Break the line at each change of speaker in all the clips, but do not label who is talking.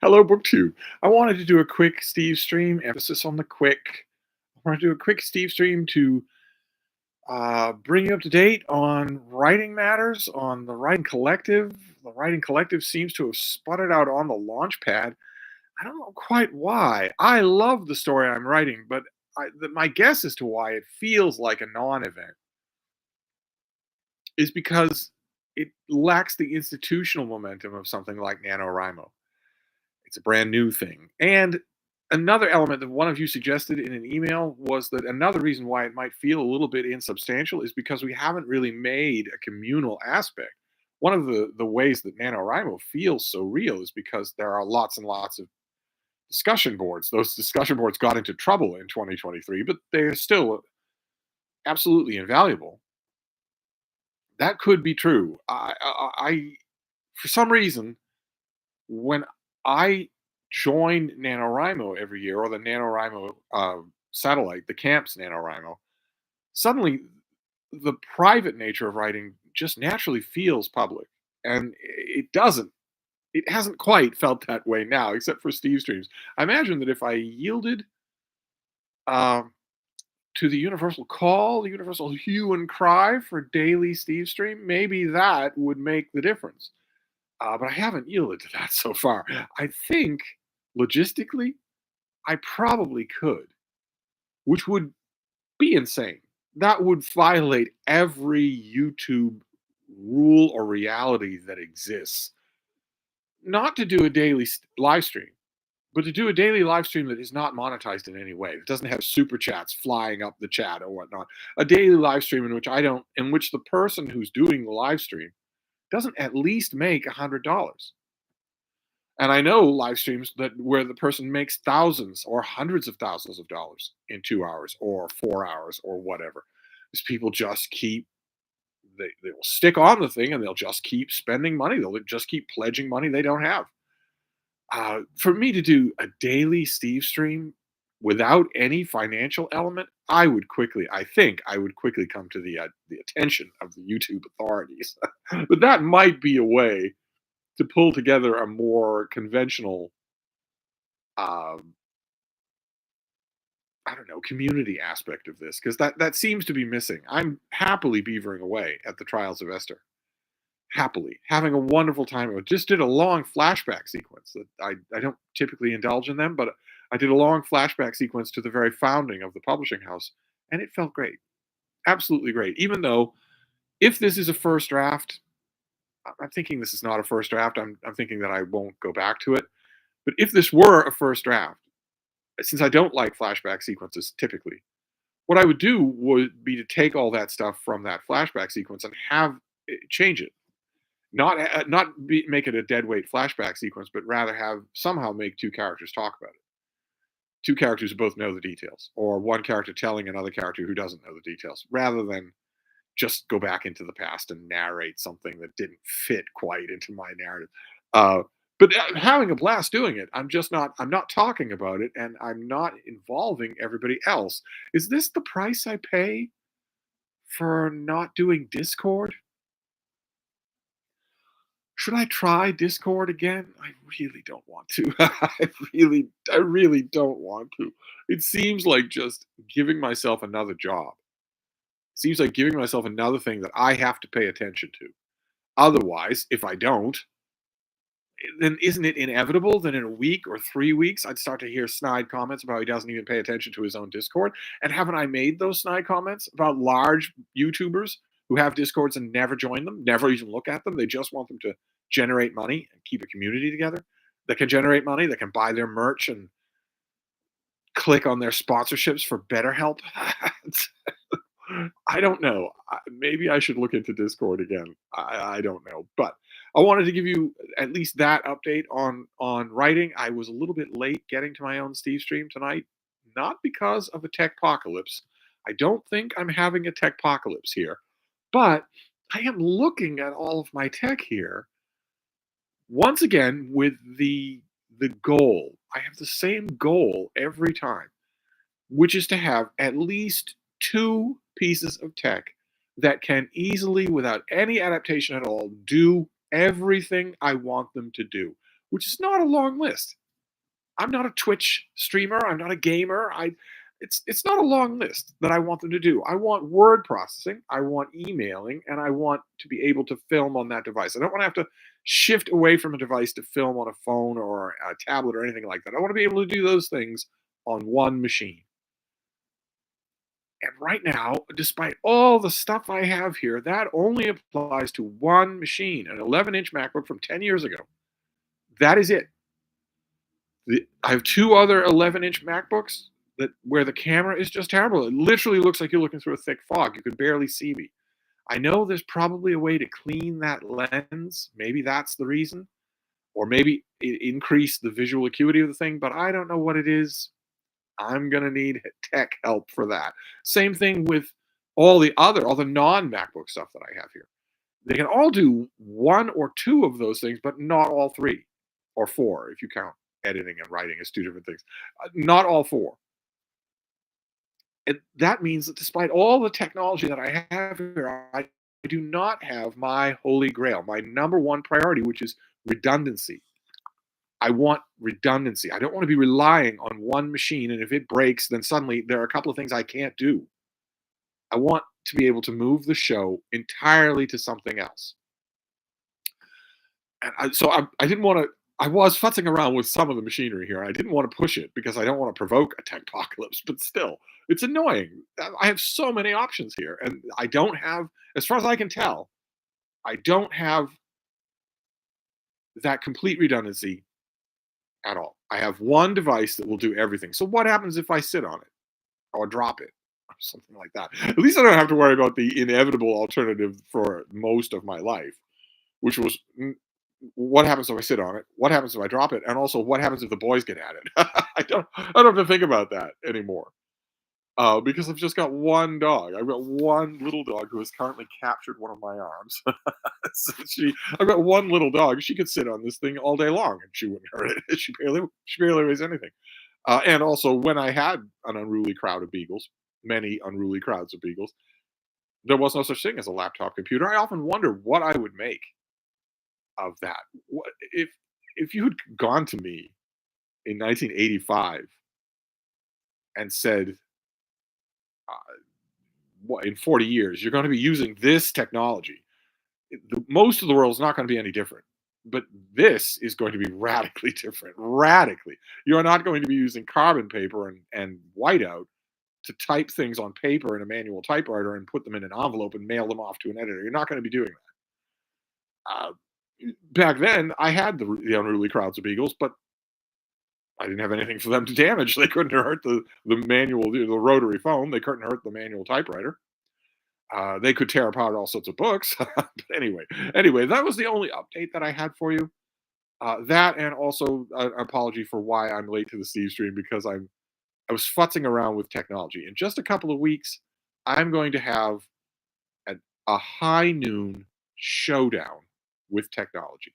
Hello, BookTube. I wanted to do a quick Steve stream, emphasis on the quick. I want to do a quick Steve stream to bring you up to date on writing matters, on the Writing Collective. The Writing Collective seems to have sputtered out on the launch pad. I don't know quite why. I love the story I'm writing, but my guess as to why it feels like a non event is because it lacks the institutional momentum of something like NaNoWriMo. It's a brand new thing. And another element that one of you suggested in an email was that another reason why it might feel a little bit insubstantial is because we haven't really made a communal aspect. One of the ways that NaNoWriMo feels so real is because there are lots and lots of discussion boards. Those discussion boards got into trouble in 2023, but they're still absolutely invaluable. That could be true. For some reason, when I join NaNoWriMo every year, or the NaNoWriMo satellite, the camp's NaNoWriMo, suddenly the private nature of writing just naturally feels public. And it hasn't quite felt that way now, except for Steve streams. I imagine that if I yielded um, to the universal call, the universal hue and cry for daily Steve stream, maybe that would make the difference. But I haven't yielded to that so far. I think logistically, I probably could, which would be insane. That would violate every YouTube rule or reality that exists. Not to do a daily live stream, but to do a daily live stream that is not monetized in any way. It doesn't have super chats flying up the chat or whatnot. A daily live stream in which the person who's doing the live stream doesn't at least make $100. And I know live streams that where the person makes thousands or hundreds of thousands of dollars in 2 hours or 4 hours or whatever. These people just keep they will stick on the thing and they'll just keep spending money. They'll just keep pledging money they don't have. For me to do a daily Steve stream without any financial element, I think I would quickly come to the attention of the YouTube authorities. But that might be a way to pull together a more conventional, um, I don't know, community aspect of this because that seems to be missing. I'm happily beavering away at the Trials of Esther, happily having a wonderful time. I just did a long flashback sequence that I don't typically indulge in them, but I did a long flashback sequence to the very founding of the publishing house, and it felt great, absolutely great. Even though if this is a first draft, I'm thinking this is not a first draft. I'm thinking that I won't go back to it. But if this were a first draft, since I don't like flashback sequences typically, what I would do would be to take all that stuff from that flashback sequence and have change it. Not make it a dead weight flashback sequence, but rather have somehow make two characters talk about it. Two characters who both know the details, or one character telling another character who doesn't know the details, rather than just go back into the past and narrate something that didn't fit quite into my narrative. Uh, but having a blast doing it. I'm not talking about it, and I'm not involving everybody else. Is this the price I pay for not doing Discord? Should I try Discord again? I really don't want to. I really don't want to. It seems like just giving myself another job. Seems like giving myself another thing that I have to pay attention to. Otherwise, if I don't, then isn't it inevitable that in a week or 3 weeks I'd start to hear snide comments about he doesn't even pay attention to his own Discord? And haven't I made those snide comments about large YouTubers who have Discords and never join them, never even look at them? They just want them to generate money and keep a community together that can generate money, that can buy their merch and click on their sponsorships for BetterHelp. I don't know. Maybe I should look into Discord again. I don't know, but I wanted to give you at least that update on writing. I was a little bit late getting to my own Steve stream tonight, not because of a tech apocalypse. I don't think I'm having a tech apocalypse here, but I am looking at all of my tech here once again with the goal. I have the same goal every time, which is to have at least two pieces of tech that can easily, without any adaptation at all, do everything I want them to do which is not a long list. I'm not a Twitch streamer. I'm not a gamer. It's not a long list that I want them to do. I want word processing, I want emailing, and I want to be able to film on that device. I don't want to have to shift away from a device to film on a phone or a tablet or anything like that. I want to be able to do those things on one machine. And right now, despite all the stuff I have here, that only applies to one machine, an 11-inch MacBook from 10 years ago. That is it. I have two other 11-inch MacBooks that where the camera is just terrible. It literally looks like you're looking through a thick fog. You could barely see me. I know there's probably a way to clean that lens. Maybe that's the reason, or maybe increase the visual acuity of the thing, but I don't know what it is. I'm gonna need tech help for that. Same thing with all the non-MacBook stuff that I have here. They can all do one or two of those things, but not all three or four if you count editing and writing as two different things. Not all four. And that means that despite all the technology that I have here, I do not have my holy grail, my number one priority, which is redundancy. I want redundancy. I don't want to be relying on one machine, and if it breaks, then suddenly there are a couple of things I can't do. I want to be able to move the show entirely to something else. And I didn't want to. I was futzing around with some of the machinery here. I didn't want to push it because I don't want to provoke a tech apocalypse. But still, it's annoying. I have so many options here, and I don't have, as far as I can tell, I don't have that complete redundancy at all. I have one device that will do everything. So what happens if I sit on it or drop it or something like that? At least I don't have to worry about the inevitable alternative for most of my life, which was what happens if I sit on it? What happens if I drop it? And also, what happens if the boys get at it? I don't have to think about that anymore. Because I've just got one dog. I've got one little dog who has currently captured one of my arms. So I've got one little dog. She could sit on this thing all day long, and she wouldn't hurt it. She barely weighs anything. And also, when I had an unruly crowd of beagles, many unruly crowds of beagles, there was no such thing as a laptop computer. I often wonder what I would make of that. What if you had gone to me in 1985 and said, what, in 40 years you're going to be using this technology? Most of the world is not going to be any different, but this is going to be radically different. Radically, you're not going to be using carbon paper and whiteout to type things on paper in a manual typewriter and put them in an envelope and mail them off to an editor. You're not going to be doing that. Back then, I had the unruly crowds of beagles, but I didn't have anything for them to damage. They couldn't hurt the manual, the rotary phone. They couldn't hurt the manual typewriter. They could tear apart all sorts of books. But anyway, that was the only update that I had for you. That and also an apology for why I'm late to the Steve stream because I was futzing around with technology. In just a couple of weeks, I'm going to have a high noon showdown with technology.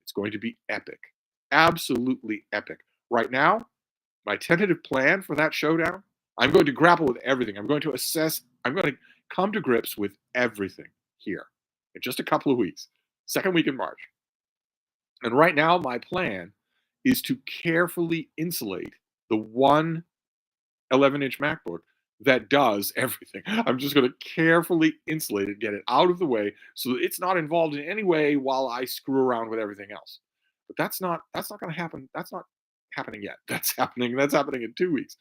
It's going to be epic, absolutely epic. Right now, my tentative plan for that showdown, I'm going to grapple with everything. I'm going to assess, I'm going to come to grips with everything here in just a couple of weeks, second week in March. And right now, my plan is to carefully insulate the one 11-inch MacBook that does everything. I'm just going to carefully insulate it, get it out of the way so that it's not involved in any way while I screw around with everything else. But that's not going to happen. That's not happening yet. That's happening in 2 weeks.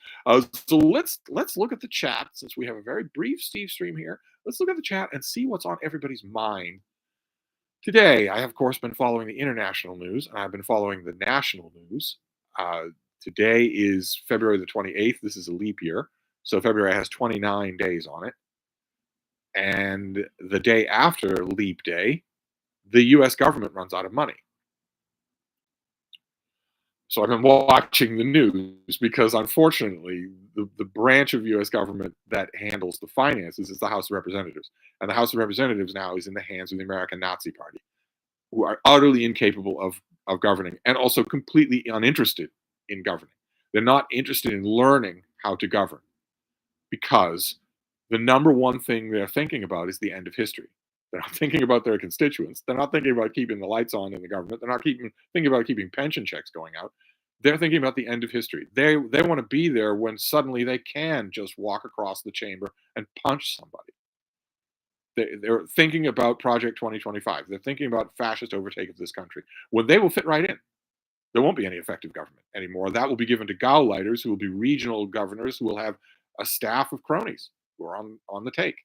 So let's look at the chat since we have a very brief Steve stream here. Let's look at the chat and see what's on everybody's mind today. I have, of course, been following the international news, and I've been following the national news. Today is February the 28th. This is a leap year. So February has 29 days on it. And the day after leap day, the US government runs out of money. So I've been watching the news because unfortunately, the branch of US government that handles the finances is the House of Representatives. And the House of Representatives now is in the hands of the American Nazi Party, who are utterly incapable of governing and also completely uninterested in governing. They're not interested in learning how to govern because the number one thing they're thinking about is the end of history. They're not thinking about their constituents. They're not thinking about keeping the lights on in the government. They're not thinking about keeping pension checks going out. They're thinking about the end of history. They want to be there when suddenly they can just walk across the chamber and punch somebody. They're thinking about Project 2025. They're thinking about fascist overtake of this country when they will fit right in. There won't be any effective government anymore. That will be given to Gauleiters, who will be regional governors, who will have a staff of cronies who are on the take.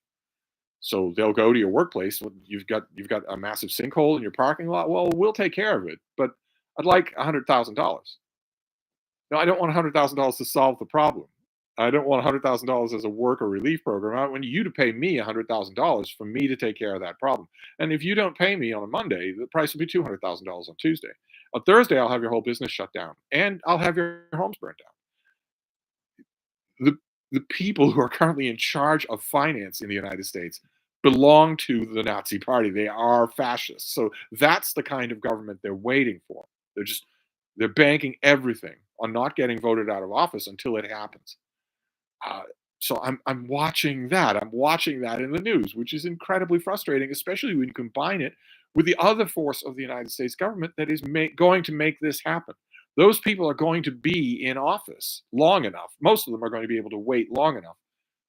So they'll go to your workplace. "Well, you've got a massive sinkhole in your parking lot. Well, we'll take care of it, but I'd like $100,000. No, I don't want $100,000 to solve the problem. I don't want $100,000 as a work or relief program. I want you to pay me $100,000 for me to take care of that problem. And if you don't pay me on a Monday, the price will be $200,000 on Tuesday. On Thursday, I'll have your whole business shut down, and I'll have your homes burned down." The people who are currently in charge of finance in the United States belong to the Nazi Party. They are fascists. So that's the kind of government they're waiting for. They're banking everything on not getting voted out of office until it happens. Uh, so I'm watching that. I'm watching that in the news, which is incredibly frustrating, especially when you combine it with the other force of the United States government that is going to make this happen. Those people are going to be in office long enough. Most of them are going to be able to wait long enough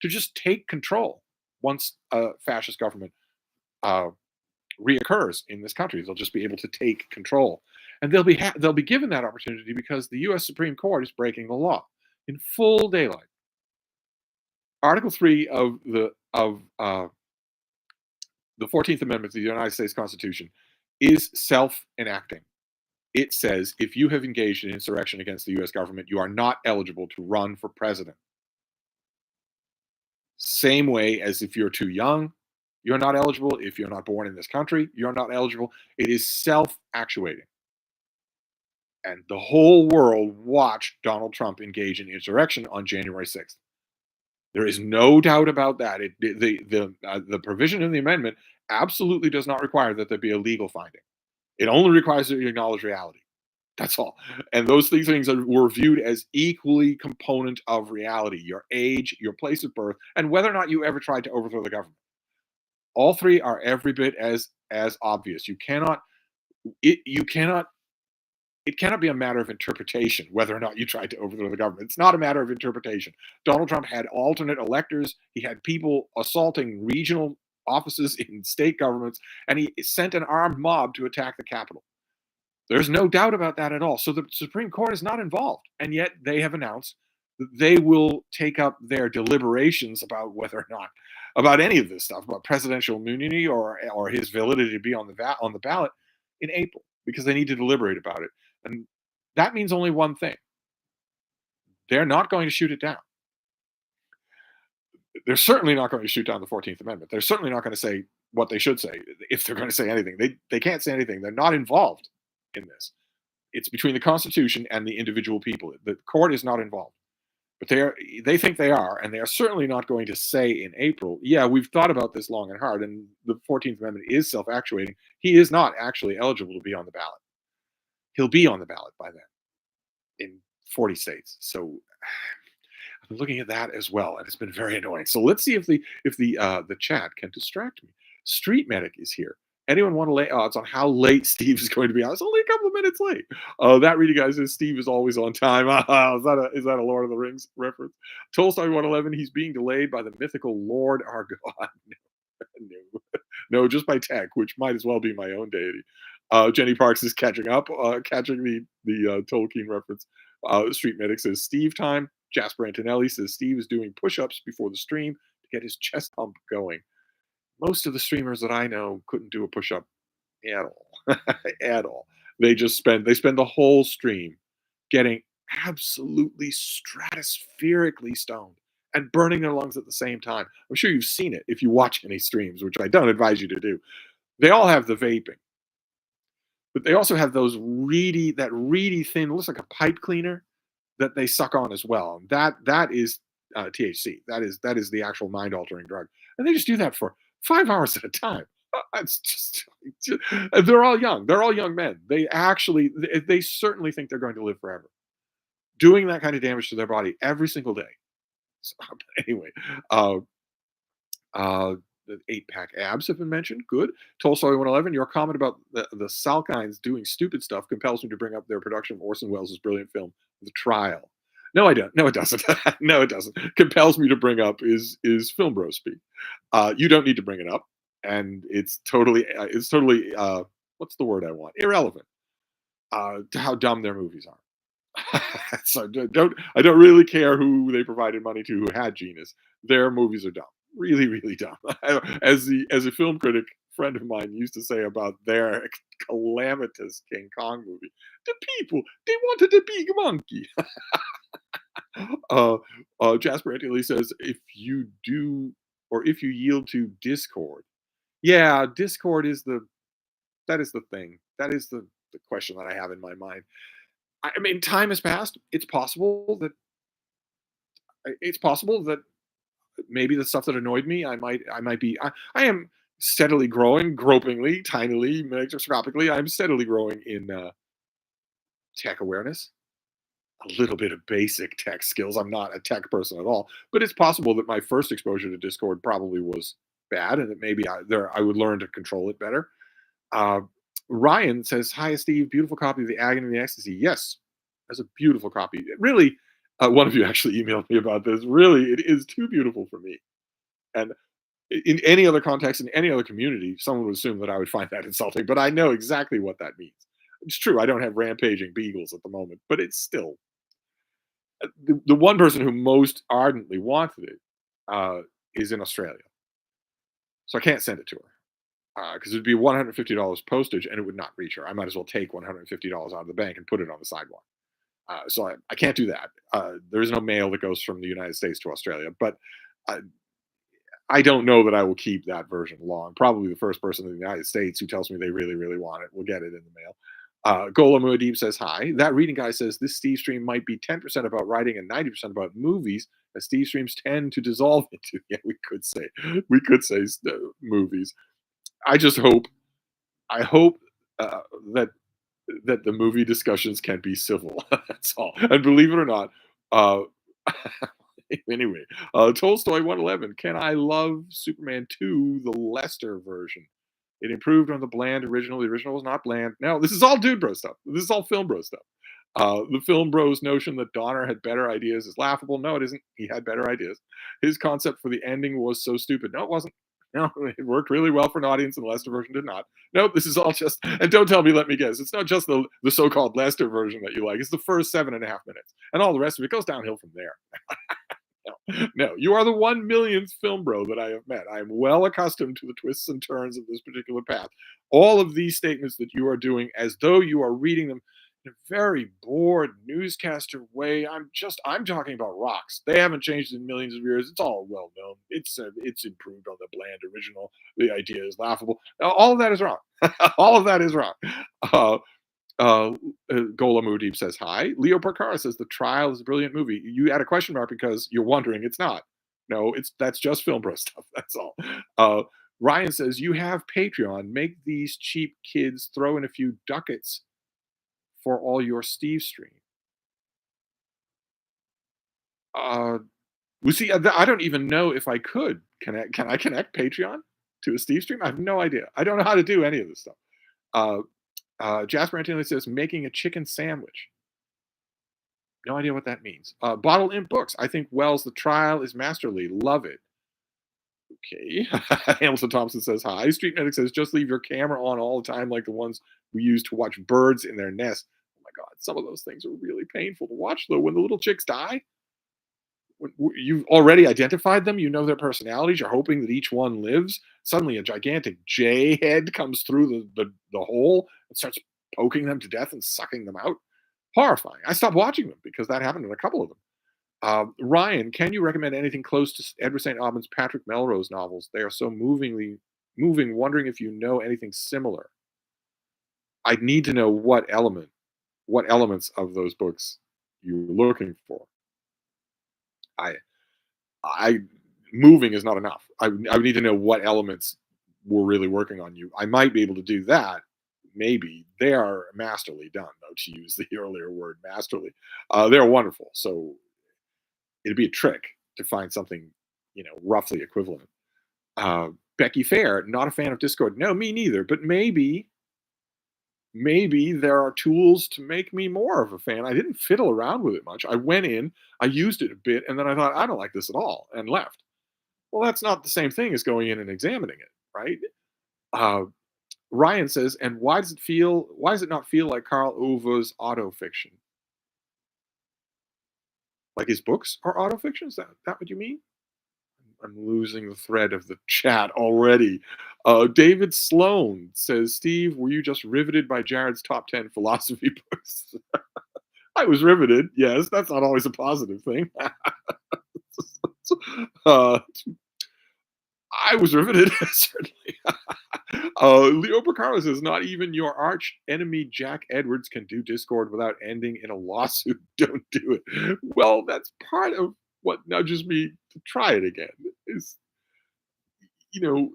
to just take control once a fascist government uh, reoccurs in this country. They'll just be able to take control, and they'll be given that opportunity because the U.S. Supreme Court is breaking the law in full daylight. Article 3 of the 14th Amendment to the United States Constitution is self-enacting. It says if you have engaged in insurrection against the US government, you are not eligible to run for president. Same way as if you're too young, you're not eligible. If you're not born in this country, you're not eligible. It is self-actuating. And the whole world watched Donald Trump engage in insurrection on January 6th. There is no doubt about that. The provision in the amendment absolutely does not require that there be a legal finding. It only requires that you acknowledge reality. That's all. And those three things were viewed as equally component of reality: your age, your place of birth, and whether or not you ever tried to overthrow the government. All three are every bit as obvious. You cannot it cannot be a matter of interpretation whether or not you tried to overthrow the government. It's not a matter of interpretation. Donald Trump had alternate electors. He had people assaulting regional offices in state governments, and he sent an armed mob to attack the Capitol. There's no doubt about that at all. So the Supreme Court is not involved, and yet they have announced that they will take up their deliberations about whether or not about any of this stuff, about presidential immunity or his validity to be on the ballot in April, because they need to deliberate about it. And that means only one thing: they're not going to shoot it down. They're certainly not going to shoot down the 14th Amendment. They're certainly not going to say what they should say, if they're going to say anything. They can't say anything. They're not involved in this. It's between the Constitution and the individual people. The court is not involved, but they think they are, and they are certainly not going to say in April, "Yeah, we've thought about this long and hard, and the 14th Amendment is self-actuating. He is not actually eligible to be on the ballot. He'll be on the ballot by then in 40 states." So I've been looking at that as well, and it's been very annoying. So let's see if the chat can distract me. Street Medic is here. Anyone want to lay odds on how late Steve is going to be? I was only a couple of minutes late. That reading guy says Steve is always on time. Is that a Lord of the Rings reference? Tolstoy 111. He's being delayed by the mythical Lord our God. No, no, just by tech, which might as well be my own deity. Jenny Parks is catching up, catching the Tolkien reference. Street Medic says Steve time. Jasper Antonelli says Steve is doing push-ups before the stream to get his chest pump going. Most of the streamers that I know couldn't do a push-up at all. At all. They spend the whole stream getting absolutely stratospherically stoned and burning their lungs at the same time. I'm sure you've seen it if you watch any streams, which I don't advise you to do. They all have the vaping, but they also have that reedy thin, looks like a pipe cleaner that they suck on as well. That is THC. That is the actual mind altering drug, and they just do that for 5 hours at a time. It's just they're all young. They're all young men. They certainly think they're going to live forever, doing that kind of damage to their body every single day. So, anyway, uh, uh, The eight-pack abs have been mentioned. Good. Tolstoy 111. Your comment about the Salkinds doing stupid stuff compels me to bring up their production of Orson Welles' brilliant film, The Trial. No, I don't. No, it doesn't. No, it doesn't. Compels me to bring up is film bro speak. You don't need to bring it up, and it's totally what's the word I want? Irrelevant to how dumb their movies are. So don't I don't really care who they provided money to who had genius. Their movies are dumb, really, really dumb. As a film critic friend of mine used to say about their calamitous King Kong movie, the people they wanted a big monkey. uh, Jasper Antilles says if you do or if you yield to discord, yeah, discord is the thing. That is the question that I have in my mind. I mean, time has passed. It's possible that maybe the stuff that annoyed me, I might be I am steadily growing, gropingly, tinily, microscopically. I'm steadily growing in tech awareness, a little bit of basic tech skills. I'm not a tech person at all, but it's possible that my first exposure to Discord probably was bad, and that maybe I would learn to control it better. Uh, Ryan says, "Hi, Steve. Beautiful copy of The Agony and the Ecstasy." Yes, that's a beautiful copy. Really, one of you actually emailed me about this. Really, it is too beautiful for me. And in any other context, in any other community, someone would assume that I would find that insulting. But I know exactly what that means. It's true. I don't have rampaging beagles at the moment, but it's still the one person who most ardently wanted it is in Australia, so I can't send it to her because it'd be $150 postage and it would not reach her. I might as well take $150 out of the bank and put it on the sidewalk. So I can't do that. There is no mail that goes from the United States to Australia, but uh, I don't know that I will keep that version long. Probably the first person in the United States who tells me they really, really want it will get it in the mail. Gola Muad'Dib says hi. That reading guy says this Steve stream might be 10% about writing and 90% about movies, as Steve streams tend to dissolve into. Yeah, we could say movies. I just hope I hope uh, that the movie discussions can be civil. That's all. And believe it or not, uh, anyway, Tolstoy 111. Can I love Superman 2, the Lester version? It improved on the bland original. The original was not bland. No, this is all dude bro stuff. This is all film bro stuff. The film bro's notion that Donner had better ideas is laughable. No, it isn't. He had better ideas. His concept for the ending was so stupid. No, it wasn't. No, it worked really well for an audience, and the Lester version did not. Nope, this is all just. And don't tell me, let me guess. It's not just the so-called Lester version that you like. It's the first 7.5 minutes, and all the rest of it goes downhill from there. No, no, you are the 1 millionth film bro that I have met. I am well accustomed to the twists and turns of this particular path. All of these statements that you are doing as though you are reading them in a very bored newscaster way. I'm talking about rocks. They haven't changed in millions of years. It's all well known. It's improved on the bland original. The idea is laughable. All of that is wrong. All of that is wrong. Uh, uh, Gola Mudeep says hi. Leo Percara says the trial is a brilliant movie. You add a question mark because you're wondering. It's not. No, that's just film bro stuff. That's all. Uh, Ryan says you have Patreon. Make these cheap kids throw in a few ducats for all your Steve stream. Uh, we see. I don't even know if I could connect. Can I connect Patreon to a Steve stream? I have no idea. I don't know how to do any of this stuff. Uh, Jasper Antonelli says making a chicken sandwich. No idea what that means. Bottle Imp Books. I think Wells' The Trial is masterly. Love it. Okay. Hamilton Thompson says hi. Street Medic says just leave your camera on all the time, like the ones we use to watch birds in their nest. Oh my God, some of those things are really painful to watch, though. When the little chicks die, you've already identified them, you know their personalities, you're hoping that each one lives. Suddenly, a gigantic J head comes through the hole and starts poking them to death and sucking them out. Horrifying. I stopped watching them because that happened in a couple of them. Ryan, can you recommend anything close to Edward St. Aubyn's Patrick Melrose novels? They are so movingly moving. Wondering if you know anything similar. I'd need to know what elements of those books you're looking for. I, I, moving is not enough. I would need to know what elements were really working on you. I might be able to do that. Maybe they are masterly done, though. To use the earlier word, masterly, they're wonderful. So it'd be a trick to find something, roughly equivalent. Becky Fair, not a fan of Discord. No, me neither. But maybe there are tools to make me more of a fan. I didn't fiddle around with it much. I went in, I used it a bit, and then I thought, I don't like this at all, and left. Well, that's not the same thing as going in and examining it, right? Uh, Ryan says, and why does it not feel like Carl Over's autofiction? Like his books are autofiction? Is that what you mean? I'm losing the thread of the chat already. David Sloan says, Steve, were you just riveted by Jared's top 10 philosophy books? I was riveted. Yes, that's not always a positive thing. uh, I was riveted, certainly. Leo Picaro says, not even your arch enemy Jack Edwards can do Discord without ending in a lawsuit. Don't do it. Well, that's part of what nudges me to try it again. Is you know,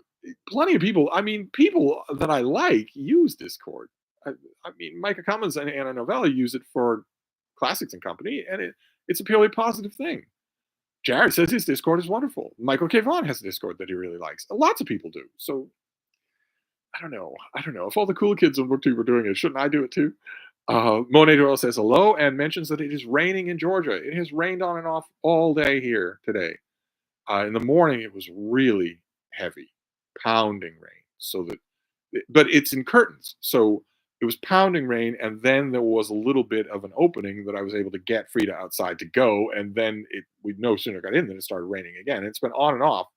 plenty of people. I mean, people that I like use Discord. I mean, Micah Cummins and Anna Novella use it for Classics and Company, and it's a purely positive thing. Jared says his Discord is wonderful. Michael K. Vaughn has a Discord that he really likes. Lots of people do. So I don't know. I don't know. If all the cool kids on BookTube are doing it, shouldn't I do it too? Monet Doyle says hello and mentions that it is raining in Georgia. It has rained on and off all day here today. In the morning, it was really heavy, pounding rain. But it's in curtains. So it was pounding rain. And then there was a little bit of an opening that I was able to get Frida outside to go. And then we no sooner got in than it started raining again. It's been on and off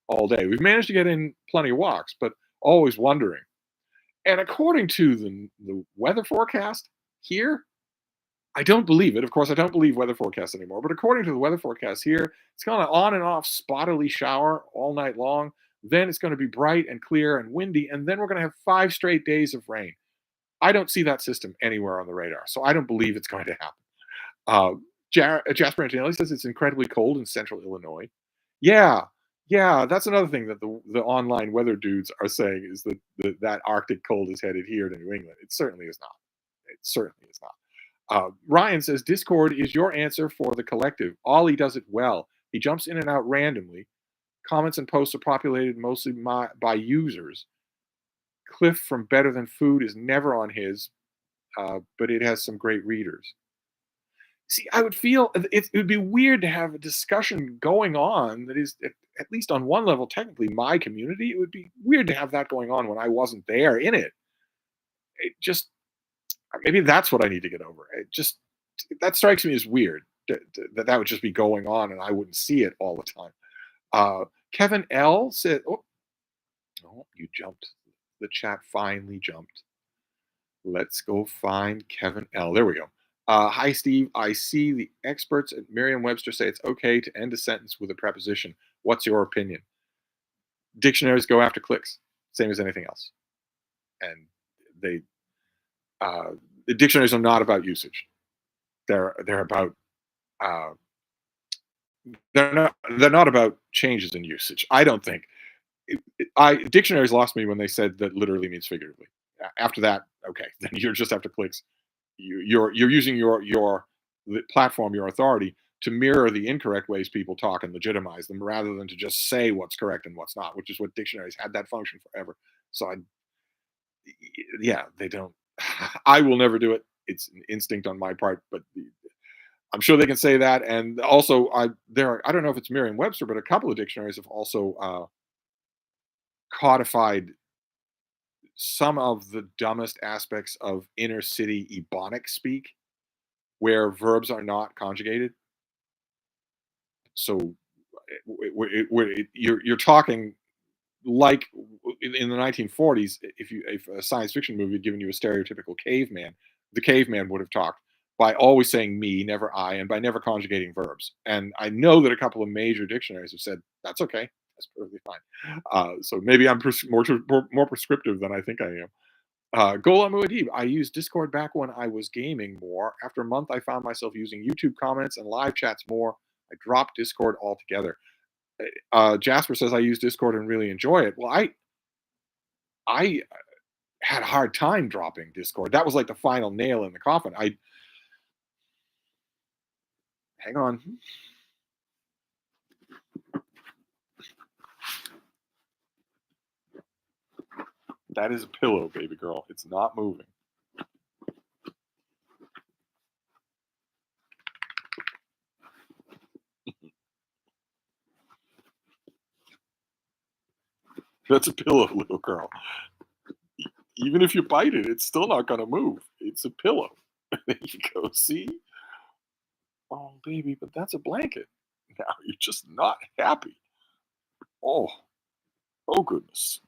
all day. We've managed to get in plenty of walks, but always wondering. And according to the weather forecast here, I don't believe it. Of course, I don't believe weather forecasts anymore. But according to the weather forecast here, it's kind of on and off spottily shower all night long. Then it's going to be bright and clear and windy. And then we're going to have 5 straight days of rain. I don't see that system anywhere on the radar. So I don't believe it's going to happen. Uh, Jasper Antonelli says it's incredibly cold in central Illinois. Yeah. Yeah, that's another thing that the online weather dudes are saying is that that Arctic cold is headed here to New England. It certainly is not. It certainly is not. Ryan says Discord is your answer for the collective. Ollie does it well. He jumps in and out randomly. Comments and posts are populated mostly by users. Cliff from Better Than Food is never on his, but it has some great readers. See, I would feel it would be weird to have a discussion going on that is, at least on one level, technically my community. It would be weird to have that going on when I wasn't there in it. It just maybe that's what I need to get over. It just that strikes me as weird that would just be going on and I wouldn't see it all the time. Kevin L said, "Oh, you jumped. The chat finally jumped. Let's go find Kevin L. There we go. Hi, Steve. I see the experts at Merriam-Webster say it's okay to end a sentence with a preposition. What's your opinion? Dictionaries go after clicks, same as anything else, and they the dictionaries are not about usage. They're about uh, they're not about changes in usage. I don't think. I dictionaries lost me when they said that literally means figuratively. After that, okay, then you're just after clicks. You're using your platform, your authority, to mirror the incorrect ways people talk and legitimize them, rather than to just say what's correct and what's not, which is what dictionaries had that function forever. So yeah, they don't. I will never do it. It's an instinct on my part, but I'm sure they can say that. And also, I don't know if it's Merriam-Webster, but a couple of dictionaries have also codified some of the dumbest aspects of inner city Ebonic speak, where verbs are not conjugated. So you're talking like in the 1940s. If a science fiction movie had given you a stereotypical caveman, the caveman would have talked by always saying me, never I, and by never conjugating verbs. And I know that a couple of major dictionaries have said that's okay, that's perfectly fine. So maybe I'm more prescriptive than I think I am. Gola Muad'Dib, I used Discord back when I was gaming more. After a month, I found myself using YouTube comments and live chats more. I dropped Discord altogether. Jasper says I use Discord and really enjoy it. Well, I had a hard time dropping Discord. That was like the final nail in the coffin. I hang on. That is a pillow, baby girl. It's not moving. That's a pillow, little girl. Even if you bite it, it's still not gonna move. It's a pillow. There you go. See? Oh, baby, but that's a blanket. Now you're just not happy. Oh, oh goodness.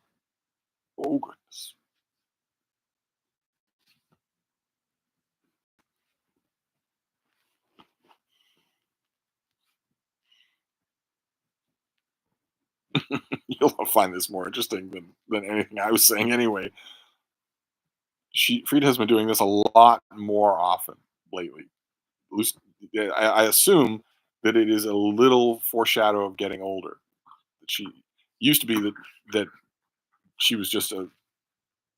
Oh goodness. You'll find this more interesting than anything I was saying anyway. Frida has been doing this a lot more often lately. Loose- yeah, I assume that it is a little foreshadow of getting older. That she used to be that she was just a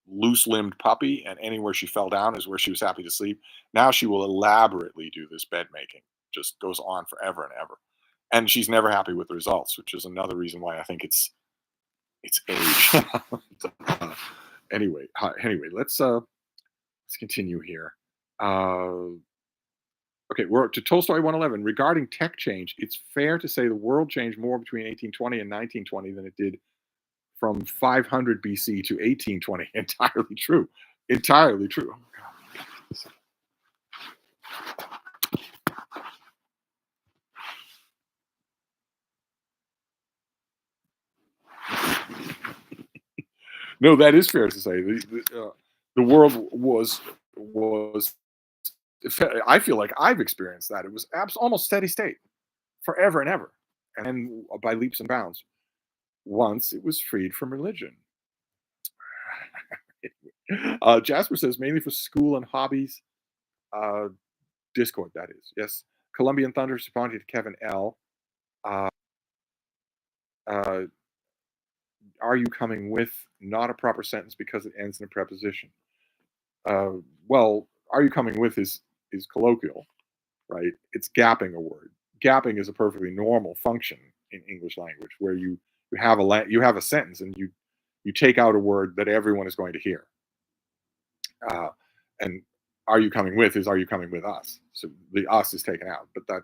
loose-limbed puppy, and anywhere she fell down is where she was happy to sleep. Now she will elaborately do this bed making, just goes on forever and ever, and she's never happy with the results, which is another reason why I think it's age. Uh, anyway, let's continue here. Uh, okay, we're up to Tolstoy 111. Regarding tech change, it's fair to say the world changed more between 1820 and 1920 than it did from 500 BC to 1820. Entirely true. Entirely true. Oh, no, that is fair to say. The world was. I feel like I've experienced that. It was almost steady state forever and ever, and by leaps and bounds. Once it was freed from religion. Jasper says mainly for school and hobbies. Uh, Discord, that is. Yes. Colombian Thunder responding to Kevin L. Uh, uh, are you coming with not a proper sentence because it ends in a preposition? Uh, well, are you coming with is colloquial, right? It's gapping a word. Gapping is a perfectly normal function in English language where you have a sentence and you take out a word that everyone is going to hear. Uh, and are you coming with is are you coming with us? So the us is taken out, but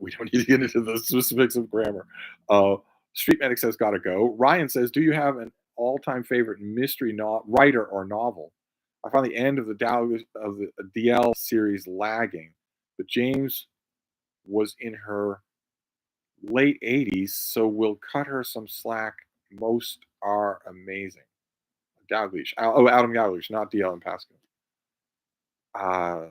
we don't need to get into the specifics of grammar. Uh, Street Medic says gotta go. Ryan says, do you have an all-time favorite mystery writer or novel? I found the end of the DL series lagging, but James was in her late 80s, so we'll cut her some slack. Most are amazing. Dalglish. Oh, Adam Dalglish, not DL and Pascal. Uh,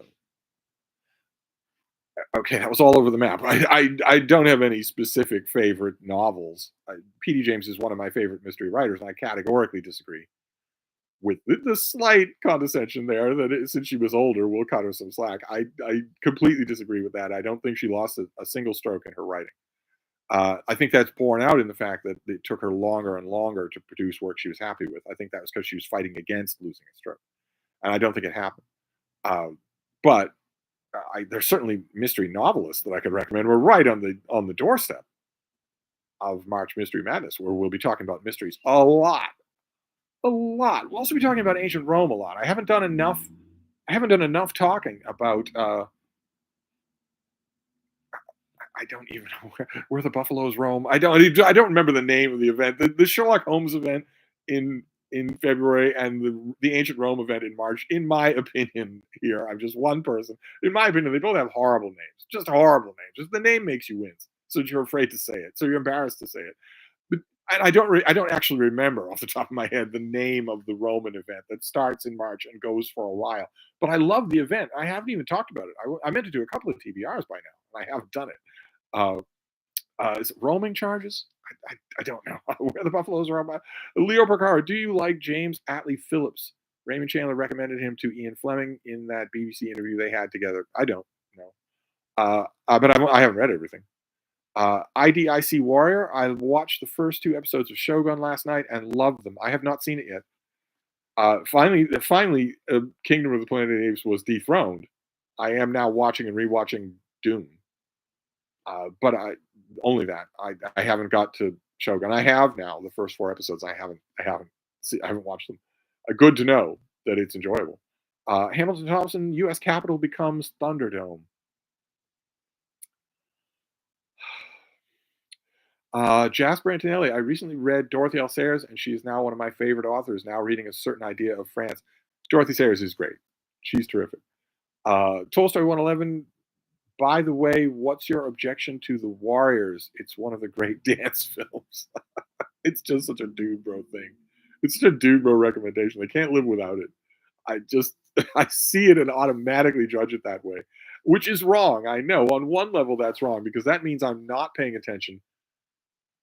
okay, that was all over the map. I don't have any specific favorite novels. P.D. James is one of my favorite mystery writers, and I categorically disagree with the slight condescension there that since she was older, we'll cut her some slack. I completely disagree with that. I don't think she lost a single stroke in her writing. I think that's borne out in the fact that it took her longer and longer to produce work she was happy with. I think that was because she was fighting against losing a stroke, and I don't think it happened. Um, but there's certainly mystery novelists that I could recommend. We're right on the doorstep of March Mystery Madness, where we'll be talking about mysteries a lot, a lot. We'll also be talking about ancient Rome a lot. I haven't done enough. I haven't done enough talking about. I don't even know where the Buffaloes roam. I don't remember the name of the event. The Sherlock Holmes event in February and the ancient Rome event in March. In my opinion, here I'm just one person. In my opinion, they both have horrible names, just horrible names. Just the name makes you wince, so you're afraid to say it, so you're embarrassed to say it. But I don't actually remember off the top of my head the name of the Roman event that starts in March and goes for a while. But I love the event. I haven't even talked about it. I meant to do a couple of TBRs by now, and I haven't done it. Uh, is it roaming charges? I don't know where the Buffaloes are. Leo Picard, do you like James Atlee Phillips? Raymond Chandler recommended him to Ian Fleming in that BBC interview they had together. I don't know. But I haven't read everything. IDIC Warrior, I watched the first two episodes of Shogun last night and loved them. I have not seen it yet. Finally, Kingdom of the Planet of the Apes was dethroned. I am now watching and rewatching Dune. But only that. I haven't got to Shogun. I have now the first four episodes. I haven't watched them. Good to know that it's enjoyable. Hamilton Thompson, U.S. Capitol becomes Thunderdome. Jasper Antonelli, I recently read Dorothy L. Sayers, and she is now one of my favorite authors. Now reading A Certain Idea of France. Dorothy Sayers is great. She's terrific. Tolstoy 111. By the way, what's your objection to The Warriors? It's one of the great dance films. It's just such a dude bro thing. It's such a dude bro recommendation. I can't live without it. I just I see it and automatically judge it that way, which is wrong. I know on one level that's wrong because that means I'm not paying attention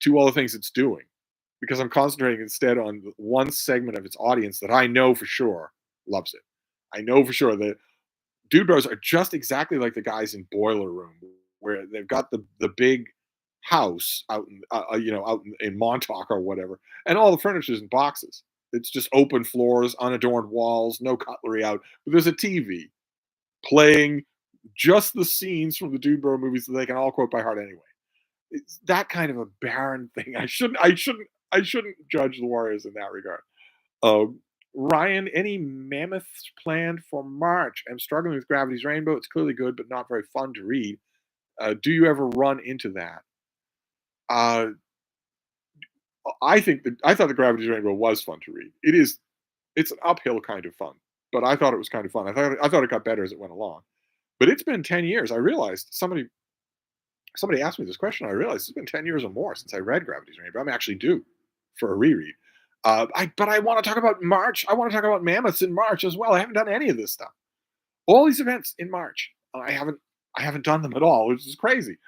to all the things it's doing because I'm concentrating instead on one segment of its audience that I know for sure loves it. I know for sure that dude bros are just exactly like the guys in Boiler Room, where they've got the big house out in out in Montauk or whatever, and all the furniture's in boxes. It's just open floors, unadorned walls, no cutlery out, but there's a TV playing just the scenes from the dude bro movies that they can all quote by heart anyway. It's that kind of a barren thing. I shouldn't judge the Warriors in that regard. Um, Ryan, any mammoths planned for March? I'm struggling with Gravity's Rainbow. It's clearly good, but not very fun to read. Do you ever run into that? Uh, I thought the Gravity's Rainbow was fun to read. It is. It's an uphill kind of fun, but I thought it was kind of fun. I thought it got better as it went along. But it's been 10 years. I realized somebody asked me this question. I realized it's been 10 years or more since I read Gravity's Rainbow. I'm actually due for a reread. But I want to talk about March. I want to talk about mammoths in March as well. I haven't done any of this stuff. All these events in March. I haven't done them at all, which is crazy.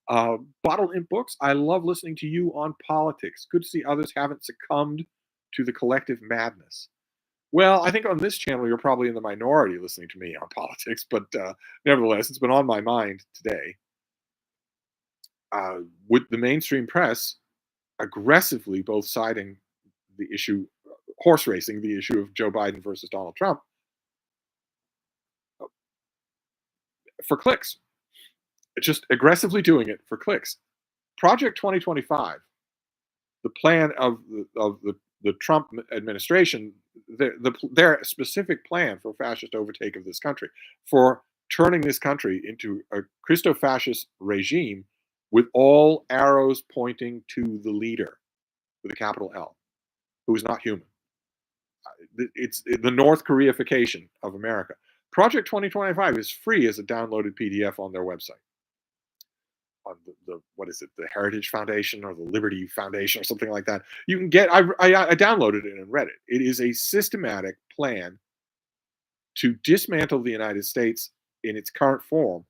Bottled in books. I love listening to you on politics. Good to see others haven't succumbed to the collective madness. Well, I think on this channel you're probably in the minority listening to me on politics, but nevertheless, it's been on my mind today. With the mainstream press aggressively both siding the issue, horse racing the issue of Joe Biden versus Donald Trump for clicks, just aggressively doing it for clicks. Project 2025, the plan of the Trump administration, their specific plan for fascist overtake of this country, for turning this country into a Christo-fascist regime with all arrows pointing to the leader with a capital L, who is not human. It's the North Koreification of America. Project 2025 is free as a downloaded PDF on their website. On the what is it, the Heritage Foundation or the Liberty Foundation or something like that. You can get. I downloaded it and read it. It is a systematic plan to dismantle the United States in its current form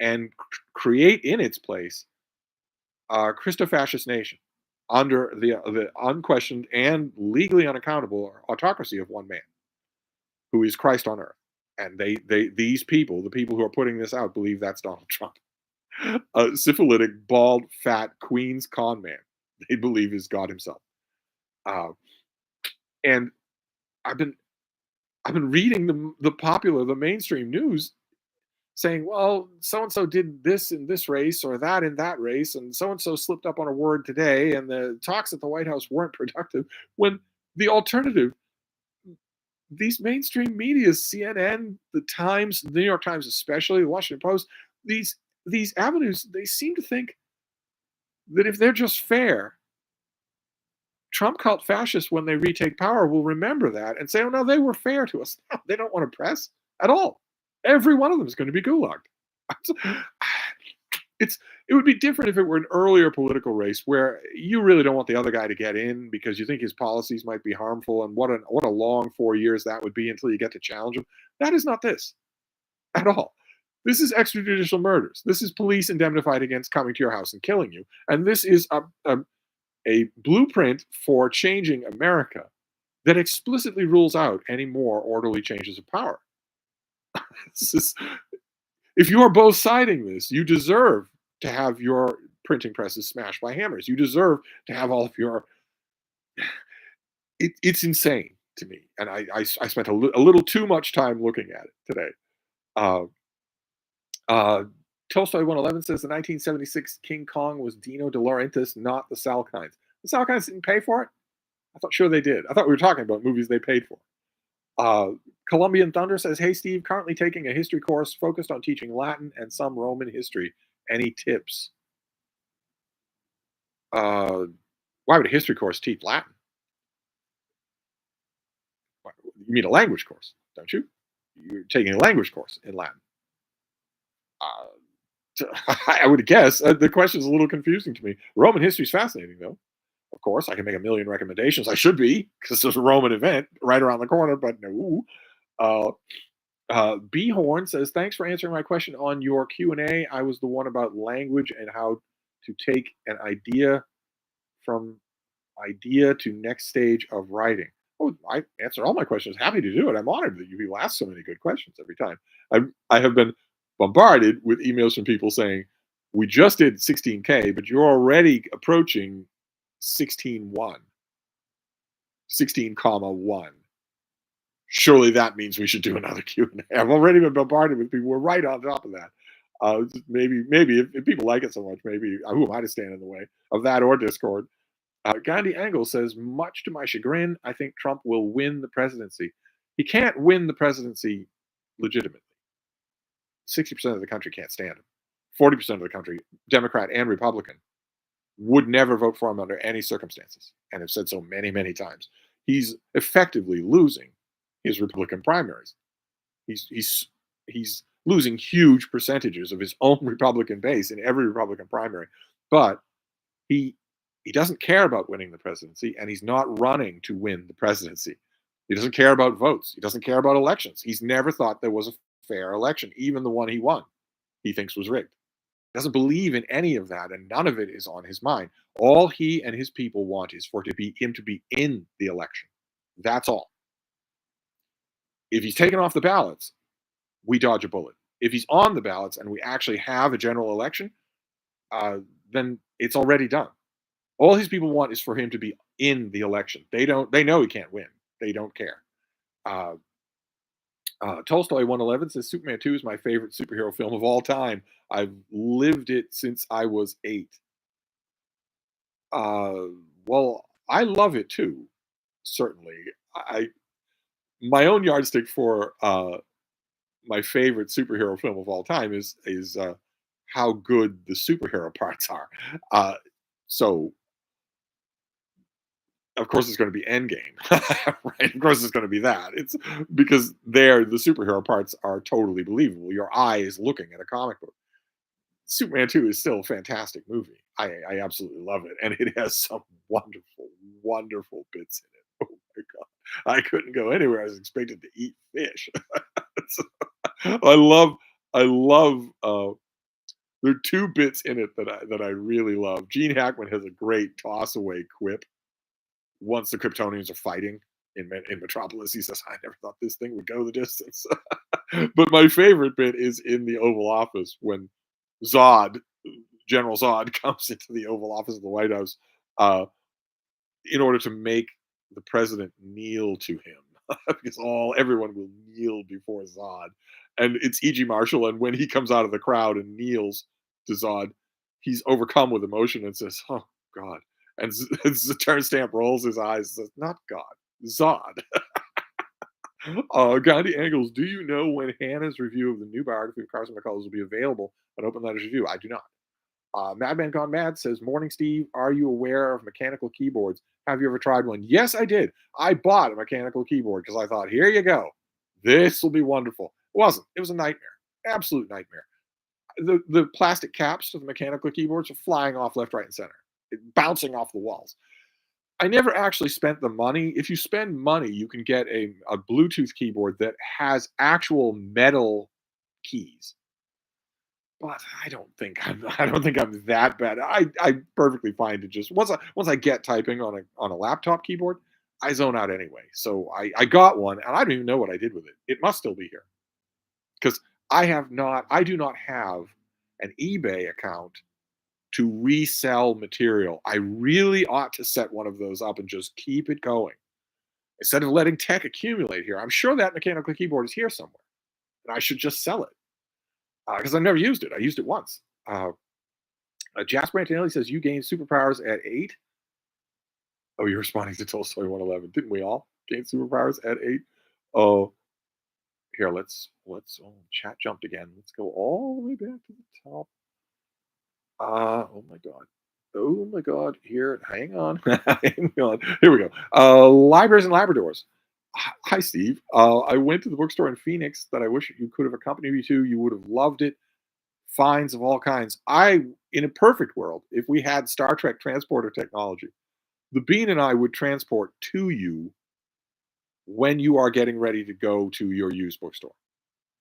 and create in its place a Christo-fascist nation under the unquestioned and legally unaccountable autocracy of one man, who is Christ on earth. And these people, the people who are putting this out, believe that's Donald Trump. A syphilitic, bald, fat Queen's con man. They believe is God himself. Uh, and I've been reading the mainstream news saying, well, so and so did this in this race or that in that race, and so slipped up on a word today, and the talks at the White House weren't productive. When the alternative, these mainstream media, CNN, the Times, the New York Times especially, the Washington Post, these avenues, they seem to think that if they're just fair, Trump cult fascists, when they retake power, will remember that and say, oh, no, they were fair to us. No, they don't want to press at all. Every one of them is going to be gulagged. It would be different if it were an earlier political race where you really don't want the other guy to get in because you think his policies might be harmful, and what a long 4 years that would be until you get to challenge him. That is not this at all. This is extrajudicial murders. This is police indemnified against coming to your house and killing you, and this is a blueprint for changing America that explicitly rules out any more orderly changes of power. This is, if you are both siding this, you deserve to have your printing presses smashed by hammers. You deserve to have all of your. It's insane to me, and I spent a little too much time looking at it today. Uh, uh, Tolstoy 111 says the 1976 King Kong was Dino De Laurentiis, not the Salkinds. The Salkinds didn't pay for it? I thought sure they did. I thought we were talking about movies they paid for. Uh, Colombian Thunder says, "Hey Steve, currently taking a history course focused on teaching Latin and some Roman history. Any tips?" Uh, why would a history course teach Latin? You mean a language course, don't you? You're taking a language course in Latin. I would guess the question is a little confusing to me. Roman history is fascinating, though. Of course, I can make a million recommendations. I should be because it's a Roman event right around the corner, but no. Uh, B Horn says, "Thanks for answering my question on your Q&A. I was the one about language and how to take an from idea to next stage of writing." Oh, I answer all my questions. Happy to do it. I'm honored that you ask so many good questions every time. I have been bombarded with emails from people saying, "We just did 16K, but you're already approaching 16.1, 16 comma 1. Surely that means we should do another Q&A." I've already been bombarded with people. We're right on top of that. Maybe if people like it so much, maybe who am I to stand in the way of that or Discord? Gandhi Angle says, "Much to my chagrin, I think Trump will win the presidency." He can't win the presidency legitimately. 60% of the country can't stand him. 40% of the country, Democrat and Republican, would never vote for him under any circumstances, and have said so many, many times. He's effectively losing his Republican primaries. He's losing huge percentages of his own Republican base in every Republican primary, but he he doesn't care about winning the presidency, and he's not running to win the presidency. He doesn't care about votes. He doesn't care about elections. He's never thought there was a fair election, even the one he won. He thinks was rigged. He doesn't believe in any of that, and none of it is on his mind. All he and his people want is for him to be in the election. That's all. If he's taken off the ballots, we dodge a bullet. If he's on the ballots and we actually have a general election, uh, then it's already done. All his people want is for him to be in the election. They don't. They know he can't win. They don't care. Uh, Tolstoy 111 says Superman 2 is my favorite superhero film of all time. I've lived it since I was 8. Uh, well, I love it too. Certainly, I my own yardstick for my favorite superhero film of all time is how good the superhero parts are. Uh, so of course it's going to be Endgame, right? Of course it's going to be that. It's because there the superhero parts are totally believable. Your eye is looking at a comic book. Superman 2 is still a fantastic movie. I absolutely love it, and it has some wonderful, wonderful bits in it. Oh my god, I couldn't go anywhere. I was expected to eat fish. I love, I love. There are two bits in it that I really love. Gene Hackman has a great toss away quip once the Kryptonians are fighting in Metropolis. He says, "I never thought this thing would go the distance." But my favorite bit is in the Oval Office when Zod, General Zod, comes into the Oval Office of the White House uh, in order to make the president kneel to him, because everyone will kneel before Zod, and it's E.G. Marshall. And when he comes out of the crowd and kneels to Zod, he's overcome with emotion and says, "Oh God." And the Turnstamp rolls his eyes and says, "Not God, Zod." Gandhi Angles, do you know when Hannah's review of the new biography of Carson McCullers will be available on Open Letters Review? I do not. Madman Gone Mad says, "Morning, Steve. Are you aware of mechanical keyboards? Have you ever tried one?" Yes, I did. I bought a mechanical keyboard because I thought, here you go. This will be wonderful. It wasn't. It was a nightmare. Absolute nightmare. The plastic caps to the mechanical keyboards are flying off left, right, and center, bouncing off the walls. I never actually spent the money. If you spend money, you can get a Bluetooth keyboard that has actual metal keys. But I don't think I'm that bad. I'm perfectly fine to just once I get typing on a laptop keyboard, I zone out anyway. So I got one and I don't even know what I did with it. It must still be here because I do not have an eBay account to resell material. I really ought to set one of those up and just keep it going instead of letting tech accumulate here. I'm sure that mechanical keyboard is here somewhere, and I should just sell it because I've never used it. I used it once. Jasper Antonelli says you gained superpowers at 8. Oh, you're responding to Tolstoy 111. Didn't we all gain superpowers at 8? Oh, here, oh, chat jumped again. Let's go all the way back to the top. Oh my god. Oh my god. Here, hang on. Hang on. Here we go. Libraries and Labradors. Hi, Steve. I went to the bookstore in Phoenix that I wish you could have accompanied me to. You would have loved it. Finds of all kinds. In a perfect world, if we had Star Trek transporter technology, the Bean and I would transport to you when you are getting ready to go to your used bookstore.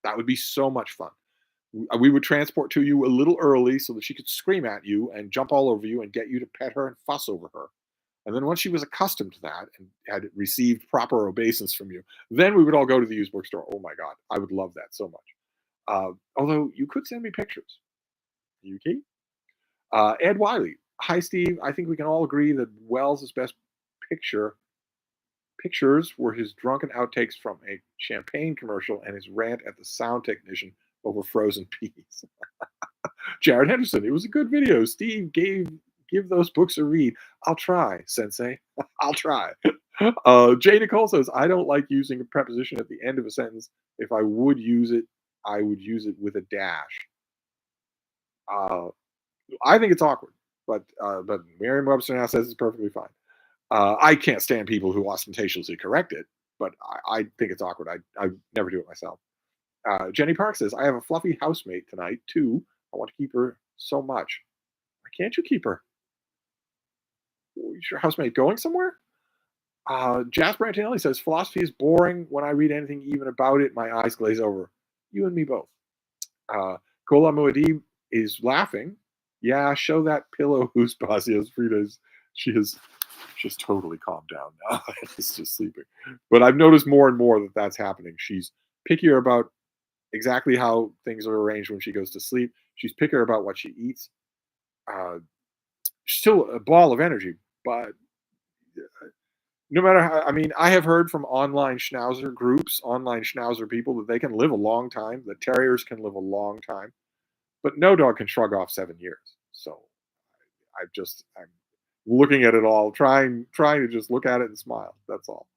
That would be so much fun. We would transport to you a little early so that she could scream at you and jump all over you and get you to pet her and fuss over her. And then once she was accustomed to that and had received proper obeisance from you, then we would all go to the used bookstore. Oh my God, I would love that so much. Although you could send me pictures. UK? Ed Wiley. Hi, Steve. I think we can all agree that Wells' best picture pictures were his drunken outtakes from a champagne commercial and his rant at the sound technician over frozen peas. Jared Henderson. It was a good video. Steve give those books a read. I'll try, Sensei. I'll try. Jay Nicole says, I don't like using a preposition at the end of a sentence. If I would use it, I would use it with a dash. Uh, I think it's awkward, but Merriam-Webster now says it's perfectly fine. I can't stand people who ostentatiously correct it, but I think it's awkward. I never do it myself. Jenny Park says, I have a fluffy housemate tonight, too. I want to keep her so much. Why can't you keep her? Is your housemate going somewhere? Jasper Antonelli says, philosophy is boring. When I read anything even about it, my eyes glaze over. You and me both. Kola Muad'Dib is laughing. Yeah, show that pillow who's Basia's Frida's. She's totally calmed down now. She's just sleeping. But I've noticed more and more that that's happening. She's pickier about exactly how things are arranged when she goes to sleep. She's pickier about what she eats. She's still a ball of energy, but no matter how, I mean, I have heard from online schnauzer groups, online schnauzer people that they can live a long time, that terriers can live a long time, but no dog can shrug off 7 years. So I'm looking at it all, trying to just look at it and smile. That's all.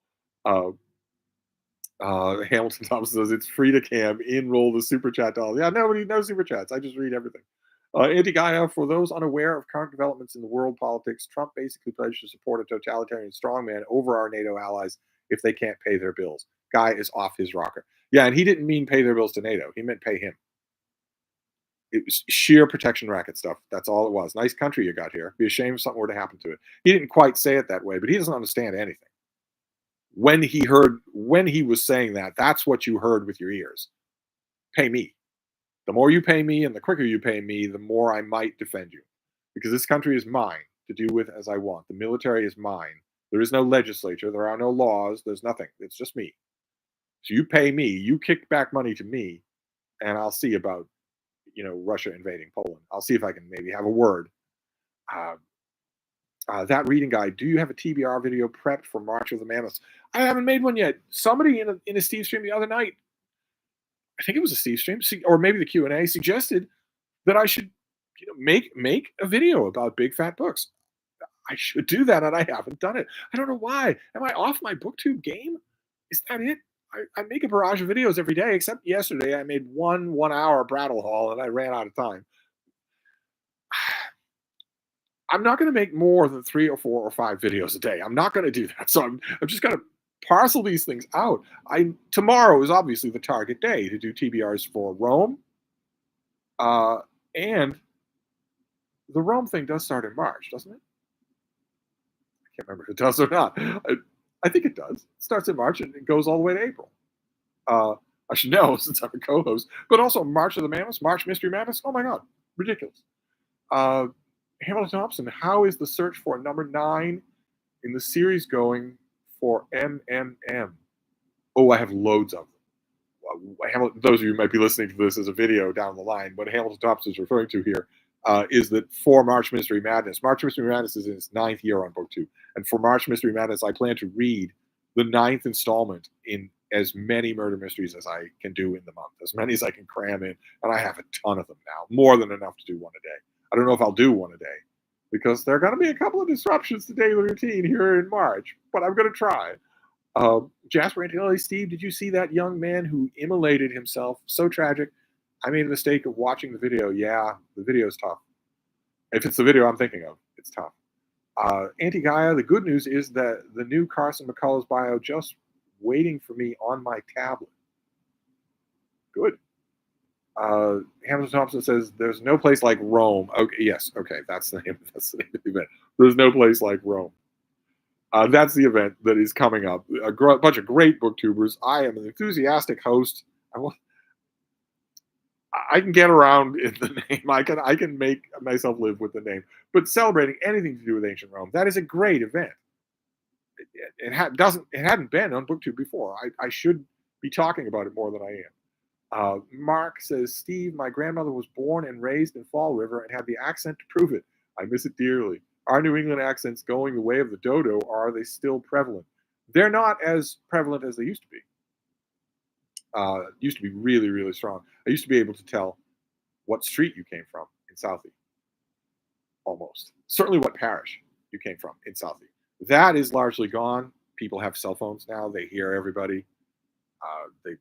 Uh, Hamilton Thompson says it's free to cam, enroll the super chat doll. Yeah, no super chats. I just read everything. Anti Gaia, for those unaware of current developments in the world politics, Trump basically pledged to support a totalitarian strongman over our NATO allies if they can't pay their bills. Guy is off his rocker. Yeah, and he didn't mean pay their bills to NATO. He meant pay him. It was sheer protection racket stuff. That's all it was. Nice country you got here. Be a shame if something were to happen to it. He didn't quite say it that way, but he doesn't understand anything. When he was saying that, that's what you heard with your ears. Pay me. The more you pay me and the quicker you pay me, the more I might defend you. Because this country is mine to do with as I want. The military is mine. There is no legislature. There are no laws. There's nothing. It's just me. So you pay me. You kick back money to me, and I'll see about Russia invading Poland. I'll see if I can maybe have a word. That reading guide. Do you have a TBR video prepped for March of the Mammoths? I haven't made one yet. Somebody in a Stevestream the other night, I think it was a Stevestream, or maybe the Q&A, suggested that I should make a video about big fat books. I should do that, and I haven't done it. I don't know why. Am I off my booktube game? Is that it? I make a barrage of videos every day, except yesterday I made one 1 hour Brattle haul, and I ran out of time. I'm not going to make more than 3 or 4 or 5 videos a day. I'm not going to do that. So I'm just going to parcel these things out. Tomorrow is obviously the target day to do TBRs for Rome, and the Rome thing does start in March, doesn't it? I can't remember if it does or not. I think it does. It starts in March and it goes all the way to April. I should know since I'm a co-host. But also March of the Mammoths, March Mystery Madness. Oh my God, ridiculous. Hamilton Thompson, how is the search for number 9 in the series going for MMM? Oh, I have loads of them. Those of you who might be listening to this as a video down the line, what Hamilton Thompson is referring to here is that for March Mystery Madness, March Mystery Madness is in its 9th year on BookTube. And for March Mystery Madness, I plan to read the 9th installment in as many murder mysteries as I can do in the month, as many as I can cram in. And I have a ton of them now, more than enough to do one a day. I don't know if I'll do one a day because there are going to be a couple of disruptions to daily routine here in March, but I'm going to try. Jasper Antonelli, Steve, did you see that young man who immolated himself? So tragic. I made a mistake of watching the video. Yeah, the video's tough. If it's the video I'm thinking of, it's tough. Anti Gaia, the good news is that the new Carson McCullers bio just waiting for me on my tablet. Good. Hamilton Thompson says there's no place like Rome. Okay, yes, okay, that's the name. That's the name of the event. There's no place like Rome. That's the event that is coming up. Bunch of great booktubers. I am an enthusiastic host. I can get around in the name. I can make myself live with the name. But celebrating anything to do with ancient Rome, that is a great event. It hadn't been on BookTube before. I should be talking about it more than I am. Mark says, Steve, my grandmother was born and raised in Fall River and had the accent to prove it. I miss it dearly. Are New England accents going the way of the dodo, or are they still prevalent? They're not as prevalent as they used to be. Used to be really, really strong. I used to be able to tell what street you came from in Southie, almost. Certainly what parish you came from in Southie. That is largely gone. People have cell phones now. They hear everybody. They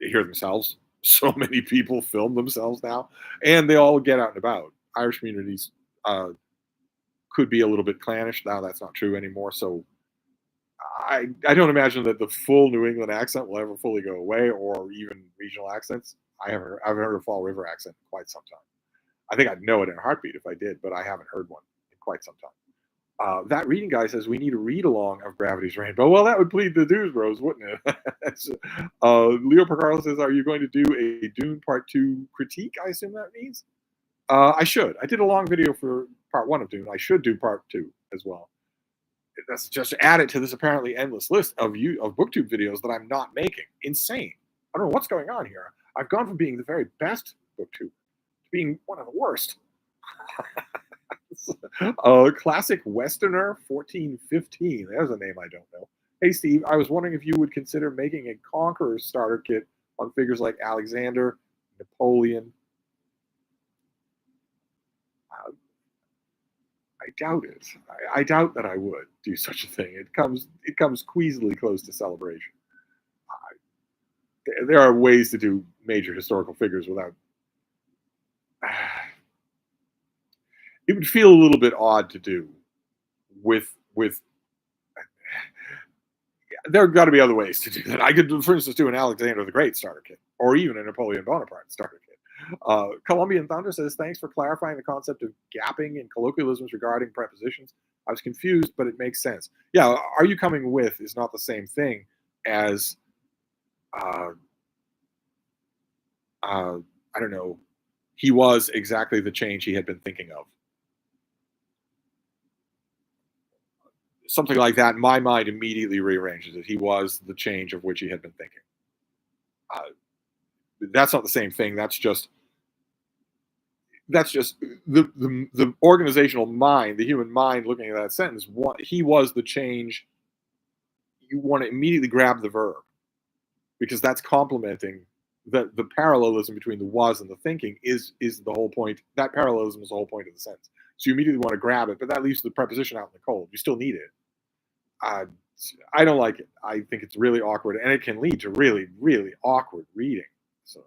hear themselves. So many people film themselves now, and they all get out and about. Irish communities could be a little bit clannish. Now that's not true anymore. So I don't imagine that the full New England accent will ever fully go away, or even regional accents. I haven't heard a Fall River accent in quite some time. I think I'd know it in a heartbeat if I did, but I haven't heard one in quite some time. That reading guy says we need a read along of Gravity's Rainbow. Well, that would plead the Dues Bros, wouldn't it? Leo Percarlo says, are you going to do a Dune Part 2 critique? I assume that means. I should. I did a long video for Part 1 of Dune. I should do Part 2 as well. That's just add it to this apparently endless list of BookTube videos that I'm not making. Insane. I don't know what's going on here. I've gone from being the very best BookTube to being one of the worst. Classic Westerner 1415. There's a name I don't know. Hey, Steve, I was wondering if you would consider making a Conqueror starter kit on figures like Alexander, Napoleon. I doubt it. I doubt that I would do such a thing. It comes queasily close to celebration. There are ways to do major historical figures without. It would feel a little bit odd to do with. There have got to be other ways to do that. I could, for instance, do an Alexander the Great starter kit, or even a Napoleon Bonaparte starter kit. Colombian Thunder says, thanks for clarifying the concept of gapping and colloquialisms regarding prepositions. I was confused, but it makes sense. Yeah, are you coming with is not the same thing as, I don't know, he was exactly the change he had been thinking of. Something like that, my mind immediately rearranges it. He was the change of which he had been thinking. That's not the same thing. That's just the organizational mind, the human mind looking at that sentence. He was the change. You want to immediately grab the verb because that's complementing the parallelism between the was and the thinking is the whole point. That parallelism is the whole point of the sentence. So you immediately want to grab it, but that leaves the preposition out in the cold. You still need it. I don't like it. I think it's really awkward, and it can lead to really, really awkward reading. So,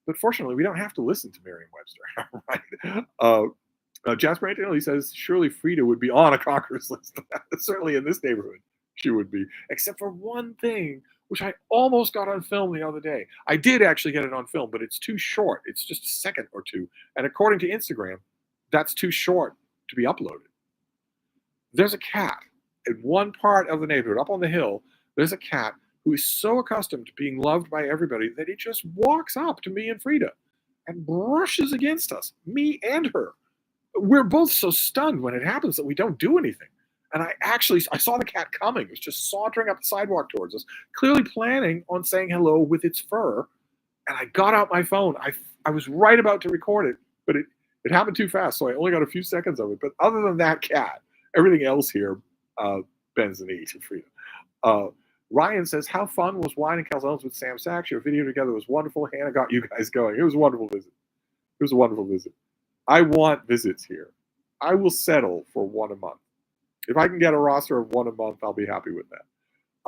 but fortunately, we don't have to listen to Merriam-Webster, right? Jasper Antonelli says, surely Frida would be on a Conqueror's list. Certainly in this neighborhood, she would be, except for one thing, which I almost got on film the other day. I did actually get it on film, but it's too short. It's just a second or two. And according to Instagram, that's too short to be uploaded. There's a cat in one part of the neighborhood, up on the hill. There's a cat who is so accustomed to being loved by everybody that he just walks up to me and Frida and brushes against us, me and her. We're both so stunned when it happens that we don't do anything. And I saw the cat coming. It was just sauntering up the sidewalk towards us, clearly planning on saying hello with its fur. And I got out my phone. I was right about to record it, but it happened too fast, so I only got a few seconds of it. But other than that cat, everything else here bends the knee to Frida. Ryan says, how fun was Wine and Calzones with Sam Sachs? Your video together was wonderful. Hannah got you guys going. It was a wonderful visit. It was a wonderful visit. I want visits here. I will settle for one a month. If I can get a roster of one a month, I'll be happy with that.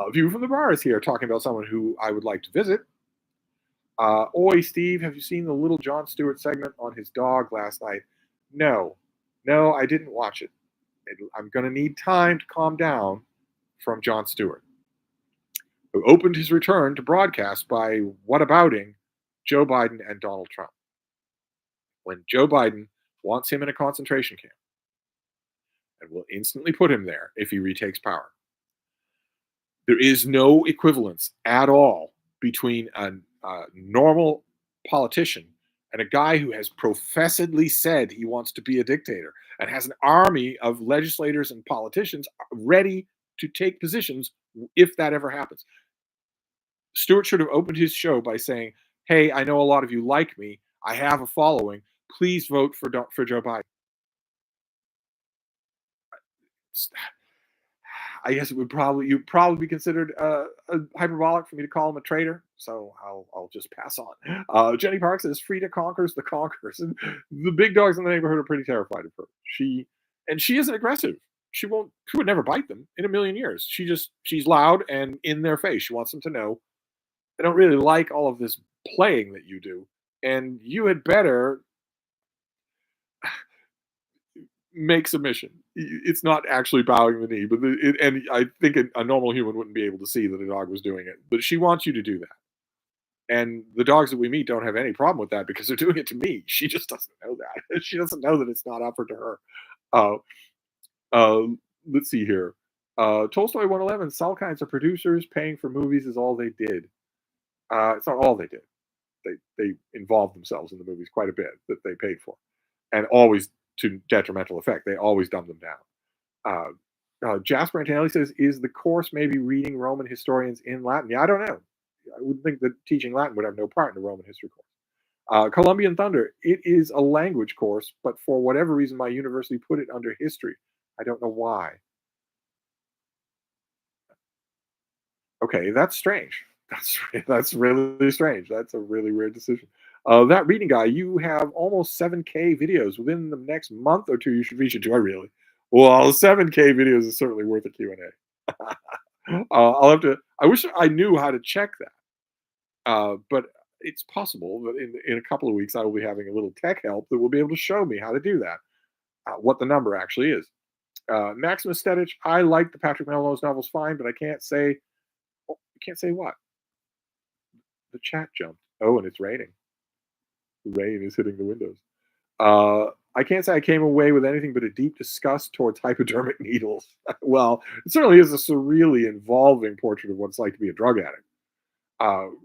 A view from the bar is here talking about someone who I would like to visit. Oi, Steve, have you seen the little John Stewart segment on his dog last night? No, no, I didn't watch it. I'm going to need time to calm down from John Stewart, who opened his return to broadcast by whatabouting Joe Biden and Donald Trump. When Joe Biden wants him in a concentration camp and will instantly put him there if he retakes power. There is no equivalence at all between a normal politician and a guy who has professedly said he wants to be a dictator and has an army of legislators and politicians ready to take positions if that ever happens. Stewart should have opened his show by saying, "Hey, I know a lot of you like me. I have a following. Please vote for Joe Biden." I guess it would probably you'd probably be considered hyperbolic for me to call him a traitor, so I'll just pass on. Jenny Park says Frida conquers the conquerors, and the big dogs in the neighborhood are pretty terrified of her. She isn't aggressive. She would never bite them in a million years. She's loud and in their face. She wants them to know they don't really like all of this playing that you do, and you had better make submission. It's not actually bowing the knee, but and I think a normal human wouldn't be able to see that a dog was doing it. But she wants you to do that. And the dogs that we meet don't have any problem with that because they're doing it to me. She just doesn't know that. She doesn't know that it's not offered to her. Uh, uh, let's see here. Tolstoy 111. Salkinds are producers. Paying for movies is all they did. It's not all they did. They involved themselves in the movies quite a bit that they paid for, and always to detrimental effect. They always dumb them down. Jasper Antonelli says, "Is the course maybe reading Roman historians in Latin?" Yeah, I don't know. I would think that teaching Latin would have no part in the Roman history course. Columbian Thunder, it is a language course, but for whatever reason, my university put it under history. I don't know why. Okay, that's strange. That's really strange. That's a really weird decision. That reading guy, you have almost 7K videos within the next month or two. You should reach it. Do I really? Well, 7K videos is certainly worth a Q and A. I'll have to. I wish I knew how to check that, but it's possible that in a couple of weeks I will be having a little tech help that will be able to show me how to do that. What the number actually is. Maximus Stedich, I like the Patrick Melrose novels fine, but I can't say. Oh, you can't say what? The chat jumped. Oh, and it's raining. The rain is hitting the windows. I can't say I came away with anything but a deep disgust towards hypodermic needles. Well, it certainly is a surreally involving portrait of what it's like to be a drug addict.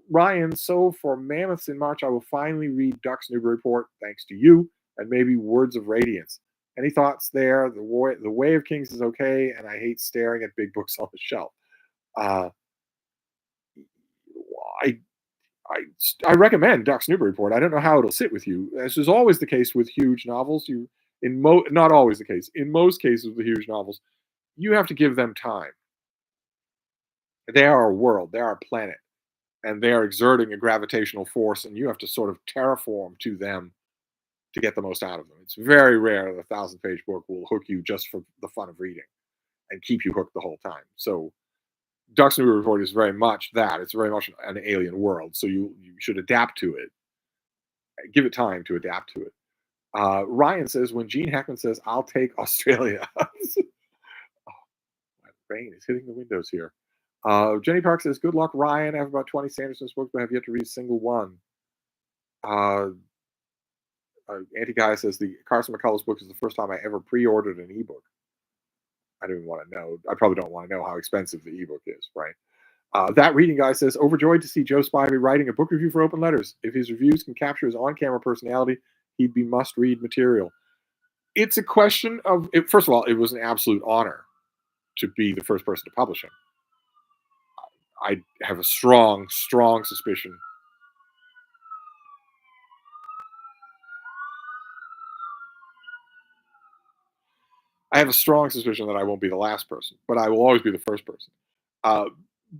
Ryan, so for Mammoths in March, I will finally read Duck's New Report, thanks to you, and maybe Words of Radiance. Any thoughts there? The Way of Kings is okay, and I hate staring at big books on the shelf. Uh, I I I recommend Duck's Newburyport. I don't know how it'll sit with you. This is always the case with huge novels. Not always the case. In most cases with the huge novels, you have to give them time. They are a world. They are a planet, and they are exerting a gravitational force, and you have to sort of terraform to them to get the most out of them. It's very rare that a thousand-page book will hook you just for the fun of reading and keep you hooked the whole time. So Duck's New Report is very much that. It's very much an alien world. So you should adapt to it. Give it time to adapt to it. Ryan says, when Gene Hackman says, I'll take Australia. Oh, rain is hitting the windows here. Jenny Park says, good luck, Ryan. I have about 20 Sanderson's books, but I have yet to read a single one. Anti Guy says, the Carson McCullers book is the first time I ever pre ordered an ebook. I don't even want to know. I probably don't want to know how expensive the ebook is, right? That reading guy says, overjoyed to see Joe Spivey writing a book review for Open Letters. If his reviews can capture his on-camera personality, he'd be must-read material. It's a question of, first of all, it was an absolute honor to be the first person to publish him. I have a strong, strong suspicion. I have a strong suspicion that I won't be the last person, but I will always be the first person. Uh,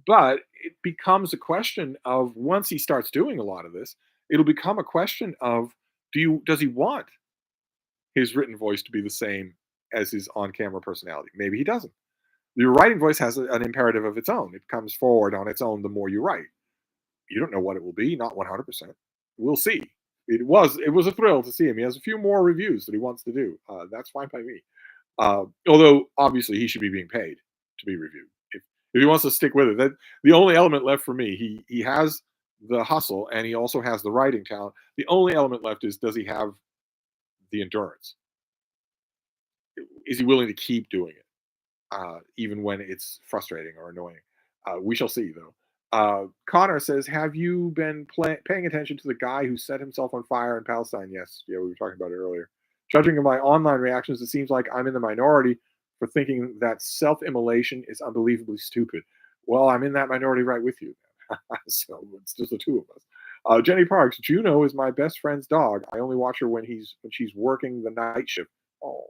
but it becomes a question of once he starts doing a lot of this, it'll become a question of does he want his written voice to be the same as his on-camera personality? Maybe he doesn't. Your writing voice has an imperative of its own. It comes forward on its own the more you write. You don't know what it will be, not 100%. We'll see. It was a thrill to see him. He has a few more reviews that he wants to do. That's fine by me. Although obviously he should be being paid to be reviewed. If he wants to stick with it, that the only element left for me. He has the hustle and he also has the writing talent. The only element left is, does he have the endurance? Is he willing to keep doing it? Even when it's frustrating or annoying. We shall see, though. Connor says, "Have you been paying attention to the guy who set himself on fire in Palestine?" Yes, yeah, we were talking about it earlier. Judging by online reactions, it seems like I'm in the minority for thinking that self-immolation is unbelievably stupid. Well, I'm in that minority right with you. So it's just the two of us. Jenny Parks, Juno is my best friend's dog. I only watch her when she's working the night shift. Oh,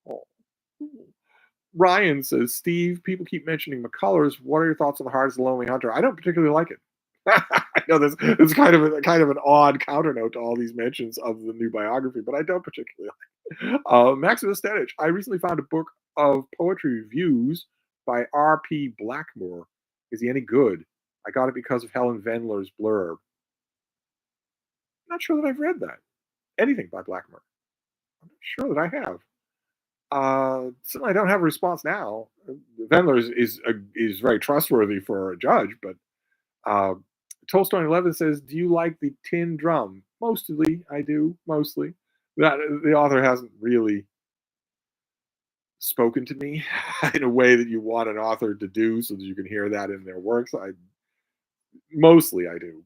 oh. Ryan says, "Steve, people keep mentioning McCullers. What are your thoughts on the Heart of the Lonely Hunter?" I don't particularly like it. I know this kind of an odd counter note to all these mentions of the new biography, but I don't particularly like it. Maximus Stanich, I recently found a book of poetry reviews by R.P. Blackmore. Is he any good? I got it because of Helen Vendler's blurb. Not sure that I've read that. Anything by Blackmore. I'm not sure that I have. Certainly, I don't have a response now. Vendler is very trustworthy for a judge, but uh, Tolstoy 11 says, "Do you like the tin drum?" Mostly, I do. Mostly, that the author hasn't really spoken to me in a way that you want an author to do, so that you can hear that in their works. I do,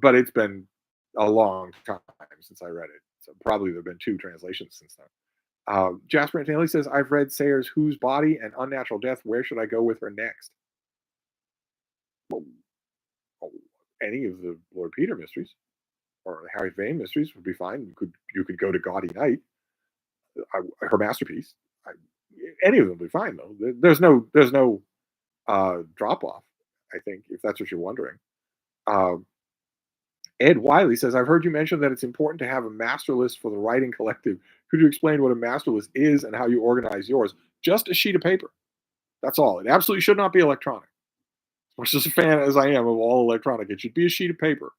but it's been a long time since I read it. So probably there've been two translations since then. Jasper Antonelli says, "I've read Sayers' Whose Body and Unnatural Death. Where should I go with her next?" Well, oh, any of the Lord Peter mysteries or the Harry Vane mysteries would be fine. You could go to Gaudy Night, her masterpiece. I, any of them would be fine though. There's no drop off. I think if that's what you're wondering. Um, Ed Wiley says, "I've heard you mention that it's important to have a master list for the writing collective. Could you explain what a master list is and how you organize yours? Just a sheet of paper. That's all. It absolutely should not be electronic. As much as a fan as I am of all electronic, it should be a sheet of paper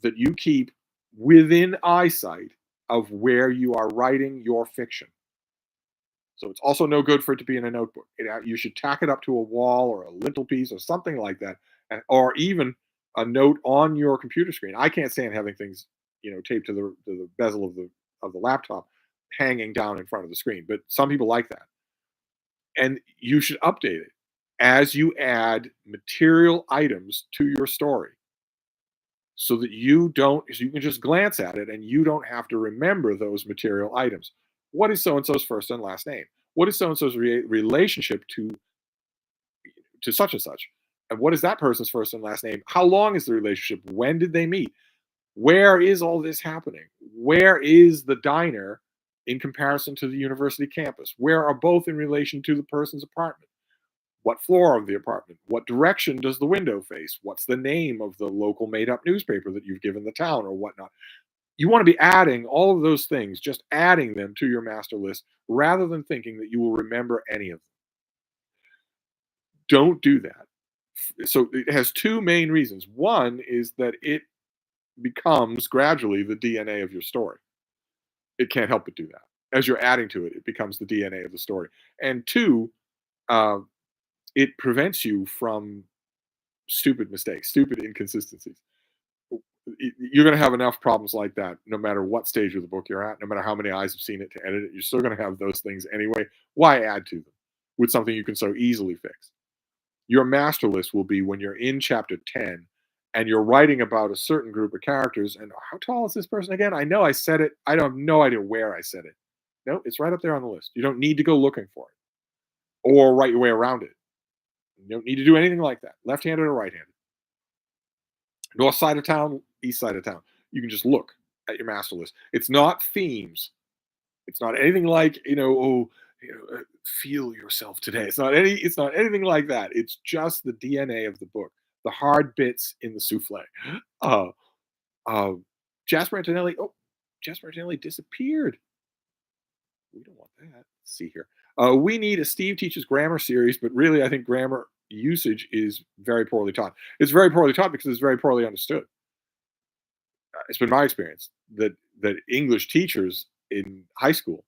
that you keep within eyesight of where you are writing your fiction. So it's also no good for it to be in a notebook. You should tack it up to a wall or a lintel piece or something like that, or even a note on your computer screen. I can't stand having things, taped to the bezel of the laptop, hanging down in front of the screen. But some people like that, and you should update it as you add material items to your story, so that so you can just glance at it and you don't have to remember those material items. What is so and so's first and last name? What is so and so's relationship to such and such? And what is that person's first and last name? How long is the relationship? When did they meet? Where is all this happening? Where is the diner in comparison to the university campus? Where are both in relation to the person's apartment? What floor of the apartment? What direction does the window face? What's the name of the local made up newspaper that you've given the town or whatnot? You want to be adding all of those things, just adding them to your master list rather than thinking that you will remember any of them. Don't do that. So it has two main reasons. One is that it becomes gradually the DNA of your story. It can't help but do that. As you're adding to it, it becomes the DNA of the story. And two, uh, it prevents you from stupid mistakes, stupid inconsistencies. You're going to have enough problems like that no matter what stage of the book you're at, no matter how many eyes have seen it to edit it. You're still going to have those things anyway. Why add to them with something you can so easily fix? Your master list will be when you're in chapter 10 and you're writing about a certain group of characters. And how tall is this person again? I know I said it. I don't have no idea where I said it. No, it's right up there on the list. You don't need to go looking for it or write your way around it. You don't need to do anything like that. Left handed or right handed. North side of town, east side of town. You can just look at your master list. It's not themes. It's not anything like, feel yourself today. It's not anything like that. It's just the DNA of the book, the hard bits in the souffle. Uh, uh, Jasper Antonelli. Oh, Jasper Antonelli disappeared. We don't want that. Let's see here. We need a Steve teaches grammar series, but really, I think grammar usage is very poorly taught. It's very poorly taught because it's very poorly understood. It's been my experience that English teachers in high school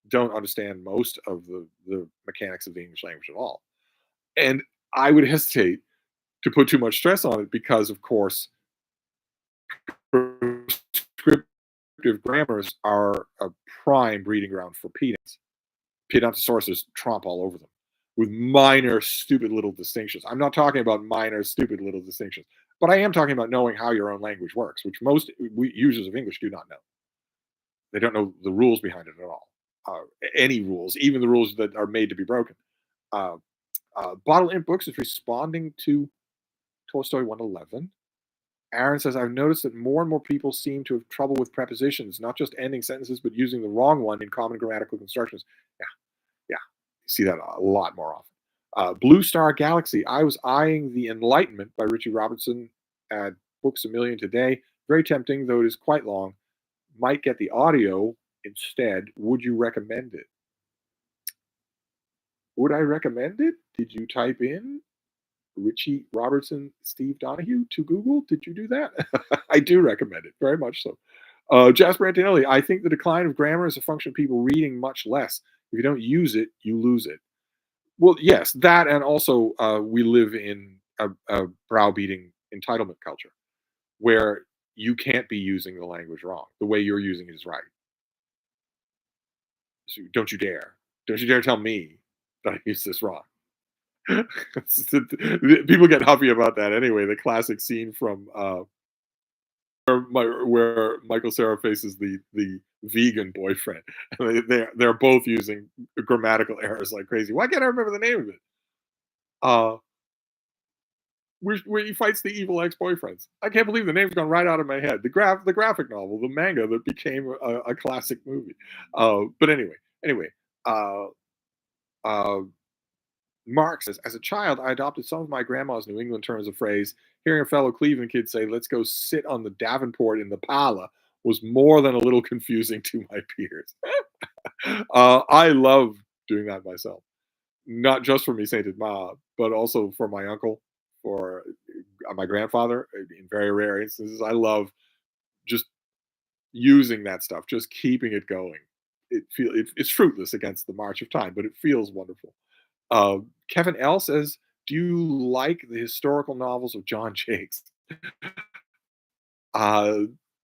don't understand most of the mechanics of the English language at all. And I would hesitate to put too much stress on it because, of course, prescriptive grammars are a prime breeding ground for pedants. Pedantosauruses tromp all over them with minor, stupid little distinctions. I'm not talking about minor, stupid little distinctions, but I am talking about knowing how your own language works, which most users of English do not know. They don't know the rules behind it at all. Any rules, even the rules that are made to be broken. Uh, Bottle Imp Books is responding to Tolstoy 111. Aaron says, I've noticed that more and more people seem to have trouble with prepositions, not just ending sentences, but using the wrong one in common grammatical constructions. Yeah, yeah. You see that a lot more often. Blue Star Galaxy. I was eyeing The Enlightenment by Richie Robertson at Books a Million today. Very tempting, though it is quite long. Might get the audio instead. Would you recommend it? Would I recommend it? Did you type in Richie Robertson, Steve Donahue to Google? Did you do that? I do recommend it very much so. Jasper Antonelli, I think the decline of grammar is a function of people reading much less. If you don't use it, you lose it. Well, yes, that, and also we live in a browbeating entitlement culture where you can't be using the language wrong. The way you're using it is right. So don't you dare. Don't you dare tell me that I use this wrong. People get huffy about that anyway. The classic scene from where Michael Cera faces the vegan boyfriend. They're both using grammatical errors like crazy. Why can't I remember the name of it? Uh, where he fights the evil ex-boyfriends. I can't believe the name's gone right out of my head. The graphic novel, the manga that became a classic movie. But anyway. Uh, uh, Mark says, as a child, I adopted some of my grandma's New England terms of phrase. Hearing a fellow Cleveland kid say, let's go sit on the Davenport in the parlor was more than a little confusing to my peers. I love doing that myself, not just for me sainted ma, but also for my uncle, for my grandfather. In very rare instances, I love just using that stuff, just keeping it going. It's fruitless against the march of time, but it feels wonderful. Kevin L says, "Do you like the historical novels of John Jakes?" Uh,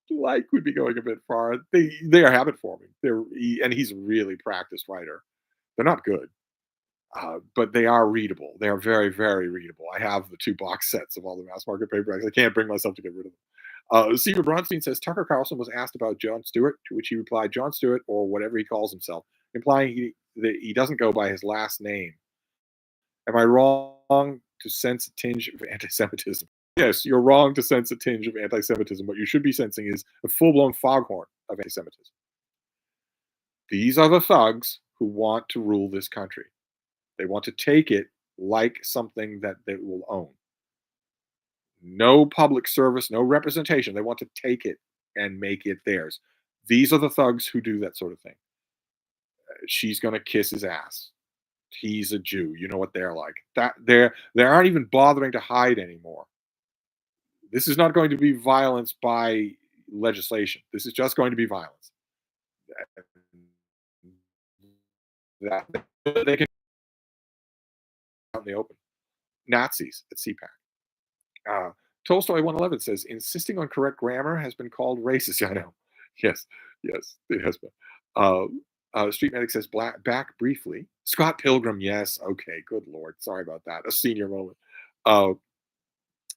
like would be going a bit far. They are habit forming. And he's a really practiced writer. They're not good, but they are readable. They are very, very readable. I have the two box sets of all the mass market paperbacks. I can't bring myself to get rid of them. Stephen Bronstein says Tucker Carlson was asked about Jon Stewart, to which he replied, "Jon Stewart, or whatever he calls himself," implying that he doesn't go by his last name. Am I wrong to sense a tinge of anti-Semitism? Yes, you're wrong to sense a tinge of anti-Semitism. What you should be sensing is a full-blown foghorn of anti-Semitism. These are the thugs who want to rule this country. They want to take it like something that they will own. No public service, no representation. They want to take it and make it theirs. These are the thugs who do that sort of thing. She's going to kiss his ass. He's a Jew. You know what they're like. That they aren't even bothering to hide anymore. This is not going to be violence by legislation. This is just going to be violence. That they can out in the open. Nazis at CPAC. Tolstoy 111 says, insisting on correct grammar has been called racist. I know. Yes, yes, it has been. Uh, Street Medic says, back briefly. Scott Pilgrim, yes. Okay, good Lord. Sorry about that. A senior moment. Uh,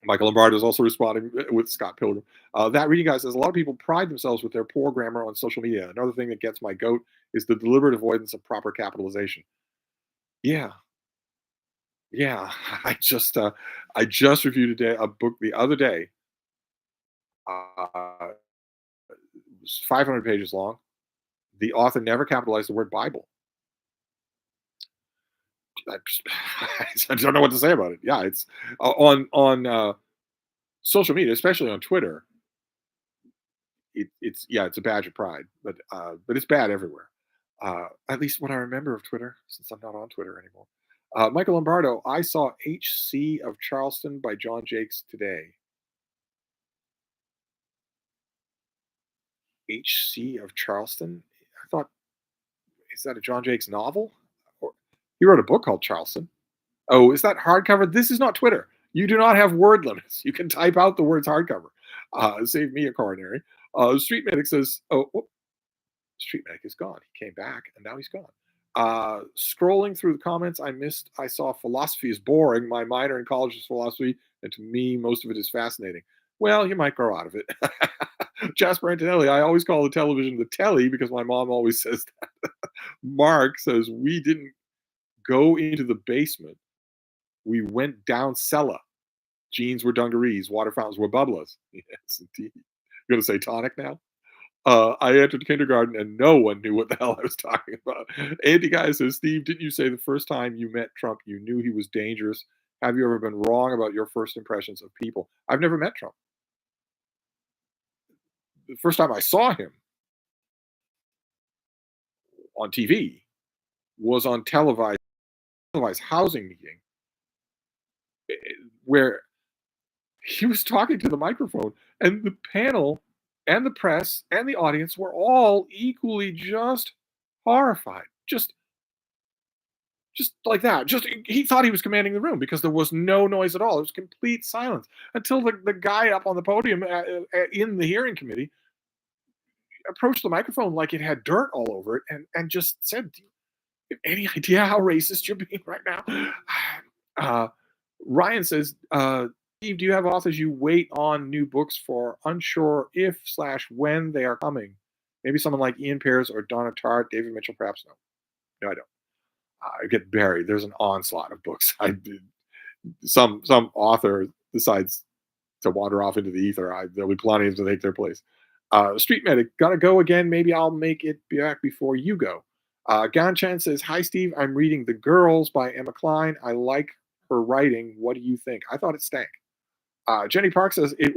Michael Lombardo is also responding with Scott Pilgrim. That reading guy says, a lot of people pride themselves with their poor grammar on social media. Another thing that gets my goat is the deliberate avoidance of proper capitalization. Yeah, yeah. I just reviewed a book the other day. It was 500 pages long. The author never capitalized the word Bible. I, I don't know what to say about it. Yeah, it's on social media, especially on Twitter. It's a badge of pride, but it's bad everywhere. At least what I remember of Twitter, since I'm not on Twitter anymore. Michael Lombardo, I saw HC of Charleston by John Jakes today. HC of Charleston? I thought, is that a John Jakes novel? Or, he wrote a book called Charleston. Oh, is that hardcover? This is not Twitter. You do not have word limits. You can type out the words hardcover. Save me a coronary. Street Medic says, oh, Street Medic is gone. He came back and now he's gone. Scrolling through the comments, I saw philosophy is boring. My minor in college is philosophy, and to me, most of it is fascinating. Well, you might grow out of it. Jasper Antonelli, I always call the television the telly because my mom always says that. Mark says, we didn't go into the basement. We went down cellar. Jeans were dungarees. Water fountains were bubblers. Yes, indeed. You're going to say tonic now? I entered kindergarten and no one knew what the hell I was talking about. Andy Guy says, Steve, didn't you say the first time you met Trump, you knew he was dangerous? Have you ever been wrong about your first impressions of people? I've never met Trump. The first time I saw him on TV was on televised housing meeting where he was talking to the microphone and the panel and the press and the audience were all equally just horrified. Just like that. Just he thought he was commanding the room because there was no noise at all. It was complete silence until the guy up on the podium in the hearing committee approached the microphone like it had dirt all over it and just said, "Do you have any idea how racist you're being right now?" Uh, Ryan says, Steve, do you have authors you wait on new books for, unsure if slash when they are coming? Maybe someone like Ian Pearce or Donna Tartt, David Mitchell, perhaps no. No, I don't. I get buried. There's an onslaught of books. Some author decides to wander off into the ether. There'll be plenty to take their place. Street Medic, gotta go again. Maybe I'll make it back before you go. Gan Chan says, "Hi Steve, I'm reading The Girls by Emma Klein. I like her writing. What do you think?" I thought it stank. Jenny Park says it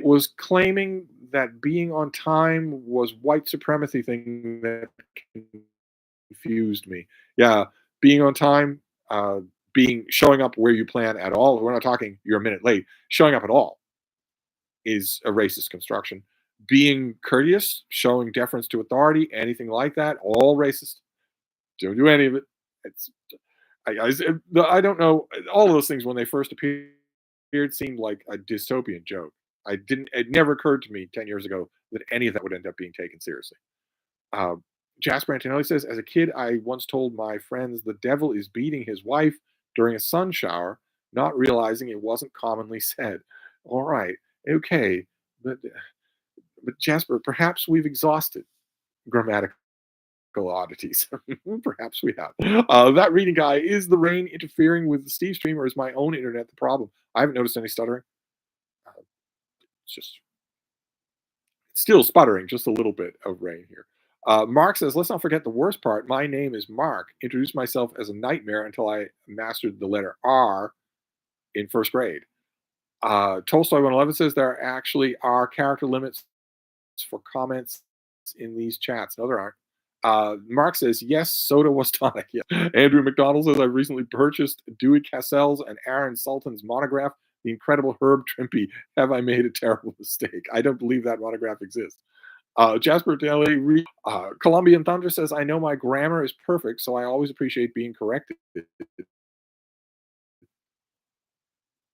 was claiming that being on time was white supremacy thing that confused me. Yeah, being on time, being showing up where you plan at all. We're not talking you're a minute late. Showing up at all is a racist construction. Being courteous, showing deference to authority, anything like that, all racist. Don't do any of it. It's I don't know. All of those things when they first appeared seemed like a dystopian joke. I didn't. It never occurred to me 10 years ago that any of that would end up being taken seriously. Uh, Jasper Antonelli says, as a kid, I once told my friends the devil is beating his wife during a sun shower, not realizing it wasn't commonly said. All right, okay, but Jasper, perhaps we've exhausted grammatical oddities. Perhaps we have. That reading guy, is the rain interfering with the Stevestream, or is my own internet the problem? I haven't noticed any stuttering. It's just still sputtering, just a little bit of rain here. Mark says, let's not forget the worst part. My name is Mark. Introduced myself as a nightmare until I mastered the letter R in first grade. Tolstoy 111 says there actually are character limits for comments in these chats. No, there aren't. Mark says, yes, soda was tonic. Yeah. Andrew McDonald says, I've recently purchased Dewey Cassell's and Aaron Sultan's monograph, The Incredible Herb Trimpe. Have I made a terrible mistake? I don't believe that monograph exists. Jasper Daly, Colombian Thunder says, I know my grammar is perfect, so I always appreciate being corrected.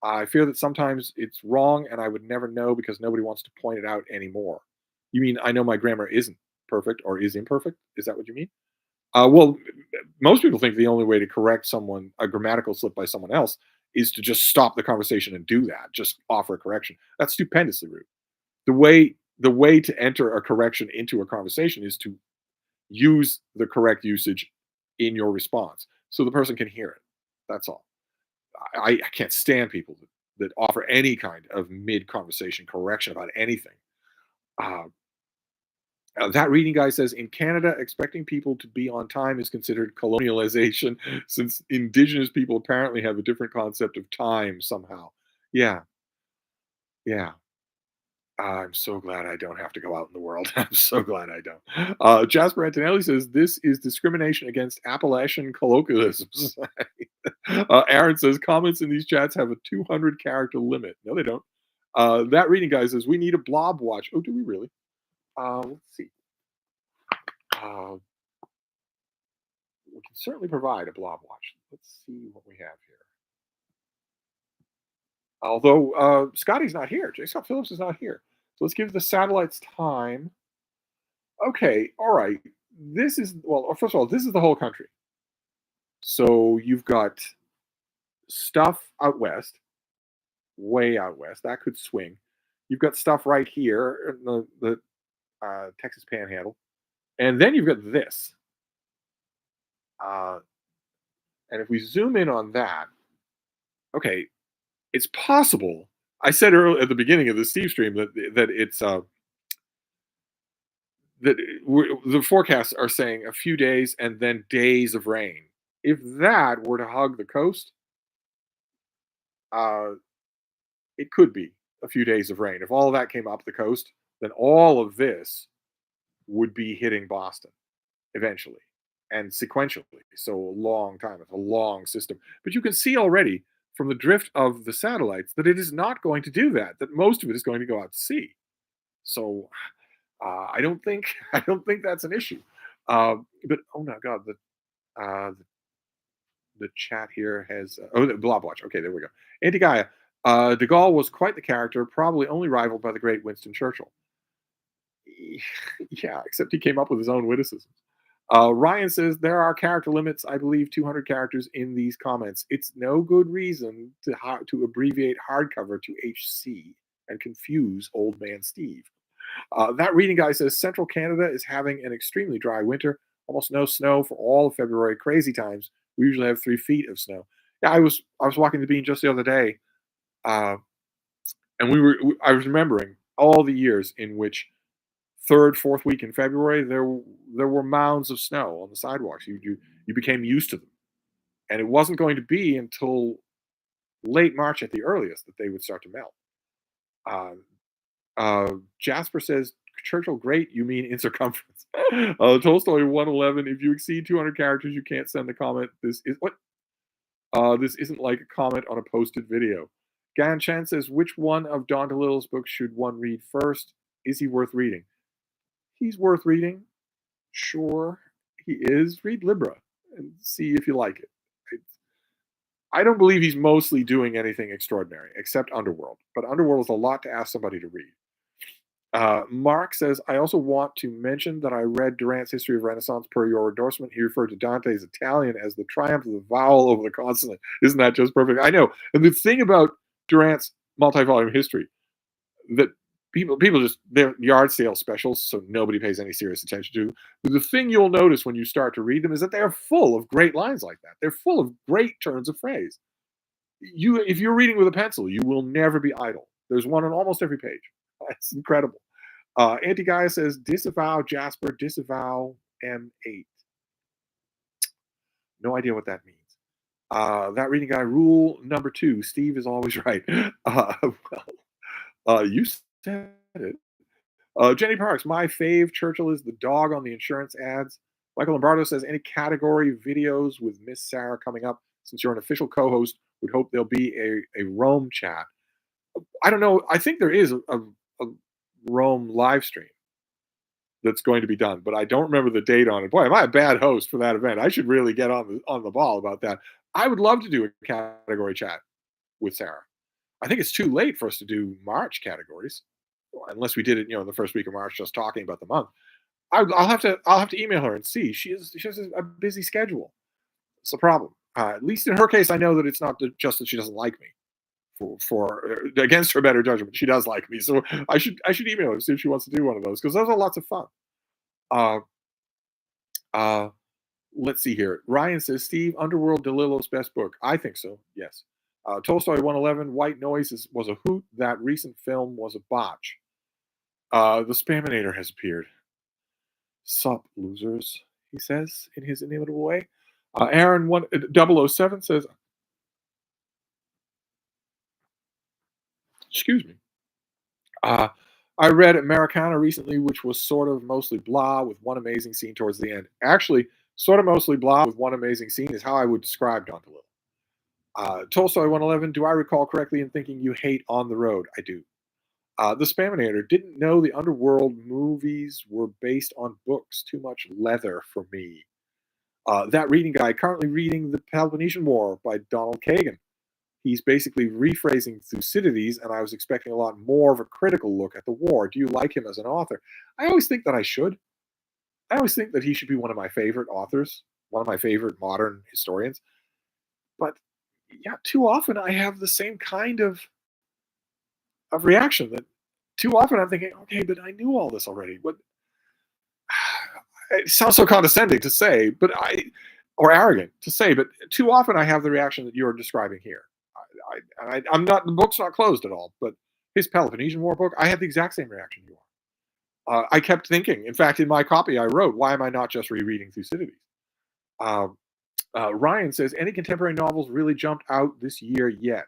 I fear that sometimes it's wrong and I would never know because nobody wants to point it out anymore. You mean I know my grammar isn't perfect or is imperfect? Is that what you mean? Well, most people think the only way to correct someone, a grammatical slip by someone else, is to just stop the conversation and do that. Just offer a correction. That's stupendously rude. The way to enter a correction into a conversation is to use the correct usage in your response so the person can hear it. That's all. I can't stand people that offer any kind of mid conversation correction about anything. Uh, that reading guy says in Canada, expecting people to be on time is considered colonialization since Indigenous people apparently have a different concept of time somehow. Yeah, yeah. I'm so glad I don't have to go out in the world. I'm so glad I don't. Jasper Antonelli says this is discrimination against Appalachian colloquialisms. Aaron says comments in these chats have a 200 character limit. No, they don't. That reading guy says we need a blob watch. Oh, do we really? Let's see. Uh, we can certainly provide a blob watch. Let's see what we have here. Although Scotty's not here, J. Scott Phillips is not here. So let's give the satellites time. Okay, all right. This is well. First of all, this is the whole country. So you've got stuff out west, way out west. That could swing. You've got stuff right here in the Texas Panhandle, and then you've got this. Uh, and if we zoom in on that, okay, it's possible. I said earlier at the beginning of the Stevestream that it's that the forecasts are saying a few days and then days of rain. If that were to hug the coast, uh, it could be a few days of rain. If all of that came up the coast, then all of this would be hitting Boston eventually and sequentially. So a long time. It's a long system. But you can see already from the drift of the satellites that it is not going to do that, that most of it is going to go out to sea. So I don't think I don't think that's an issue. But oh my god, the chat here has the Blob Watch. Okay, there we go. Anti Gaia. De Gaulle was quite the character, probably only rivaled by the great Winston Churchill. Yeah, except he came up with his own witticisms. Ryan says there are character limits. I believe 200 characters in these comments. It's no good reason to abbreviate hardcover to HC and confuse Old Man Steve. That reading guy says Central Canada is having an extremely dry winter. Almost no snow for all of February. Crazy times. We usually have 3 feet of snow. Yeah, I was walking the bean just the other day, uh, and I was remembering all the years in which third, fourth week in February there were mounds of snow on the sidewalks. You became used to them, and it wasn't going to be until late March at the earliest that they would start to melt. Uh, Jasper says Churchill great. You mean in circumference? Tolstoy 111. If you exceed 200 characters, you can't send the comment. This is what. This isn't like a comment on a posted video. Gan Chan says, which one of Don DeLitto's books should one read first? Is he worth reading? He's worth reading. Sure, he is. Read Libra and see if you like it. I don't believe he's mostly doing anything extraordinary except Underworld, but Underworld is a lot to ask somebody to read. Mark says, I also want to mention that I read Durant's History of Renaissance per your endorsement. He referred to Dante's Italian as the triumph of the vowel over the consonant. Isn't that just perfect? I know. And the thing about Durant's multi-volume history that people just they're yard sale specials, so nobody pays any serious attention to. But the thing you'll notice when you start to read them is that they're full of great lines like that. They're full of great turns of phrase. If you're reading with a pencil, you will never be idle. There's one on almost every page. It's incredible. Anti Gaia says disavow Jasper, disavow M8. No idea what that means. That reading guy rule number 2. Steve is always right. You said it. Jenny Parks, my fave Churchill is the dog on the insurance ads. Michael Lombardo says any category videos with Miss Sarah coming up. Since you're an official co-host, would hope there'll be a Rome chat. I don't know. I think there is a Rome live stream that's going to be done, but I don't remember the date on it. Boy, am I a bad host for that event? I should really get on the ball about that. I would love to do a category chat with Sarah. I think it's too late for us to do March categories, unless we did it, in the first week of March, just talking about the month. I'll have to email her and see. She has a busy schedule. It's a problem. At least in her case, I know that it's not just that she doesn't like me. For against her better judgment, she does like me, so I should email her and see if she wants to do one of those because those are lots of fun. Uh, uh, let's see here. Ryan says Steve Underworld DeLillo's best book. I think so. Yes. Tolstoy 111. White Noise was a hoot. That recent film was a botch. The Spaminator has appeared. Sup, losers, he says in his inimitable way. Aaron 007 says, excuse me. I read Americana recently, which was sort of mostly blah with one amazing scene towards the end. Actually, sort of mostly blah with one amazing scene is how I would describe Don DeLillo. Tolstoy 111, do I recall correctly in thinking you hate On the Road? I do. The Spaminator didn't know the Underworld movies were based on books. Too much leather for me. That reading guy currently reading The Peloponnesian War by Donald Kagan. He's basically rephrasing Thucydides, and I was expecting a lot more of a critical look at the war. Do you like him as an author? I always think that I should. I always think that he should be one of my favorite authors, one of my favorite modern historians. But yeah, too often I have the same kind of reaction that too often I'm thinking, okay, but I knew all this already. What it sounds so condescending to say, but I or arrogant to say, but too often I have the reaction that you're describing here. I'm not the book's not closed at all, but his Peloponnesian War book, I had the exact same reaction you are. I kept thinking. In fact, in my copy, I wrote, "Why am I not just rereading Thucydides?" Um, Ryan says, "Any contemporary novels really jumped out this year yet?"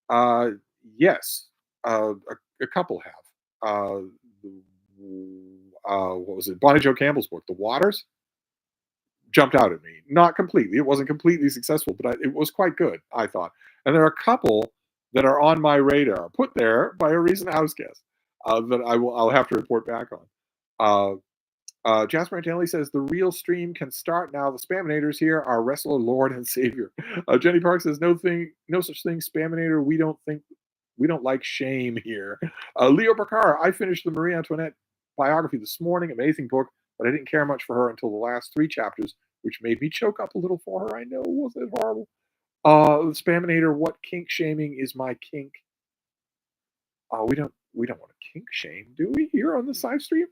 Uh, yes, a couple have. What was it? Bonnie Joe Campbell's book, The Waters, jumped out at me. Not completely. It wasn't completely successful, but it was quite good, I thought. And there are a couple that are on my radar, put there by a recent house guest, that I'll have to report back on. Jasper Antonelli says the real stream can start now. The Spaminators here are wrestler, Lord, and Savior. Jenny Park says no such thing. Spaminator. We don't like shame here. Leo Bakar, I finished the Marie Antoinette biography this morning. Amazing book, but I didn't care much for her until the last three chapters, which made me choke up a little for her. I know, was it horrible? Spaminator, what kink shaming is my kink? We don't want to kink shame, do we? Here on the side stream.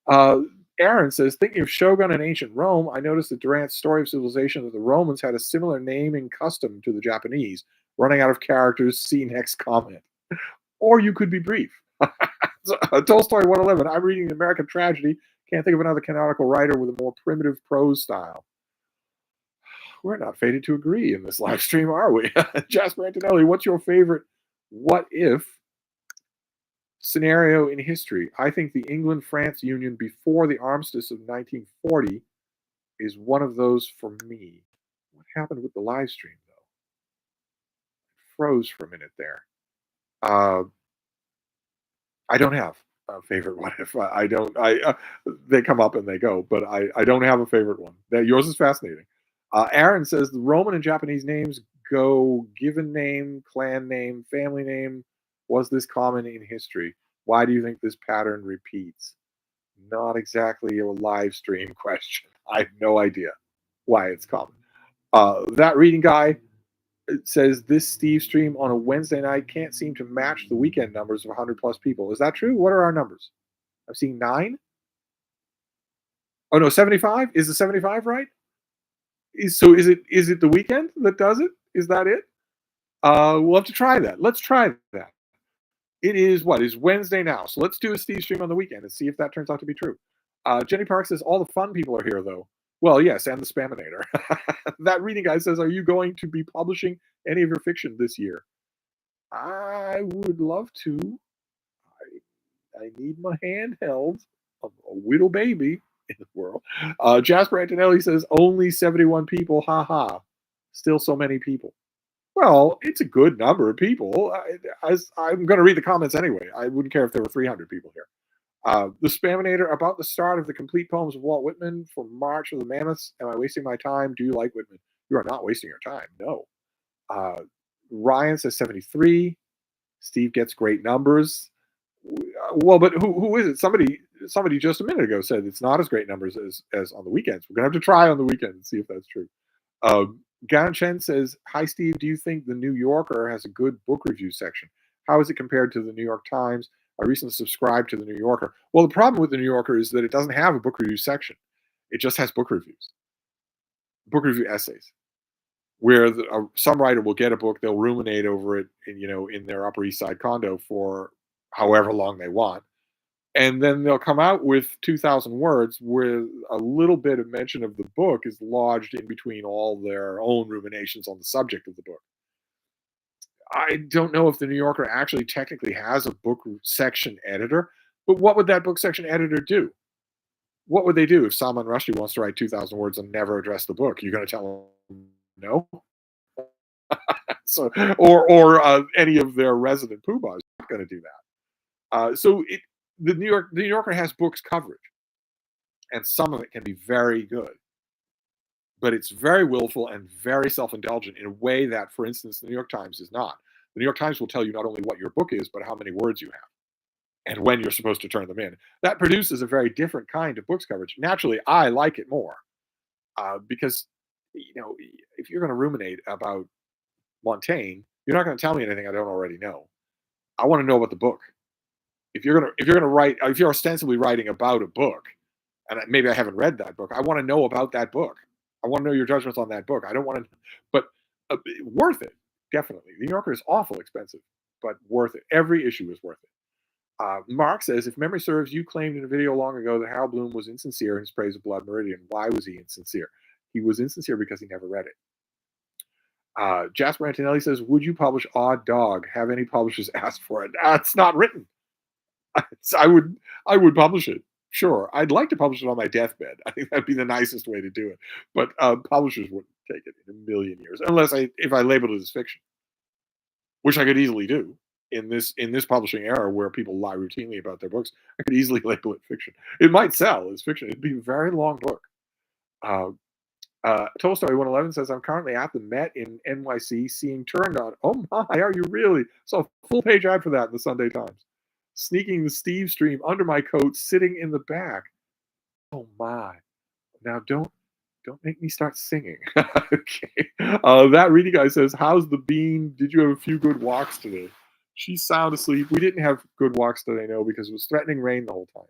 Uh, Aaron says, thinking of Shogun and ancient Rome, I noticed that Durant's story of civilization that the Romans had a similar naming custom to the Japanese. Running out of characters, see next comment. Or you could be brief. Tolstoy 111. I'm reading the American Tragedy. Can't think of another canonical writer with a more primitive prose style. We're not fated to agree in this live stream, are we? Jasper Antonelli, what's your favorite what if scenario in history? I think the England France union before the armistice of 1940 is one of those for me. What happened with the live stream, though? It froze for a minute there. I don't have a favorite one. If I don't, they come up and they go, but I don't have a favorite one. That yours is fascinating. Aaron says the Roman and Japanese names go given name, clan name, family name. Was this common in history? Why do you think this pattern repeats? Not exactly a live stream question. I have no idea why it's common. That reading guy says this Steve stream on a Wednesday night can't seem to match the weekend numbers of 100 plus people. Is that true? What are our numbers? I've seen 9. Oh no, 75. Is the 75 right? Is it the weekend that does it? Is that it? We'll have to try that. Let's try that. It is what is Wednesday now, so let's do a Steve stream on the weekend and see if that turns out to be true. Jenny Park says all the fun people are here though. Well, yes, and the Spaminator. That reading guy says, are you going to be publishing any of your fiction this year? I would love to. I need my hand held. A little baby in the world. Jasper Antonelli says, only 71 people. Ha ha. Still so many people. Well, it's a good number of people. I'm going to read the comments anyway. I wouldn't care if there were 300 people here. The Spaminator, about the start of the complete poems of Walt Whitman for March of the Mammoths. Am I wasting my time? Do you like Whitman? You are not wasting your time. No. Ryan says 73. Steve gets great numbers. Well, but who is it? Somebody just a minute ago said it's not as great numbers as on the weekends. We're gonna have to try on the weekend and see if that's true. Gan Chen says, "Hi Steve, do you think the New Yorker has a good book review section? How is it compared to the New York Times? I recently subscribed to the New Yorker. Well, the problem with the New Yorker is that it doesn't have a book review section. It just has book reviews, book review essays, where some writer will get a book, they'll ruminate over it, in their Upper East Side condo for however long they want, and then they'll come out with 2,000 words where a little bit of mention of the book is lodged in between all their own ruminations on the subject of the book. I don't know if the New Yorker actually technically has a book section editor, but what would that book section editor do? What would they do if Salman Rushdie wants to write 2,000 words and never address the book? You're going to tell them no? So, or any of their resident poobahs not going to do that. The New Yorker has books coverage, and some of it can be very good, but it's very willful and very self-indulgent in a way that, for instance, the New York Times is not. The New York Times will tell you not only what your book is, but how many words you have and when you're supposed to turn them in. That produces a very different kind of books coverage. Naturally, I like it more because, if you're going to ruminate about Montaigne, you're not going to tell me anything I don't already know. I want to know about the book. If you're gonna write, if you're ostensibly writing about a book, and maybe I haven't read that book, I want to know about that book. I want to know your judgments on that book. I don't want to, but worth it, definitely. The New Yorker is awful expensive, but worth it. Every issue is worth it. Mark says, if memory serves, you claimed in a video long ago that Hal Bloom was insincere in his praise of Blood Meridian. Why was he insincere? He was insincere because he never read it. Jasper Antonelli says, would you publish Odd Dog? Have any publishers asked for it? It's not written. I would publish it. Sure, I'd like to publish it on my deathbed. I think that'd be the nicest way to do it. But publishers wouldn't take it in a million years, unless if I labeled it as fiction, which I could easily do in this publishing era where people lie routinely about their books. I could easily label it fiction. It might sell as fiction. It'd be a very long book. Uh, Tolstoy 111 says, I'm currently at the Met in NYC seeing Turned On. Oh my, are you really? Saw a full page ad for that in the Sunday Times. Sneaking the Stevestream under my coat, sitting in the back. Oh my. Now don't make me start singing. Okay. That reading guy says, how's the bean? Did you have a few good walks today? She's sound asleep. We didn't have good walks today, no, because it was threatening rain the whole time.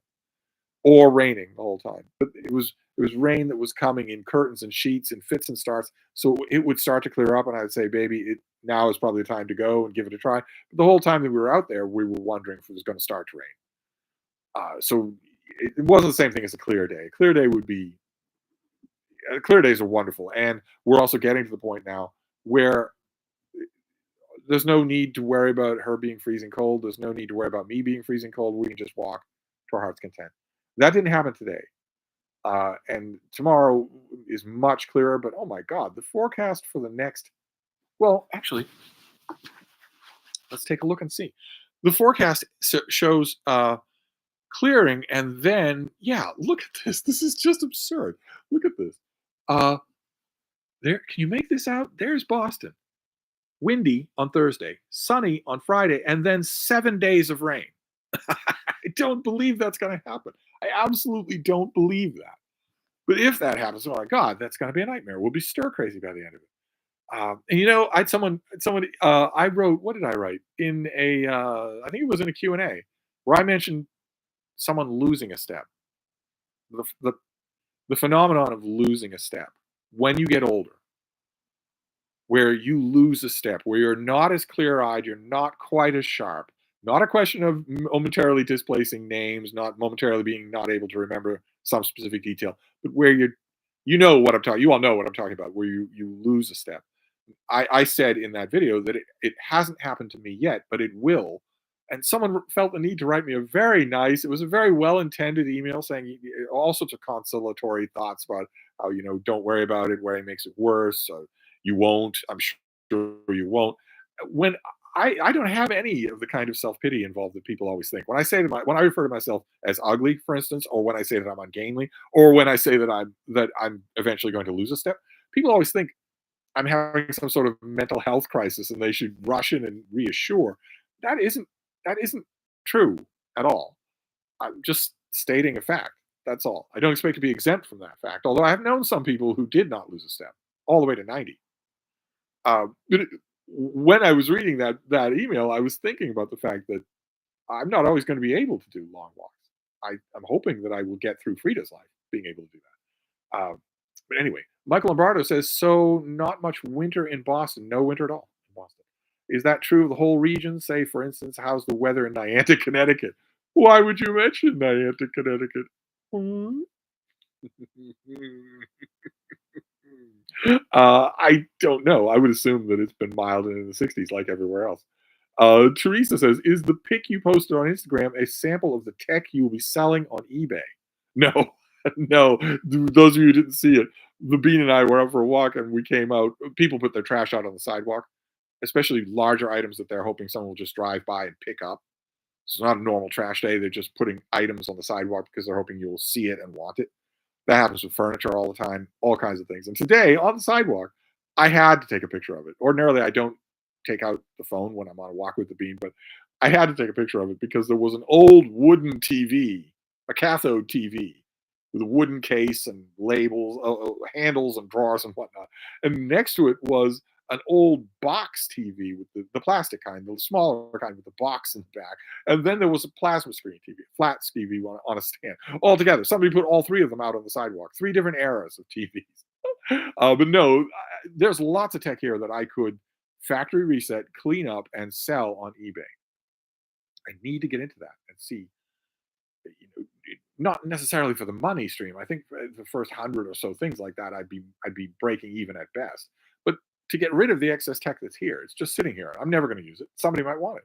Or raining the whole time. But it was rain that was coming in curtains and sheets and fits and starts. So it would start to clear up, and I would say, baby, now is probably the time to go and give it a try. But the whole time that we were out there, we were wondering if it was going to start to rain. So it wasn't the same thing as a clear day. A clear day would be clear days are wonderful, and we're also getting to the point now where there's no need to worry about her being freezing cold. There's no need to worry about me being freezing cold. We can just walk to our heart's content. That didn't happen today. And tomorrow is much clearer, but oh my God, the forecast for the next, well, actually, let's take a look and see. The forecast shows clearing, and then, yeah, look at this. This is just absurd. Look at this. There, can you make this out? There's Boston. Windy on Thursday, sunny on Friday, and then 7 days of rain. I don't believe that's going to happen. I absolutely don't believe that. But if that happens, oh my God, that's going to be a nightmare. We'll be stir crazy by the end of it. And I wrote, what did I write in I think it was in a Q&A where I mentioned someone losing a step, the, the, the phenomenon of losing a step when you get older, where you lose a step, where you're not as clear-eyed, you're not quite as sharp. Not a question of momentarily displacing names, not momentarily being not able to remember some specific detail, but where you know what I'm talking. You all know what I'm talking about. Where you lose a step. I said in that video that it hasn't happened to me yet, but it will. And someone felt the need to write me a very nice. It was a very well-intended email saying all sorts of consolatory thoughts about how don't worry about it. Worry makes it worse. So you won't. I'm sure you won't. When I don't have any of the kind of self-pity involved that people always think. When I refer to myself as ugly, for instance, or when I say that I'm ungainly, or when I say that I'm eventually going to lose a step, people always think I'm having some sort of mental health crisis and they should rush in and reassure. That isn't that isn't true at all. I'm just stating a fact. That's all. I don't expect to be exempt from that fact. Although I have known some people who did not lose a step all the way to 90. But when I was reading that email, I was thinking about the fact that I'm not always going to be able to do long walks. I'm hoping that I will get through Frida's life being able to do that. But anyway, Michael Lombardo says, so not much winter in Boston. No winter at all in Boston. Is that true of the whole region? Say, for instance, how's the weather in Niantic, Connecticut? Why would you mention Niantic, Connecticut? Hmm? I don't know. I would assume that it's been mild and in the 60s like everywhere else. Teresa says, "Is the pic you posted on Instagram a sample of the tech you will be selling on eBay?" No, no. Those of you who didn't see it, the Bean and I were out for a walk and we came out. People put their trash out on the sidewalk, especially larger items that they're hoping someone will just drive by and pick up. It's not a normal trash day. They're just putting items on the sidewalk because they're hoping you'll see it and want it. That happens with furniture all the time, all kinds of things. And today on the sidewalk, I had to take a picture of it. Ordinarily, I don't take out the phone when I'm on a walk with the Bean, but I had to take a picture of it because there was an old wooden TV, a cathode TV, with a wooden case and labels, handles and drawers and whatnot. And next to it was an old box TV with the plastic kind, the smaller kind with the box in the back. And then there was a plasma screen TV, flat TV on a stand. All together, somebody put all three of them out on the sidewalk. Three different eras of TVs. But no, there's lots of tech here that I could factory reset, clean up, and sell on eBay. I need to get into that and see. Not necessarily for the money stream. I think for the first 100 or so things like that, I'd be breaking even at best. But to get rid of the excess tech that's here, it's just sitting here. I'm never going to use it. Somebody might want it.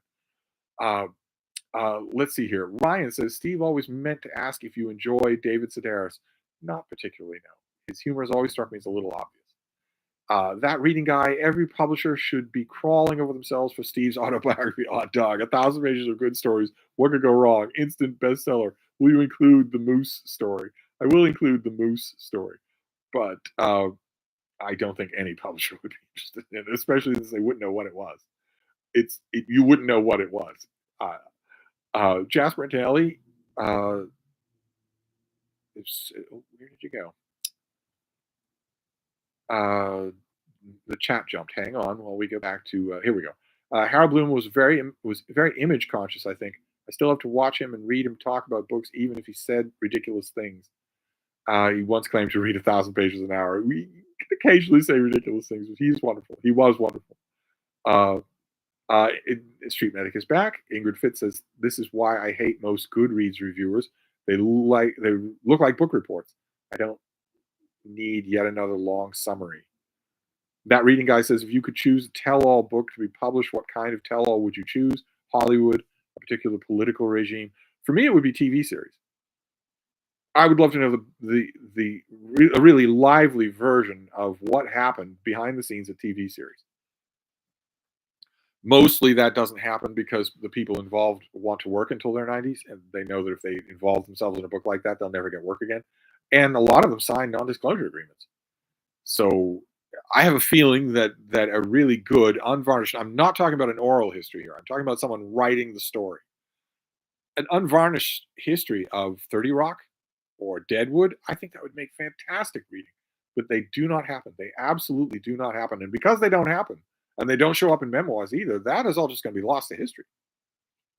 Uh, let's see here. Ryan says Steve always meant to ask if you enjoy David Sedaris. Not particularly. No, his humor has always struck me as a little obvious. That reading guy, every publisher should be crawling over themselves for Steve's autobiography. Odd Dog, 1,000 pages of good stories. What could go wrong? Instant bestseller. Will you include the moose story? I will include the moose story, but I don't think any publisher would be interested in it, especially since they wouldn't know what it was. You wouldn't know what it was. Uh, Jasper and Daly, where did you go? The chat jumped. Hang on while we go back to here we go. Harold Bloom was very image conscious. I think I still have to watch him and read him talk about books, even if he said ridiculous things. He once claimed to read 1,000 pages an hour. We can occasionally say ridiculous things, but he's wonderful. He was wonderful. Uh, Street Medic is back. Ingrid Fitz says this is why I hate most Goodreads reviewers. They look like book reports. I don't need yet another long summary. That reading guy says if you could choose a tell-all book to be published, what kind of tell-all would you choose? Hollywood, a particular political regime. For me, it would be TV series. I would love to know a really lively version of what happened behind the scenes of TV series. Mostly that doesn't happen because the people involved want to work until their 90s, and they know that if they involve themselves in a book like that, they'll never get work again. And a lot of them sign non-disclosure agreements. So I have a feeling that a really good, unvarnished, I'm not talking about an oral history here. I'm talking about someone writing the story. An unvarnished history of 30 Rock or Deadwood, I think that would make fantastic reading. But they do not happen. They absolutely do not happen. And because they don't happen, and they don't show up in memoirs either, that is all just going to be lost to history.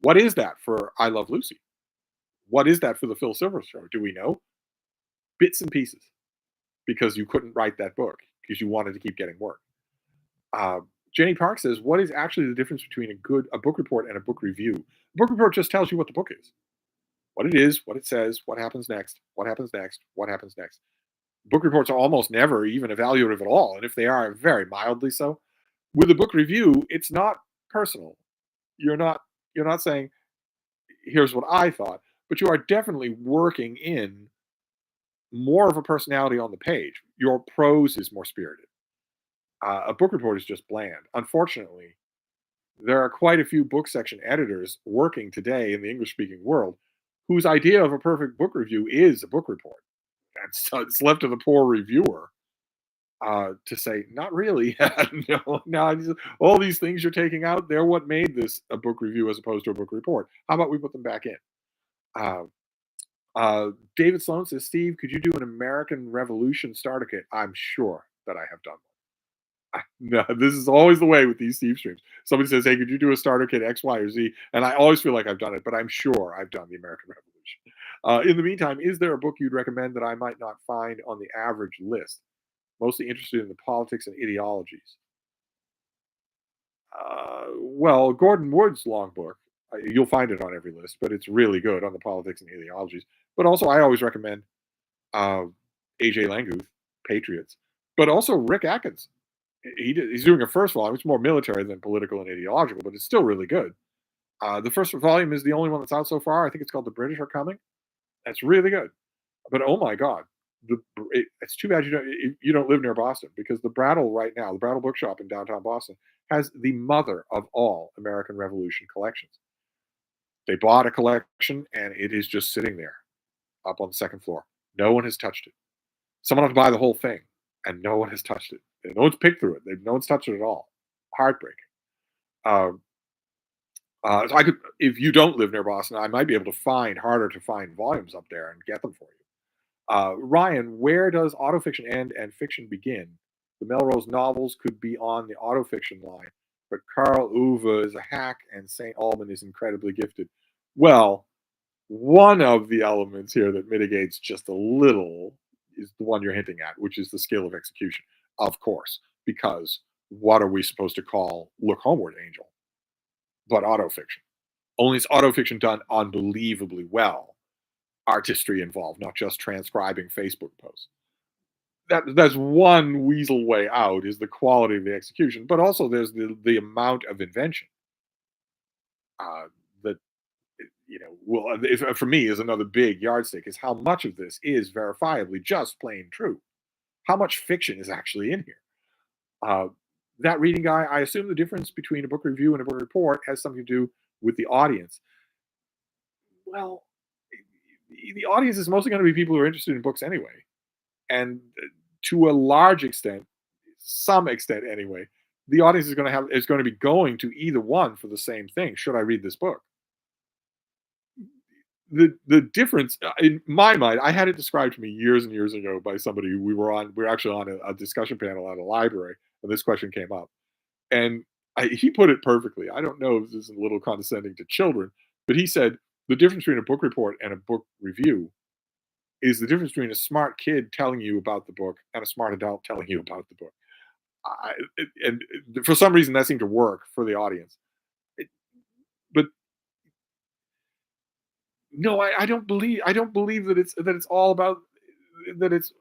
What is that for I Love Lucy? What is that for the Phil Silvers Show? Do we know? Bits and pieces, because you couldn't write that book because you wanted to keep getting work. Jenny Park says, "What is actually the difference between a book report and a book review?" A book report just tells you what the book is, what it is, what it says, what happens next, what happens next, what happens next. Book reports are almost never even evaluative at all, and if they are, very mildly so. With a book review, it's not personal. You're not saying, "Here's what I thought," but you are definitely working in more of a personality on the page. Your prose is more spirited. A book report is just bland. Unfortunately, there are quite a few book section editors working today in the English speaking world whose idea of a perfect book review is a book report. And so it's left to the poor reviewer to say, not really. No, no, all these things you're taking out, they're what made this a book review as opposed to a book report. How about we put them back in? Uh, David Sloan says, Steve, could you do an American Revolution starter kit? I'm sure that I have done one. No, this is always the way with these Steve streams. Somebody says, hey, could you do a starter kit X, Y, or Z? And I always feel like I've done it, but I'm sure I've done the American Revolution. In the meantime, is there a book you'd recommend that I might not find on the average list? Mostly interested in the politics and ideologies. Well, Gordon Wood's long book, you'll find it on every list, but it's really good on the politics and ideologies. But also, I always recommend uh, A.J. Langguth, Patriots. but also Rick Atkins. He's doing a first volume. It's more military than political and ideological, but it's still really good. The first volume is the only one that's out so far. I think it's called "The British Are Coming." That's really good. But oh my god, it's too bad you don't live near Boston because the Brattle right now, the Brattle Bookshop in downtown Boston, has the mother of all American Revolution collections. They bought a collection and it is just sitting there up on the second floor. No one has touched it. Someone had to buy the whole thing, and no one has touched it. No one's picked through it. No one's touched it at all. Heartbreaking. Um, so I could, if you don't live near Boston, I might be able to find harder to find volumes up there and get them for you. Ryan, where does autofiction end and fiction begin? The Melrose novels could be on the autofiction line, but Carl Uwe is a hack and St. Alban is incredibly gifted. Well, one of the elements here that mitigates just a little is the one you're hinting at, which is the skill of execution, of course, because what are we supposed to call Look Homeward, Angel? But autofiction. Only it's autofiction done unbelievably well. Artistry involved, not just transcribing Facebook posts. That's one weasel way out is the quality of the execution, but also there's the amount of invention that well, for me is another big yardstick is how much of this is verifiably just plain true. How much fiction is actually in here? Uh, that reading guy, I assume the difference between a book review and a book report has something to do with the audience. Well, the audience is mostly going to be people who are interested in books anyway, and to a large extent, some extent anyway, the audience is going to be going to either one for the same thing. Should I read this book? The difference in my mind, I had it described to me years and years ago by somebody who we were actually on a discussion panel at a library, and this question came up, and he put it perfectly. I don't know if this is a little condescending to children, but he said the difference between a book report and a book review is the difference between a smart kid telling you about the book and a smart adult telling you about the book. And for some reason, that seemed to work for the audience. But no, I don't believe that it's all about that it's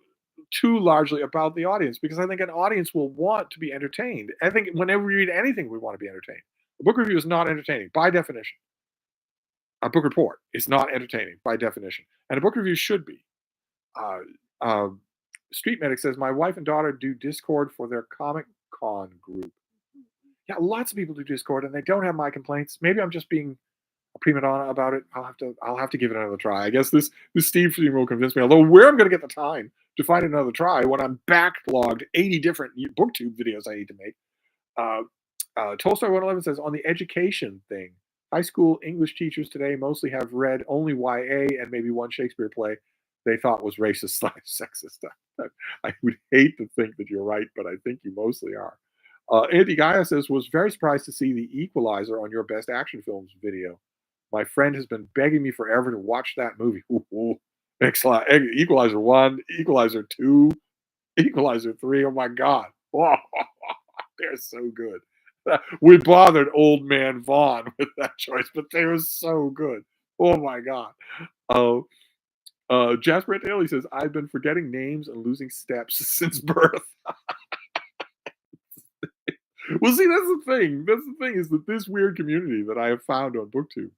too largely about the audience because I think an audience will want to be entertained. I think whenever we read anything, we want to be entertained. A book review is not entertaining by definition. A book report is not entertaining by definition, and a book review should be. Uh, uh, Street Medic says my wife and daughter do Discord for their Comic Con group. Yeah, lots of people do Discord, and they don't have my complaints. Maybe I'm just being a prima donna about it. I'll have to give it another try. I guess this Steve stream will convince me. Although where I'm going to get the time to find another try when I'm backlogged 80 different booktube videos I need to make. Uh, Tolstoy 111 says on the education thing, high school English teachers today mostly have read only YA and maybe one Shakespeare play they thought was racist slash sexist. I would hate to think that you're right, but I think you mostly are. Andy Gaia says was very surprised to see the Equalizer on your best action films video. My friend has been begging me forever to watch that movie. Ooh, ooh. Equalizer 1, Equalizer 2, Equalizer 3. Oh my God. Oh, they're so good. We bothered old man Vaughn with that choice, but they were so good. Oh my God. Oh, Jasper Daly says, I've been forgetting names and losing steps since birth. Well, see, that's the thing. That's the thing is that this weird community that I have found on BookTube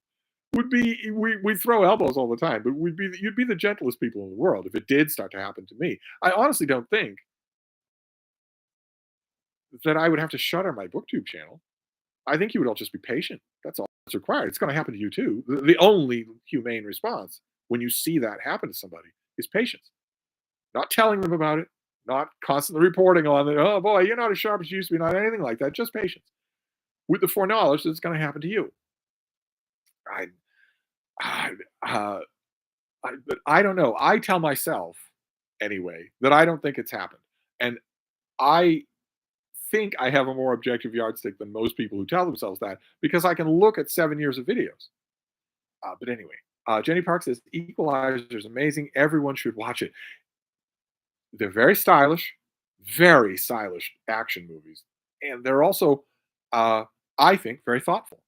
would be we throw elbows all the time, but you'd be the gentlest people in the world if it did start to happen to me. I honestly don't think that I would have to shutter my BookTube channel. I think you would all just be patient. That's all that's required. It's going to happen to you too. The only humane response when you see that happen to somebody is patience. Not telling them about it, not constantly reporting on it. Oh boy, you're not as sharp as you used to be. Not anything like that. Just patience with the foreknowledge that it's going to happen to you. I, I, uh, but I don't know. I tell myself anyway that I don't think it's happened, and I think I have a more objective yardstick than most people who tell themselves that because I can look at 7 years of videos. But anyway, Jenny Park says Equalizer is amazing. Everyone should watch it. They're very stylish action movies, and they're also, uh, I think, very thoughtful.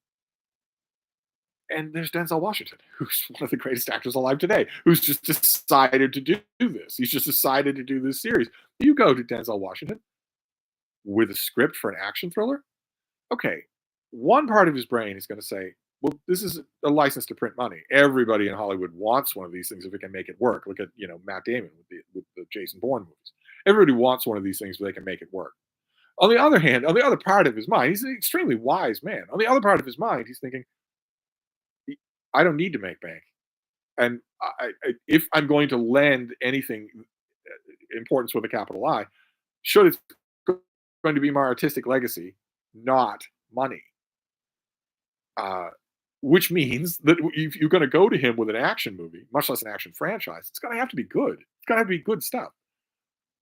And there's Denzel Washington, who's one of the greatest actors alive today, who's just decided to do this. He's just decided to do this series. You go to Denzel Washington with a script for an action thriller. Okay, one part of his brain is going to say, well, this is a license to print money. Everybody in Hollywood wants one of these things if it can make it work. Look at Matt Damon with the Jason Bourne movies. Everybody wants one of these things if they can make it work. On the other hand, on the other part of his mind, he's an extremely wise man. On the other part of his mind, he's thinking, I don't need to make bank. And if I'm going to lend anything importance with a capital I, should it's going to be my artistic legacy, not money. Uh, which means that if you're going to go to him with an action movie, much less an action franchise, it's going to have to be good. It's going to have to be good stuff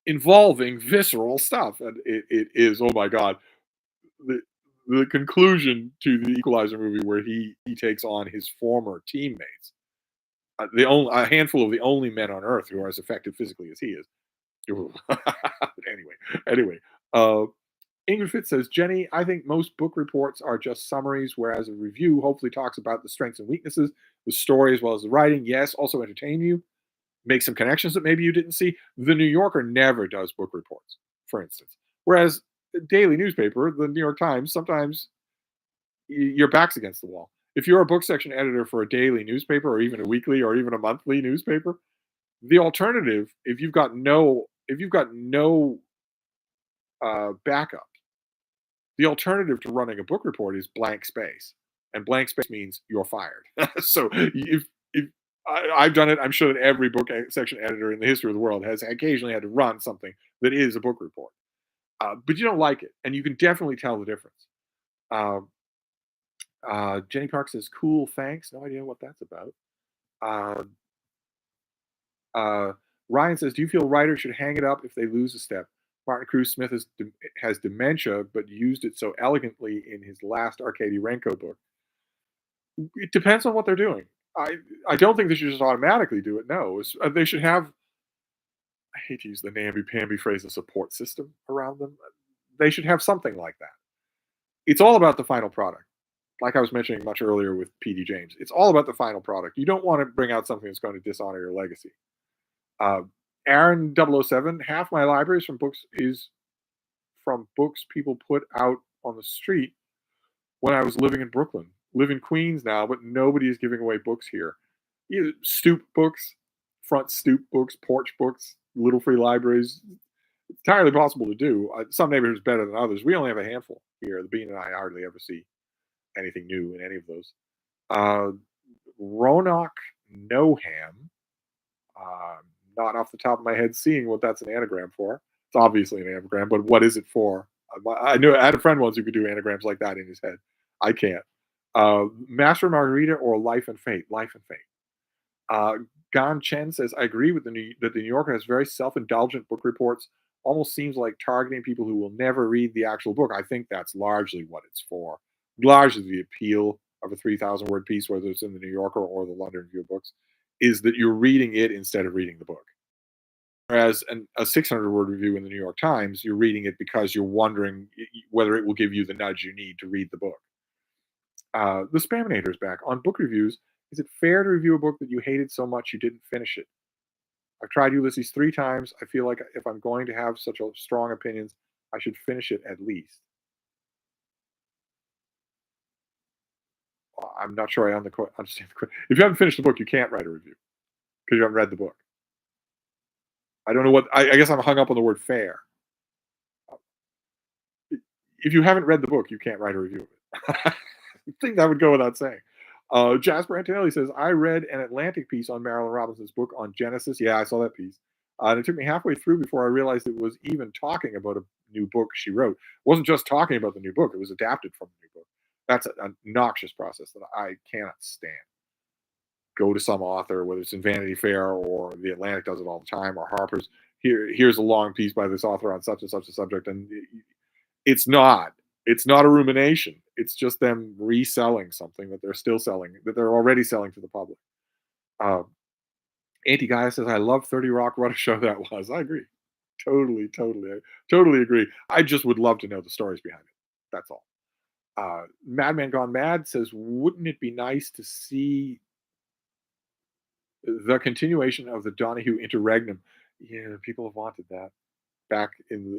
involving visceral stuff. And it is, oh my God, the the conclusion to the Equalizer movie where he takes on his former teammates, the only a handful of the only men on Earth who are as effective physically as he is. anyway, anyway, uh, Ingrid Fitz says, Jenny, I think most book reports are just summaries, whereas a review hopefully talks about the strengths and weaknesses, the story as well as the writing. Yes, also entertain you, make some connections that maybe you didn't see. The New Yorker never does book reports, for instance. Whereas the daily newspaper, the New York Times, sometimes your back's against the wall. If you're a book section editor for a daily newspaper or even a weekly or even a monthly newspaper, the alternative, if you've got no backup, the alternative to running a book report is blank space, and blank space means you're fired. So if I've done it, I'm sure that every book section editor in the history of the world has occasionally had to run something that is a book report, but you don't like it, and you can definitely tell the difference. Um, Jenny Park says, "Cool, thanks." No idea what that's about. Uh, Ryan says, "Do you feel writers should hang it up if they lose a step? Martin Cruz Smith has dementia, but used it so elegantly in his last Arkady Renko book. It depends on what they're doing. I don't think they should just automatically do it. No, they should have. I hate to use the namby-pamby phrase, a support system around them. They should have something like that. It's all about the final product. Like I was mentioning much earlier with PD James, it's all about the final product. You don't want to bring out something that's going to dishonor your legacy. Uh, Aaron 007, half my libraries from books people put out on the street when I was living in Brooklyn. Live in Queens now, but nobody is giving away books here. Stoop books, front stoop books, porch books, little free libraries. It's entirely possible to do. Some neighborhoods better than others. We only have a handful here. The Bean and I hardly ever see anything new in any of those. Uh, Roanoke Noham, uh, not off the top of my head seeing what that's an anagram for. It's obviously an anagram, but what is it for? I had a friend once who could do anagrams like that in his head. I can't. Master Margarita or Life and Fate? Life and Fate. Uh, Gan Chen says, I agree with that the New Yorker has very self-indulgent book reports. Almost seems like targeting people who will never read the actual book. I think that's largely what it's for. Largely the appeal of a 3,000 word piece, whether it's in the New Yorker or the London Review of Books, is that you're reading it instead of reading the book. Whereas a 600 word review in the New York Times, you're reading it because you're wondering whether it will give you the nudge you need to read the book. The Spaminator is back. On book reviews, is it fair to review a book that you hated so much you didn't finish it? I've tried Ulysses 3 times. I feel like if I'm going to have such a strong opinions, I should finish it at least. I'm not sure I understand the question. If you haven't finished the book, you can't write a review because you haven't read the book. I don't know what. I guess I'm hung up on the word fair. If you haven't read the book, you can't write a review of it. I think that would go without saying. Jasper Antonelli says, I read an Atlantic piece on Marilyn Robinson's book on Genesis. Yeah, I saw that piece. And it took me halfway through before I realized it was even talking about a new book she wrote. It wasn't just talking about the new book, it was adapted from the new book. That's a noxious process that I cannot stand. Go to some author, whether it's in Vanity Fair or The Atlantic does it all the time, or Harper's. Here's a long piece by this author on such and such a subject, and it's not. It's not a rumination. It's just them reselling something that they're still selling, that they're already selling to the public. Um, Auntie Gaia says, "I love 30 Rock. What a show that was." I agree. Totally, totally, totally agree. I just would love to know the stories behind it. That's all. Madman Gone Mad says, wouldn't it be nice to see the continuation of the Donahue interregnum? Yeah, people have wanted that. Back in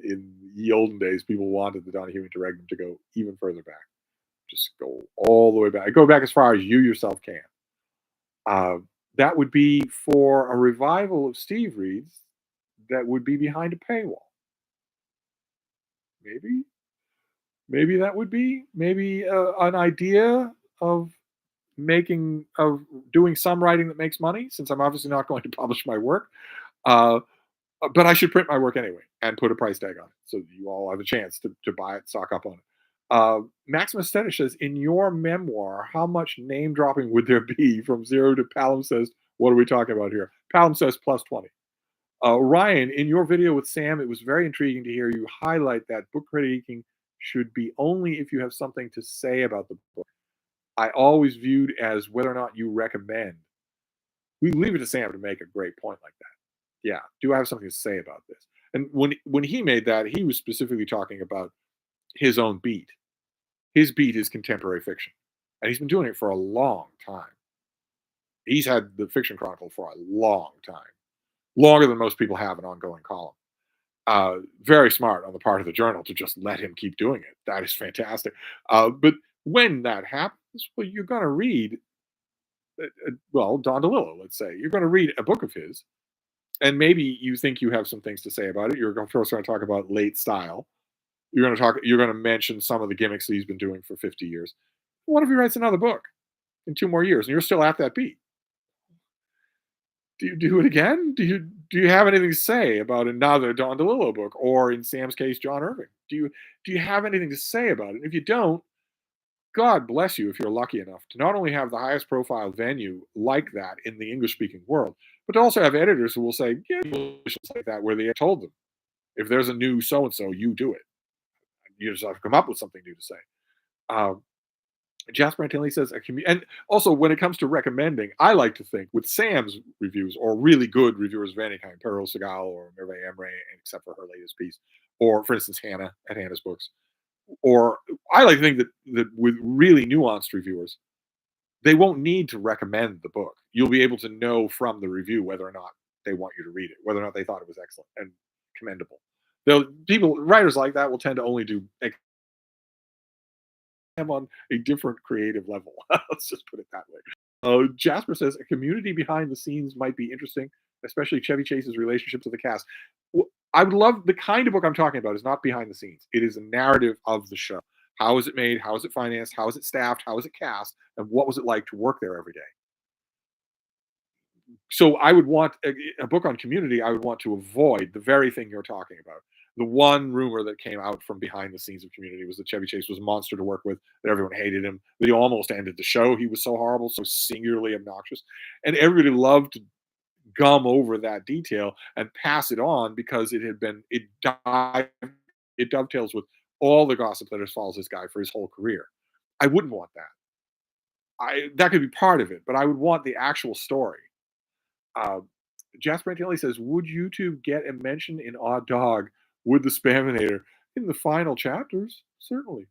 the olden days, people wanted the Donahue interregnum to go even further back. Just go all the way back. Go back as far as you yourself can. Uh, that would be for a revival of Steve Reads that would be behind a paywall. Maybe, maybe that would be maybe an idea of doing some writing that makes money. Since I'm obviously not going to publish my work, uh, but I should print my work anyway and put a price tag on it so you all have a chance to buy it, stock up on it. Maximus Stedish says, in your memoir, how much name dropping would there be from zero to palimpsest? What are we talking about here? Palimpsest plus 20. Ryan, in your video with Sam, it was very intriguing to hear you highlight that book critiquing should be only if you have something to say about the book. I always viewed as whether or not you recommend. We leave it to Sam to make a great point like that. Yeah, do I have something to say about this? And when he made that, he was specifically talking about his own beat. His beat is contemporary fiction, and he's been doing it for a long time. He's had the Fiction Chronicle for a long time, longer than most people have an ongoing column. Very smart on the part of the journal to just let him keep doing it. That is fantastic. But when that happens, well, you're going to read, well, Don DeLillo, let's say. You're going to read a book of his, and maybe you think you have some things to say about it. You're going to talk about late style. You're going to mention some of the gimmicks that he's been doing for 50 years. What if he writes another book in 2 more years and you're still at that beat? Do you do it again? Do you have anything to say about another Don DeLillo book, or in Sam's case, John Irving? Do you have anything to say about it? And if you don't, God bless you if you're lucky enough to not only have the highest profile venue like that in the English speaking world, but to also have editors who will say, yeah, like that, where they told them, if there's a new so and so, you do it. You just have to come up with something new to say. Um, Jasper Antilli says, and also when it comes to recommending, I like to think with Sam's reviews or really good reviewers of any kind, Perro Segal or Merve Emre, except for her latest piece, or for instance, Hannah at Hannah's Books, or I like to think that with really nuanced reviewers, they won't need to recommend the book. You'll be able to know from the review whether or not they want you to read it, whether or not they thought it was excellent and commendable. Writers like that will tend to only do am on a different creative level. Let's just put it that way. Jasper says a community behind the scenes might be interesting, especially Chevy Chase's relationship to the cast. I would love the kind of book I'm talking about is not behind the scenes. It is a narrative of the show. How is it made? How is it financed? How is it staffed? How is it cast? And what was it like to work there every day? So I would want a book on Community. I would want to avoid the very thing you're talking about. The one rumor that came out from behind the scenes of Community was that Chevy Chase was a monster to work with, that everyone hated him, that he almost ended the show. He was so horrible, so singularly obnoxious. And everybody loved to gum over that detail and pass it on because it dovetails with all the gossip that has followed this guy for his whole career. I wouldn't want that. That could be part of it, but I would want the actual story. Uh, Jasper Antilli says, would YouTube get a mention in Odd Dog with the Spaminator in the final chapters? Certainly.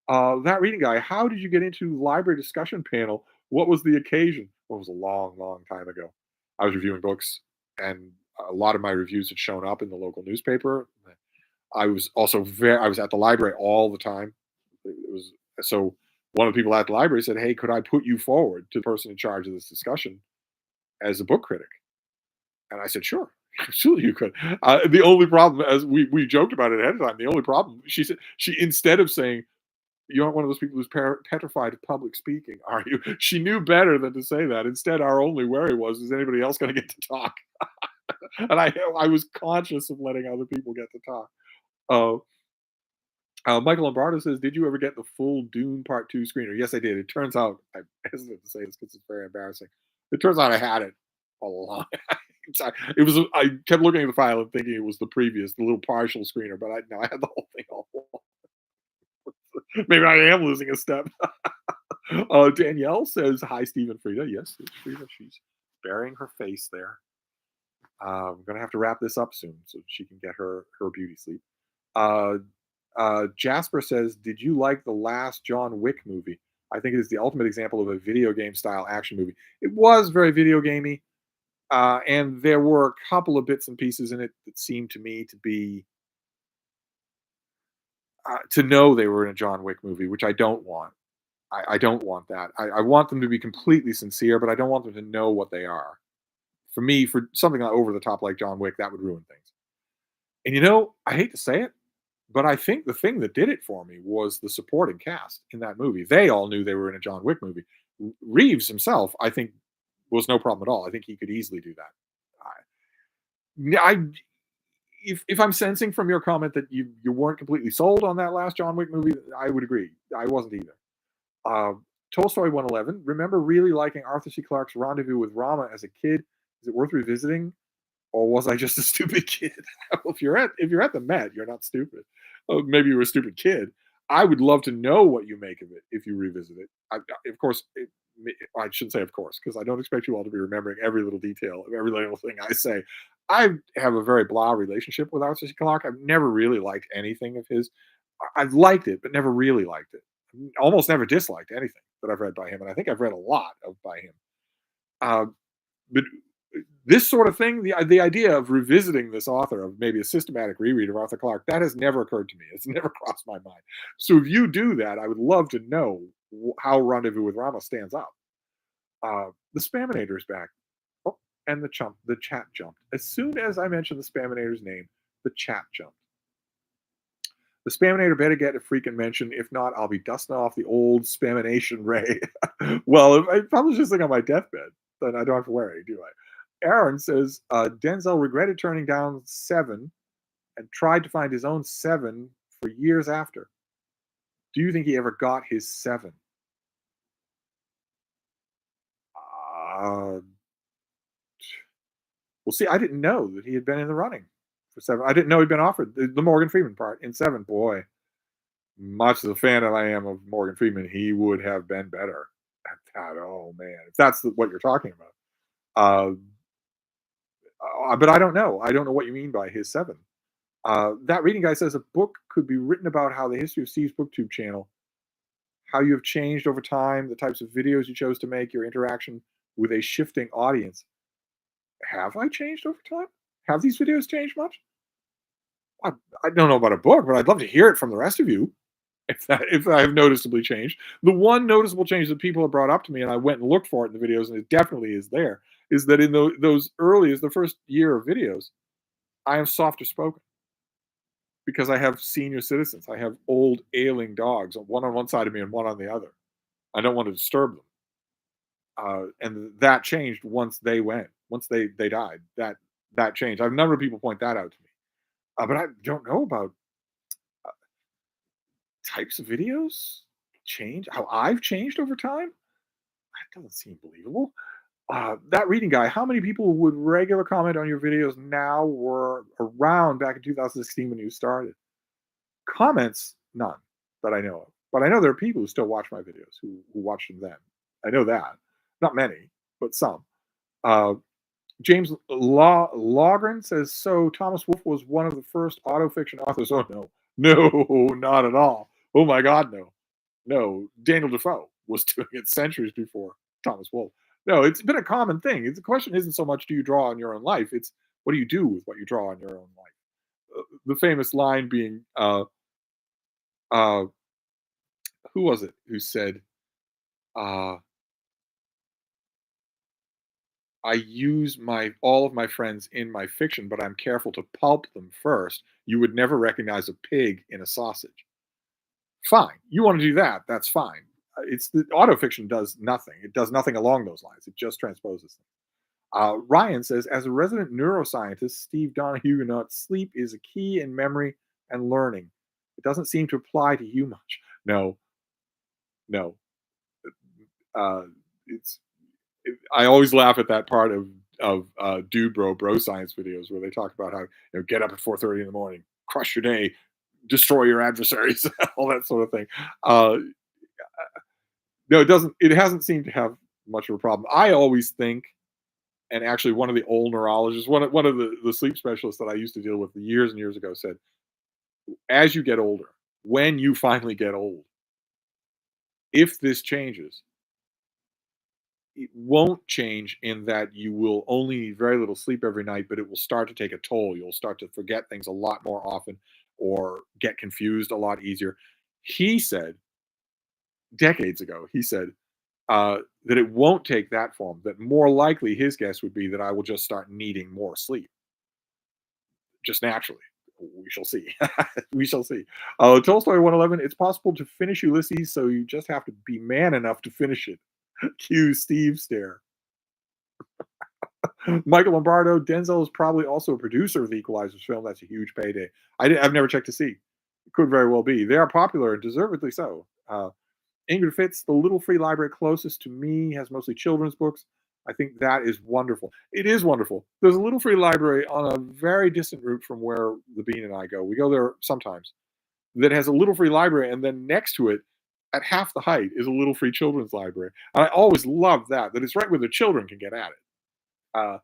That reading guy, how did you get into library discussion panel? What was the occasion? Well, it was a long, long time ago. I was reviewing books, and a lot of my reviews had shown up in the local newspaper. I was also I was at the library all the time. It was so one of the people at the library said, "Hey, could I put you forward to the person in charge of this discussion as a book critic?" And I said, "Sure, absolutely, you could." The only problem, as we joked about it ahead of time, the only problem, she said, she instead of saying, "You aren't one of those people who's petrified of public speaking, are you?" She knew better than to say that. Instead, our only worry was, is anybody else going to get to talk? And I was conscious of letting other people get to talk. Uh, Michael Lombardo says, "Did you ever get the full Dune Part Two screener?" Yes, I did. It turns out I hesitate to say this because it's very embarrassing. It turns out I had it all along. It was. I kept looking at the file and thinking it was the previous, the little partial screener, but no, I had the whole thing all along. Maybe I am losing a step. Danielle says, "Hi, Stephen Frida." Yes, it's Frida. She's burying her face there. I'm gonna have to wrap this up soon so she can get her beauty sleep. Uh, Jasper says, "Did you like the last John Wick movie? I think it is the ultimate example of a video game style action movie." It was very video gamey, and there were a couple of bits and pieces in it that seemed to me to be to know they were in a John Wick movie, which I don't want. I don't want that. I want them to be completely sincere, but I don't want them to know what they are. For me, for something over the top like John Wick, that would ruin things. And I hate to say it, but I think the thing that did it for me was the supporting cast in that movie. They all knew they were in a John Wick movie. Reeves himself, I think, was no problem at all. I think he could easily do that. I if I'm sensing from your comment that you weren't completely sold on that last John Wick movie, I would agree. I wasn't either. Uh, Tolstoy 111. Remember really liking Arthur C. Clarke's Rendezvous with Rama as a kid? Is it worth revisiting? Or was I just a stupid kid? Well, if you're at the Met, you're not stupid. Oh, maybe you were a stupid kid. I would love to know what you make of it if you revisit it. Of course, I shouldn't say of course because I don't expect you all to be remembering every little detail of every little thing I say. I have a very blah relationship with Arthur C. Clarke. I've never really liked anything of his. I've liked it, but never really liked it. Almost never disliked anything that I've read by him, and I think I've read a lot of by him. Uh, but this sort of thing, the idea of revisiting this author, of maybe a systematic reread of Arthur Clarke, that has never occurred to me. It's never crossed my mind. So if you do that, I would love to know how Rendezvous with Rama stands up. The Spaminator is back. Oh, and the chat jumped. As soon as I mentioned the Spaminator's name, the chat jumped. The Spaminator better get a freaking mention. If not, I'll be dusting off the old Spamination Ray. Well, if I was just like on my deathbed, then I don't have to worry, do I? Aaron says Denzel regretted turning down Seven and tried to find his own Seven for years after. Do you think he ever got his Seven? Uh, well, see, I didn't know that he had been in the running for Seven. I didn't know he'd been offered the Morgan Freeman part in Seven. Boy, much as a fan that I am of Morgan Freeman, he would have been better at that. Oh man, if that's what you're talking about. Uh, but I don't know. I don't know what you mean by his Seven. That reading guy says a book could be written about how the history of Steve's BookTube channel, how you have changed over time, the types of videos you chose to make, your interaction with a shifting audience. Have I changed over time? Have these videos changed much? I, I don't know about a book, but I'd love to hear it from the rest of you. If I have noticeably changed. The one noticeable change that people have brought up to me, and I went and looked for it in the videos, and it definitely is there, is that in those early, as the first year of videos, I am softer spoken because I have senior citizens. I have old ailing dogs, one on one side of me and one on the other. I don't want to disturb them. And that changed once they went, once they died. That changed. I've a number of people point that out to me, but I don't know about types of videos change, how I've changed over time. That doesn't seem believable. That reading guy, how many people would regular comment on your videos now were around back in 2016 when you started? Comments, none that I know of. But I know there are people who still watch my videos who watched them then. I know that. Not many, but some. Uh, James Logren says, so Thomas Wolfe was one of the first autofiction authors. Oh, no. No, not at all. Oh, my God, no. No, Daniel Defoe was doing it centuries before Thomas Wolfe. No, it's been a common thing. The question isn't so much do you draw on your own life, it's what do you do with what you draw on your own life? The famous line being, uh, who was it who said, uh, I use my all of my friends in my fiction, but I'm careful to pulp them first. You would never recognize a pig in a sausage. Fine. You want to do that, that's fine. It's the autofiction does nothing. It does nothing along those lines. It just transposes things. Ryan says, as a resident neuroscientist, Steve Donahue notes sleep is a key in memory and learning. It doesn't seem to apply to you much. No, no. Uh, it's. I always laugh at that part of Dude Bro Science videos where they talk about how get up at 4:30 in the morning, crush your day, destroy your adversaries, all that sort of thing. No, it doesn't. It hasn't seemed to have much of a problem. I always think, and actually, one of the old neurologists, one of the sleep specialists that I used to deal with years and years ago, said, as you get older, when you finally get old, if this changes, it won't change in that you will only need very little sleep every night, but it will start to take a toll. You'll start to forget things a lot more often or get confused a lot easier. He said decades ago, he said that it won't take that form, that more likely his guess would be that I will just start needing more sleep just naturally. We shall see. We shall see. Tolstoy 111. It's possible to finish Ulysses, so you just have to be man enough to finish it. Cue Steve stare. Michael Lombardo. Denzel is probably also a producer of the Equalizers film. That's a huge payday. I've never checked to see. It could very well be. They are popular and deservedly so. Ingrid Fitz, the little free library closest to me has mostly children's books. I think that is wonderful. It is wonderful. There's a little free library on a very distant route from where the Bean and I go. We go there sometimes. That has a little free library, and then next to it, at half the height, is a little free children's library. And I always love that. That it's right where the children can get at it.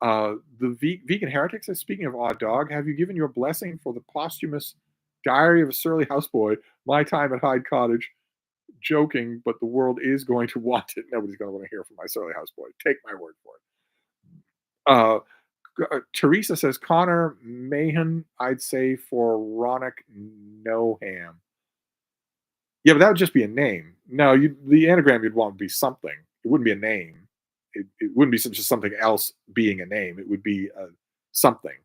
Uh, Vegan Heretics says, speaking of Odd Dog, have you given your blessing for the posthumous Diary of a Surly Houseboy, My Time at Hyde Cottage? Joking, but the world is going to want it. Nobody's going to want to hear from my surly houseboy. Take my word for it. Teresa says Connor Mahan. I'd say for Ronick Noham. Yeah, but that would just be a name. No, the anagram you'd want would be something. It wouldn't be a name. It wouldn't be just something else being a name. It would be something.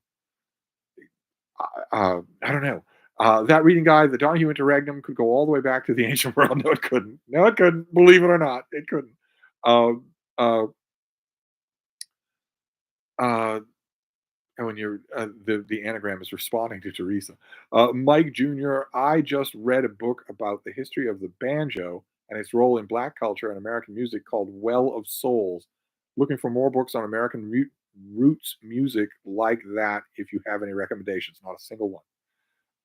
I don't know. That reading guide, the Donahue Interregnum, could go all the way back to the ancient world. No, it couldn't. No, it couldn't. Believe it or not, it couldn't. Um, uh, uh, and when you're the anagram is responding to Teresa. Mike Jr. I just read a book about the history of the banjo and its role in Black culture and American music called Well of Souls. Looking for more books on American roots music like that. If you have any recommendations, not a single one.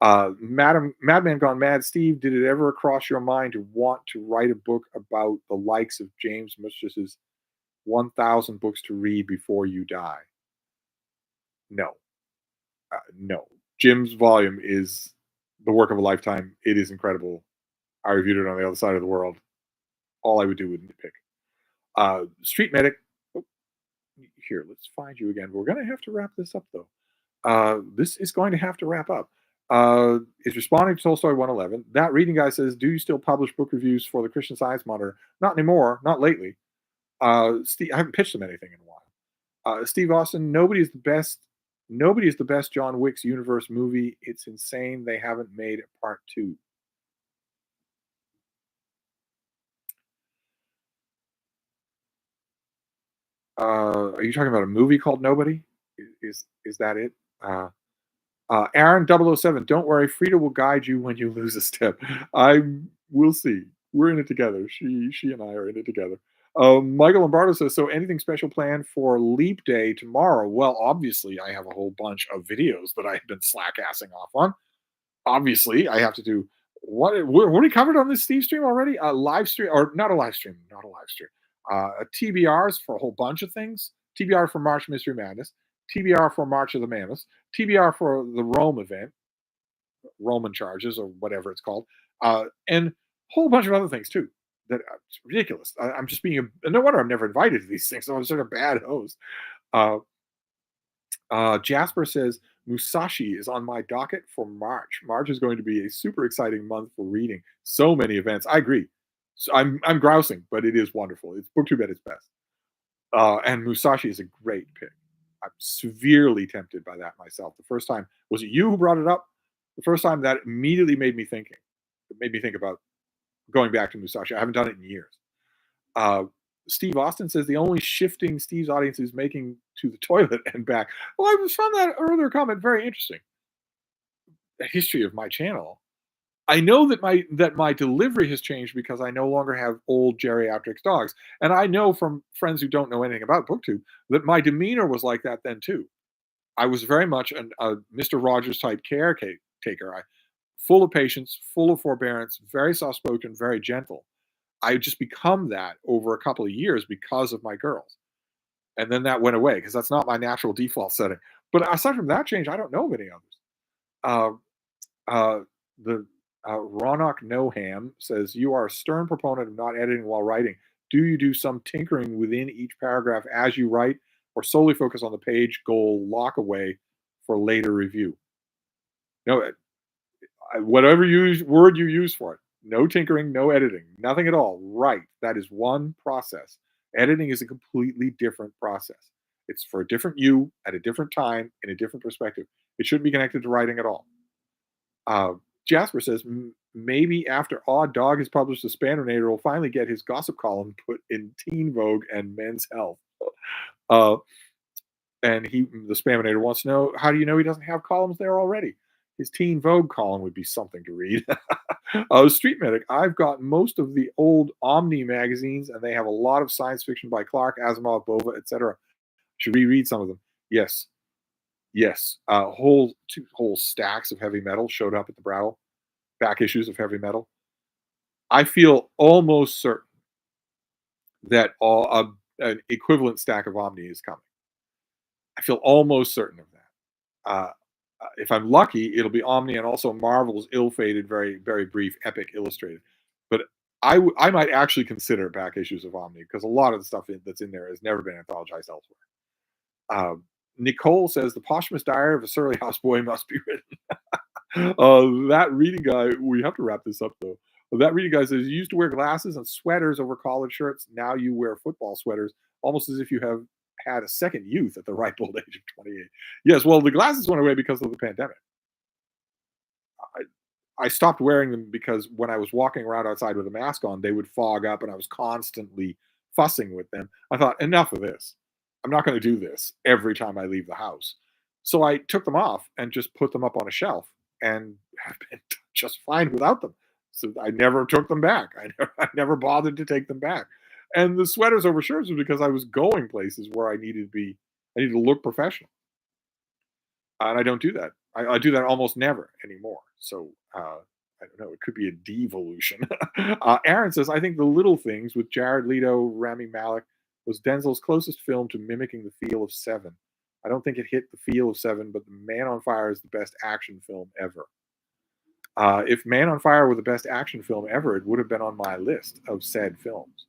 Madman Gone Mad, Steve, did it ever cross your mind to want to write a book about the likes of James Mistress's 1,000 books to read before you die? No. No. Jim's volume is the work of a lifetime. It is incredible. I reviewed it on the other side of the world. All I would do would nitpick. Street Medic. Oh, here, let's find you again. We're going to have to wrap this up, though. This is going to have to wrap up. Is responding to Tolstoy 111. That reading guy says, do you still publish book reviews for the Christian Science Monitor? Not anymore, not lately. Steve, I haven't pitched them anything in a while. Steve Austin, nobody is the best John Wick's universe movie. It's insane they haven't made a part two. Are you talking about a movie called Nobody? Is that it? Aaron 007, don't worry, Frida will guide you when you lose a step. I will see. We're in it together. She and I are in it together. Michael Lombardo says, so anything special planned for Leap Day tomorrow? Well, obviously, I have a whole bunch of videos that I've been slack-assing off on. Obviously, I have to do what we covered on this Steve stream already? A live stream, or not a live stream, not a live stream. A TBRs for a whole bunch of things. TBR for March Mystery Madness. TBR for March of the Mammoths. TBR for the Rome event, Roman charges or whatever it's called, and a whole bunch of other things too. That it's ridiculous. I'm just being no wonder I'm never invited to these things. So I'm sort of a bad host. Uh, Jasper says Musashi is on my docket for March. March is going to be a super exciting month for reading. So many events. I agree. So I'm grousing, but it is wonderful. It's booktube at its best. And Musashi is a great pick. I'm severely tempted by that myself. The first time, was it you who brought it up? The first time that immediately made me thinking. It made me think about going back to Musashi. I haven't done it in years. Uh, Steve Austin says the only shifting Steve's audience is making to the toilet and back. Well, I found that earlier comment very interesting. The history of my channel. I know that my delivery has changed because I no longer have old geriatric dogs, and I know from friends who don't know anything about BookTube that my demeanor was like that then too. I was very much a Mr. Rogers type caretaker. Full of patience, full of forbearance, very soft spoken, very gentle. I just become that over a couple of years because of my girls. And then that went away because that's not my natural default setting. But aside from that change, I don't know of any others. Uh, uh, the Ronak Noham says, you are a stern proponent of not editing while writing. Do you do some tinkering within each paragraph as you write, or solely focus on the page goal lock away for later review? No, whatever word you use for it. No tinkering, no editing, nothing at all. Right. That is one process. Editing is a completely different process. It's for a different you at a different time in a different perspective. It shouldn't be connected to writing at all. Uh, Jasper says maybe after Odd Dog is published, the Spaninator will finally get his gossip column put in Teen Vogue and Men's Health. Uh, and the Spaminator wants to know, how do you know he doesn't have columns there already? His Teen Vogue column would be something to read. Street Medic, I've got most of the old Omni magazines, and they have a lot of science fiction by Clark, Asimov, Bova, etc. Should reread some of them. Yes, yes. Whole stacks of heavy metal showed up at the Brattle. Back issues of heavy metal. I feel almost certain that an equivalent stack of Omni is coming. I feel almost certain of that. If I'm lucky, it'll be Omni and also Marvel's ill-fated, very, very brief, epic illustrated. But I might actually consider back issues of Omni because a lot of the stuff that's in there has never been anthologized elsewhere. Nicole says the posthumous diary of a surly houseboy must be written. That reading guy, we have to wrap this up though. That reading guy says you used to wear glasses and sweaters over collared shirts. Now you wear football sweaters, almost as if you have had a second youth at the ripe old age of 28. Yes, well, the glasses went away because of the pandemic. I stopped wearing them because when I was walking around outside with a mask on, they would fog up and I was constantly fussing with them. I thought, enough of this. I'm not going to do this every time I leave the house. So I took them off and just put them up on a shelf and have been just fine without them. So I never took them back. I never bothered to take them back. And the sweaters over shirts was because I was going places where I needed to look professional. And I don't do that. I do that almost never anymore. So I don't know. It could be a devolution. Aaron says, I think The Little Things with Jared Leto, Rami Malek was Denzel's closest film to mimicking the feel of Seven. I don't think it hit the feel of Seven, but The Man on Fire is the best action film ever. If Man on Fire were the best action film ever, it would have been on my list of said films.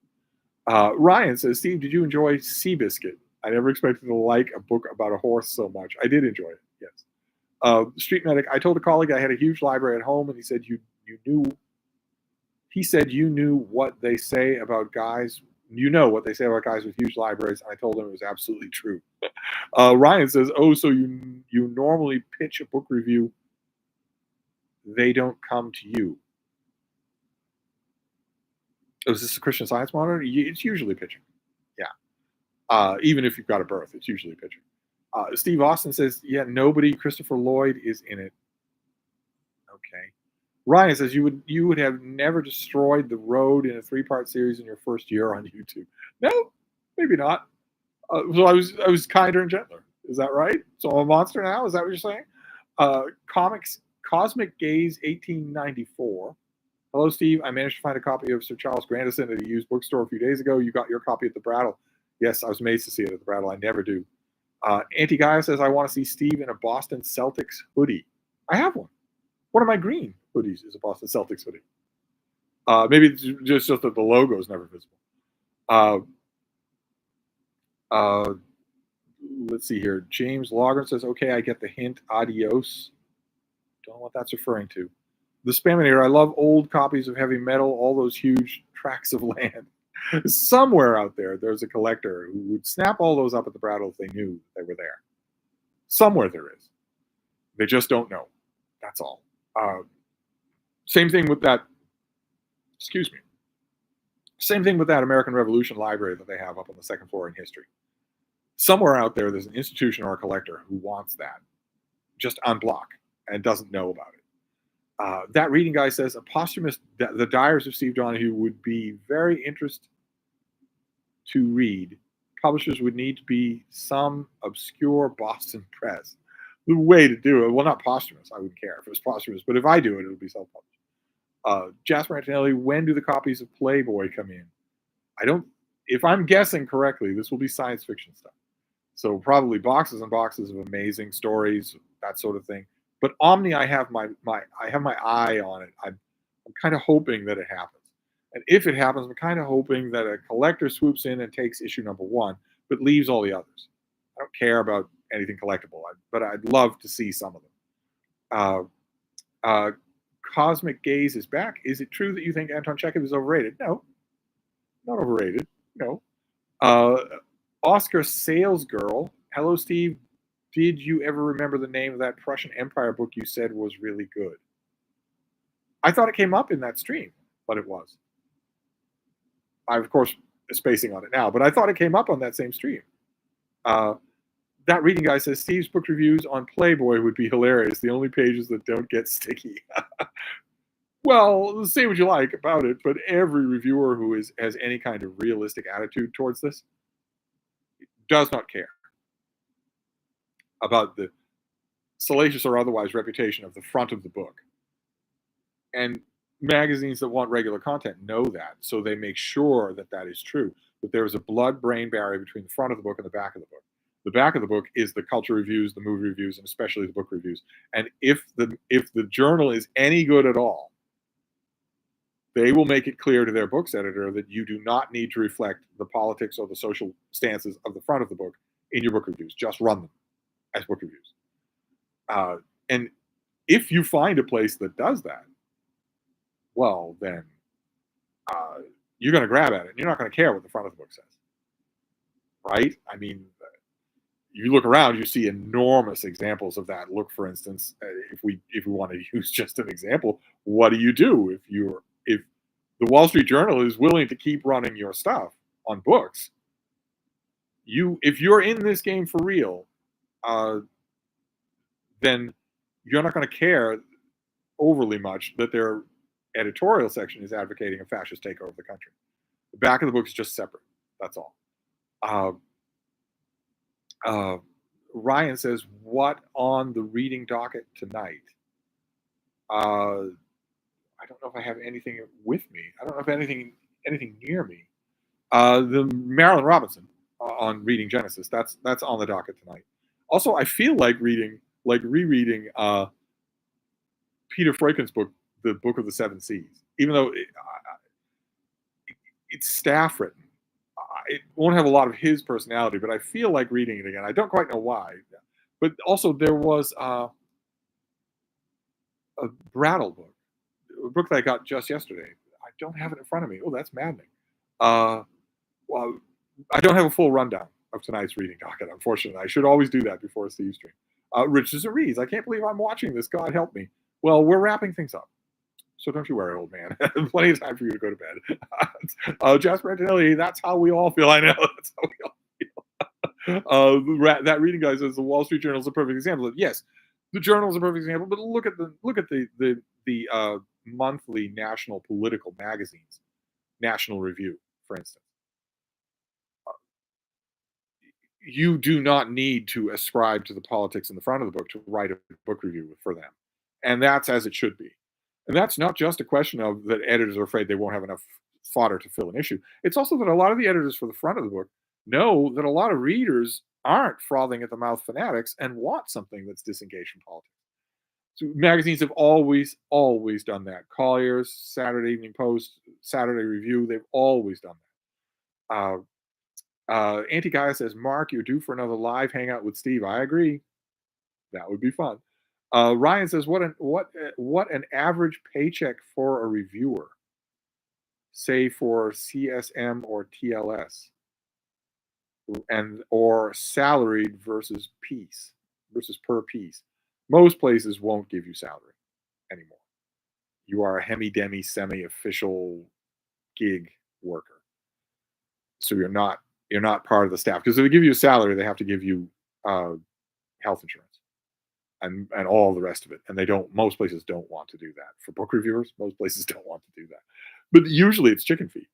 Ryan says, Steve, did you enjoy Seabiscuit? I never expected to like a book about a horse so much. I did enjoy it, yes. Street Medic, I told a colleague I had a huge library at home, and he said you knew. He said you knew what they say about guys. You know what they say about guys with huge libraries. And I told him it was absolutely true. Ryan says, "Oh, so you normally pitch a book review? They don't come to you." Oh, is this a Christian Science Monitor? It's usually pitching. Yeah. Even if you've got a berth, it's usually pitching. Steve Austin says, yeah, nobody, Christopher Lloyd is in it. Okay. Ryan says you would have never destroyed the road in a 3-part series in your first year on YouTube. No, maybe not. So I was kinder and gentler. Is that right? So I'm a monster now? Is that what you're saying? Comics Cosmic Gaze 1894. Hello, Steve. I managed to find a copy of Sir Charles Grandison at a used bookstore a few days ago. You got your copy at the Brattle. Yes, I was amazed to see it at the Brattle. I never do. Anti-Gaia says, I want to see Steve in a Boston Celtics hoodie. I have one. One of my green hoodies is a Boston Celtics hoodie. Maybe it's just that the logo is never visible. Let's see here. James Logren says, okay, I get the hint. Adios. Don't know what that's referring to. The Spaminator, I love old copies of heavy metal, all those huge tracts of land. Somewhere out there, there's a collector who would snap all those up at the Brattle if they knew they were there. Somewhere there is. They just don't know. That's all. Same thing with that. Excuse me. Same thing with that American Revolution library that they have up on the second floor in History. Somewhere out there, there's an institution or a collector who wants that, just unblock, and doesn't know about it. That reading guy says a posthumous, the Diaries of Steve Donahue would be very interesting to read. Publishers would need to be some obscure Boston press. The way to do it, well, not posthumous. I wouldn't care if it was posthumous, but if I do it, it'll be self-published. Jasper Antonelli, when do the copies of Playboy come in? I don't. If I'm guessing correctly, this will be science fiction stuff. So probably boxes and boxes of amazing stories, that sort of thing. But Omni, I have my eye on it. I'm kind of hoping that it happens. And if it happens, I'm kind of hoping that a collector swoops in and takes issue number one, but leaves all the others. I don't care about anything collectible, but I'd love to see some of them. Uh, uh, Cosmic Gaze is back. Is it true that you think Anton Chekhov is overrated? No, not overrated. No. Uh, Oscar Sales Girl. Hello, Steve. Did you ever remember the name of that Prussian Empire book you said was really good? I thought it came up in that stream, but it was. I'm, of course, spacing on it now, but I thought it came up on that same stream. Uh, that reading guy says Steve's book reviews on Playboy would be hilarious. The only pages that don't get sticky. Well, say what you like about it, but every reviewer who has any kind of realistic attitude towards this does not care about the salacious or otherwise reputation of the front of the book. And magazines that want regular content know that, so they make sure that that is true. That there is a blood-brain barrier between the front of the book and the back of the book. The back of the book is the culture reviews, the movie reviews, and especially the book reviews. And if the journal is any good at all, they will make it clear to their books editor that you do not need to reflect the politics or the social stances of the front of the book in your book reviews. Just run them as book reviews. And if you find a place that does that, well, then you're going to grab at it. And you're not going to care what the front of the book says, right? I mean, you look around, you see enormous examples of that. Look, for instance, if we want to use just an example, what do you do if the Wall Street Journal is willing to keep running your stuff on books? If you're in this game for real, then you're not going to care overly much that their editorial section is advocating a fascist takeover of the country. The back of the book is just separate. That's all. Ryan says, "What on the reading docket tonight?" I don't know if I have anything with me. I don't know if anything near me. The Marilyn Robinson on Reading Genesis. That's on the docket tonight. Also, I feel like rereading Peter Freuchen's book, The Book of the Seven Seas, even though it's staff written. It won't have a lot of his personality, but I feel like reading it again. I don't quite know why. But also there was a Brattle book, a book that I got just yesterday. I don't have it in front of me. Oh, that's maddening. Well, I don't have a full rundown of tonight's reading docket, unfortunately. I should always do that before Stevestream. Richard reads, I can't believe I'm watching this. God help me. Well, we're wrapping things up. So don't you worry, old man. Plenty of time for you to go to bed. Jasper Antonelli, that's how we all feel. I know. That's how we all feel. That reading guy says the Wall Street Journal is a perfect example. Yes, the Journal is a perfect example, but look at the monthly national political magazines, National Review, for instance. You do not need to ascribe to the politics in the front of the book to write a book review for them. And that's as it should be. And that's not just a question of that editors are afraid they won't have enough fodder to fill an issue. It's also that a lot of the editors for the front of the book know that a lot of readers aren't frothing at the mouth fanatics and want something that's disengaged from politics. So magazines have always done that. Collier's, Saturday Evening Post, Saturday Review, they've always done that. Auntie Gaia says, Mark, you're due for another live hangout with Steve. I agree. That would be fun. Ryan says, what an average paycheck for a reviewer, say for CSM or TLS, or salaried versus per piece. Most places won't give you salary anymore. You are a hemi-demi semi-official gig worker. So you're not part of the staff, because if they give you a salary, they have to give you health insurance and all the rest of it. And most places don't want to do that. For book reviewers, most places don't want to do that. But usually it's chicken feed.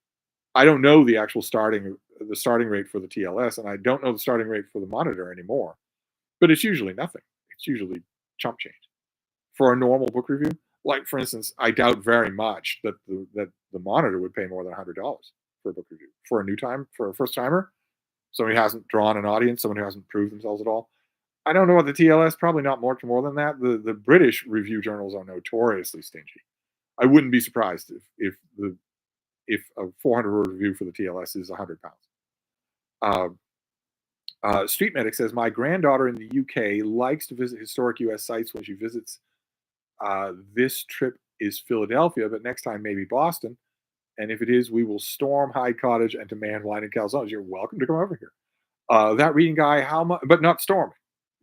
I don't know the actual starting rate for the TLS, and I don't know the starting rate for the Monitor anymore. But it's usually nothing. It's usually chump change. For a normal book review, like for instance, I doubt very much that the Monitor would pay more than $100 for a book review. For a first timer, somebody who hasn't drawn an audience, someone who hasn't proved themselves at all. I don't know what the TLS, probably not much more than that. The British review journals are notoriously stingy. I wouldn't be surprised if a 400 word review for the TLS is £100. Uh, Street Medic says my granddaughter in the UK likes to visit historic US sites when she visits. This trip is Philadelphia, but next time maybe Boston. And if it is, we will storm Hyde Cottage and demand wine and calzones. You're welcome to come over here. That reading guy, how much? But not storming.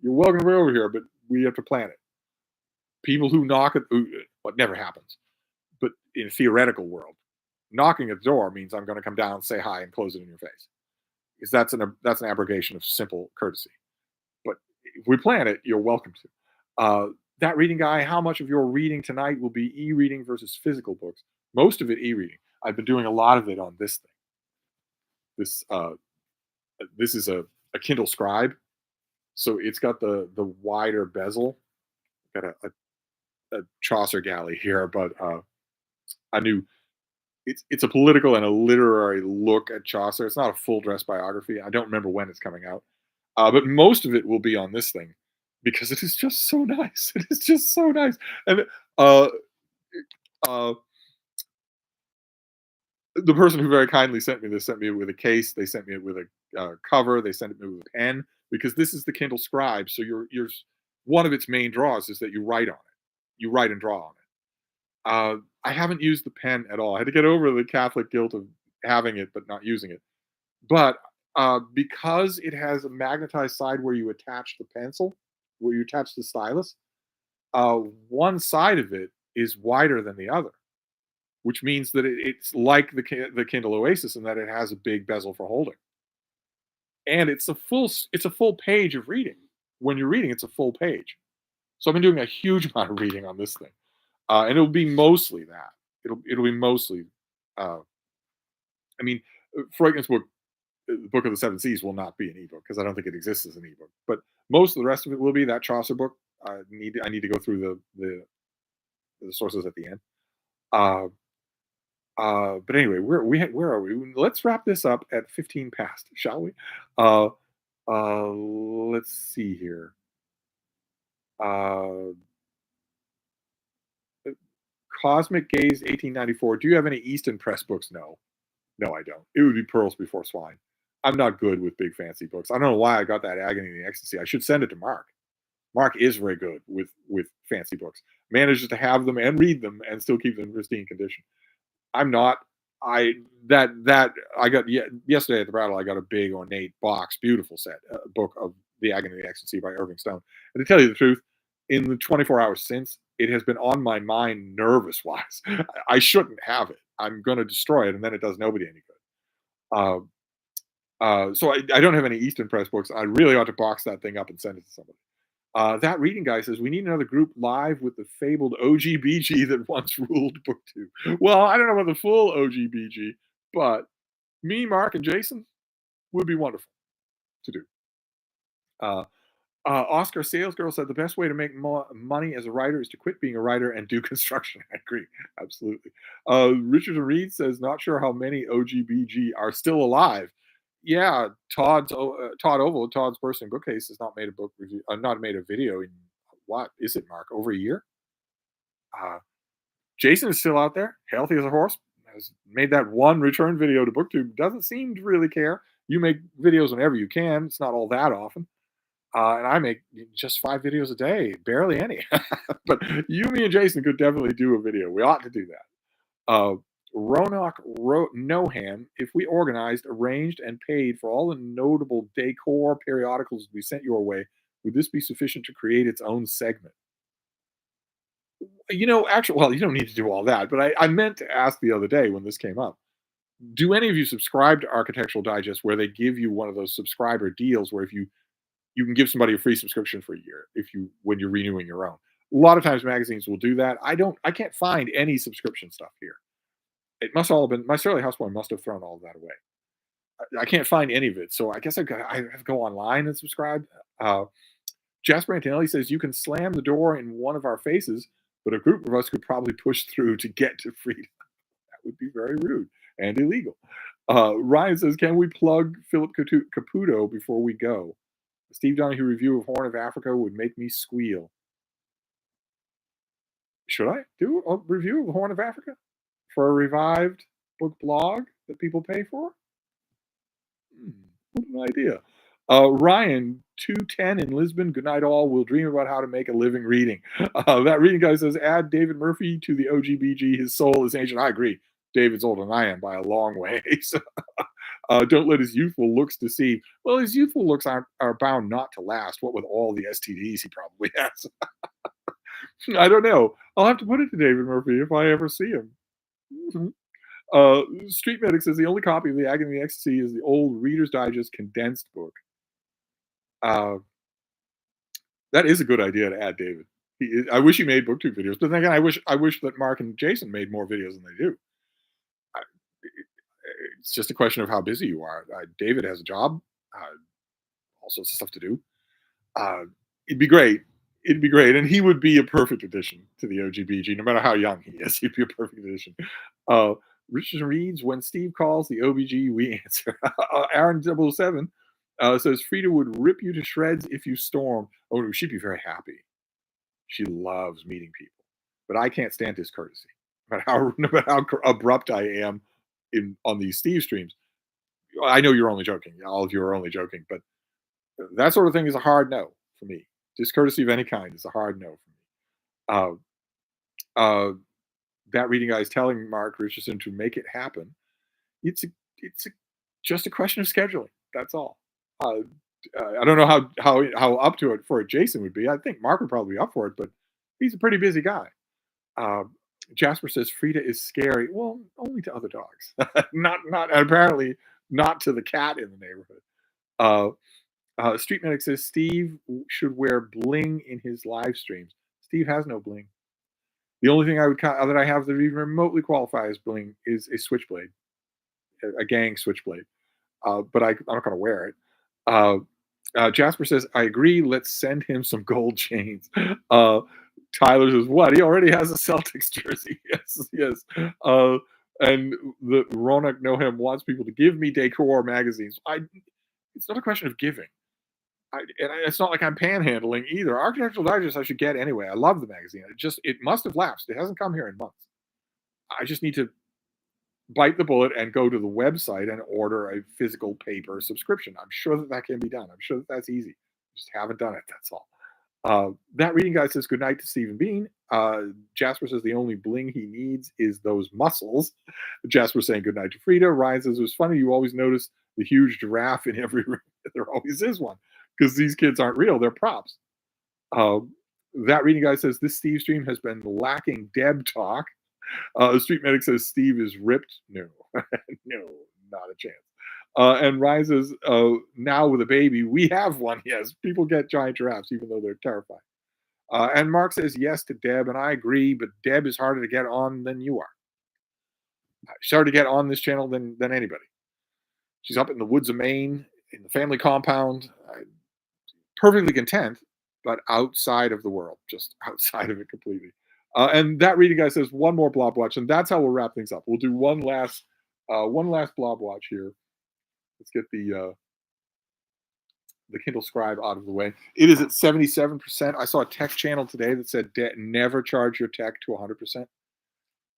You're welcome to come over here, but we have to plan it. People who knock at what never happens, but in a theoretical world, knocking at the door means I'm going to come down, say hi, and close it in your face. Because that's an abrogation of simple courtesy. But if we plan it, you're welcome to. That reading guy, how much of your reading tonight will be e-reading versus physical books? Most of it e-reading. I've been doing a lot of it on this thing. This is a Kindle Scribe, so it's got the wider bezel. Got a Chaucer galley here, but a new. It's a political and a literary look at Chaucer. It's not a full dress biography. I don't remember when it's coming out, but most of it will be on this thing because it is just so nice. It is just so nice, and uh, uh, the person who very kindly sent me this sent me it with a case. They sent me it with a cover. They sent it me with a pen because this is the Kindle Scribe. So you're one of its main draws is that you write on it. You write and draw on it. I haven't used the pen at all. I had to get over the Catholic guilt of having it but not using it. But because it has a magnetized side where you attach the pencil, where you attach the stylus, one side of it is wider than the other, which means that it's like the Kindle Oasis in that it has a big bezel for holding, and it's a full page of reading. When you're reading, it's a full page. So I've been doing a huge amount of reading on this thing, and it'll be mostly that. It'll be mostly. Uh, I mean, Freudgen's book, the Book of the Seven Seas, will not be an ebook because I don't think it exists as an ebook. But most of the rest of it will be that Chaucer book. I need to go through the sources at the end. Uh, but anyway, where are we? Let's wrap this up at 15 past, shall we? Uh, let's see here. Uh, Cosmic Gaze 1894. Do you have any Easton Press books? No, no, I don't. It would be Pearls Before Swine. I'm not good with big fancy books. I don't know why I got that Agony and the Ecstasy. I should send it to Mark. Mark is very good with fancy books. Manages to have them and read them and still keep them in pristine condition. I'm not. I that I got yesterday at the Brattle. I got a big ornate box, beautiful set book of The Agony and the Ecstasy by Irving Stone. And to tell you the truth, in the 24 hours since, it has been on my mind nervous wise. I shouldn't have it. I'm going to destroy it, and then it does nobody any good. So I don't have any Easton Press books. I really ought to box that thing up and send it to somebody. That reading guy says we need another group live with the fabled OGBG that once ruled BookTube. Well, I don't know about the full OGBG, but me, Mark, and Jason would be wonderful to do. Uh, Oscar Salesgirl said the best way to make money as a writer is to quit being a writer and do construction. I agree, absolutely. Richard Reed says not sure how many OGBG are still alive. Yeah, Todd Oval, Todd's Bursting Bookcase, has not made a book review, not made a video in what is it, Mark? Over a year. Uh, Jason is still out there, healthy as a horse. Has made that one return video to BookTube. Doesn't seem to really care. You make videos whenever you can. It's not all that often. And I make just 5 videos a day, barely any. But you, me, and Jason could definitely do a video. We ought to do that. Roanoke Nohan, if we organized, arranged, and paid for all the notable decor periodicals to be sent your way, would this be sufficient to create its own segment? Actually, well, you don't need to do all that, but I meant to ask the other day when this came up. Do any of you subscribe to Architectural Digest where they give you one of those subscriber deals where if you can give somebody a free subscription for a year if you when you're renewing your own. A lot of times magazines will do that. I can't find any subscription stuff here. It must all have been my Surly Houseboy must have thrown all of that away. I can't find any of it, so I guess I have to go online and subscribe. Jasper Antonelli says you can slam the door in one of our faces, but a group of us could probably push through to get to freedom. That would be very rude and illegal. Ryan says, can we plug Philip Caputo before we go? The Steve Donahue review of Horn of Africa would make me squeal. Should I do a review of the Horn of Africa for a revived book blog that people pay for? Hmm, what an idea. Ryan, 210 in Lisbon. Good night, all. We'll dream about how to make a living reading. That reading guy says, add David Murphy to the OGBG. His soul is ancient. I agree. David's older than I am by a long way. So, don't let his youthful looks deceive. Well, his youthful looks are bound not to last. What with all the STDs he probably has. I don't know. I'll have to put it to David Murphy if I ever see him. Mhm. Street Medic says the only copy of the Agony and the Ecstasy is the old Reader's Digest condensed book. Uh, that is a good idea to add David. I wish he made BookTube videos, but then again, I wish that Mark and Jason made more videos than they do. I, it's just a question of how busy you are. David has a job, all sorts of stuff to do. Uh, it'd be great. It'd be great, and he would be a perfect addition to the OGBG, no matter how young he is. He'd be a perfect addition. Uh, Richard reads, "When Steve calls the OBG, we answer." Aaron 007 says, "Frida would rip you to shreds if you storm." Oh, she'd be very happy. She loves meeting people, but I can't stand discourtesy. No matter how abrupt I am in on these Steve streams. I know you're only joking. All of you are only joking, but that sort of thing is a hard no for me. Discourtesy of any kind is a hard no for me. Uh, that reading guy is telling Mark Richardson to make it happen. It's just a question of scheduling. That's all. Uh, I don't know how up to it for it Jason would be. I think Mark would probably be up for it, but he's a pretty busy guy. Uh, Jasper says Frida is scary. Well, only to other dogs, not apparently not to the cat in the neighborhood. Uh, Street Medic says Steve should wear bling in his live streams. Steve has no bling. The only thing that I have that even remotely qualify as bling is a switchblade, a gang switchblade. But I'm not going to wear it. Uh, Jasper says, I agree. Let's send him some gold chains. Uh, Tyler says, what? He already has a Celtics jersey. Yes, yes. And the Ronak Nohem wants people to give me decor magazines. It's not a question of giving. It's not like I'm panhandling either. Architectural Digest I should get anyway. I love the magazine. It must have lapsed. It hasn't come here in months. I just need to bite the bullet and go to the website and order a physical paper subscription. I'm sure that can be done. I'm sure that that's easy. Just haven't done it. That's all. That reading guy says good night to Stephen Bean. Jasper says the only bling he needs is those muscles. Jasper saying good night to Frida. Ryan says it was funny. You always notice the huge giraffe in every room. There always is one because these kids aren't real. They're props. That reading guy says this Steve stream has been lacking Deb talk. Street Medic says Steve is ripped. No, no, not a chance. And Ryan says, now with a baby, we have one. Yes, people get giant giraffes, even though they're terrifying. And Mark says yes to Deb, and I agree, but Deb is harder to get on than you are. She's harder to get on this channel than anybody. She's up in the woods of Maine, in the family compound, perfectly content, but outside of the world, just outside of it completely. And that reading guy says one more blob watch, and that's how we'll wrap things up. We'll do one last blob watch here. Let's get the Kindle Scribe out of the way. It is at 77%. I saw a tech channel today that said never charge your tech to 100%.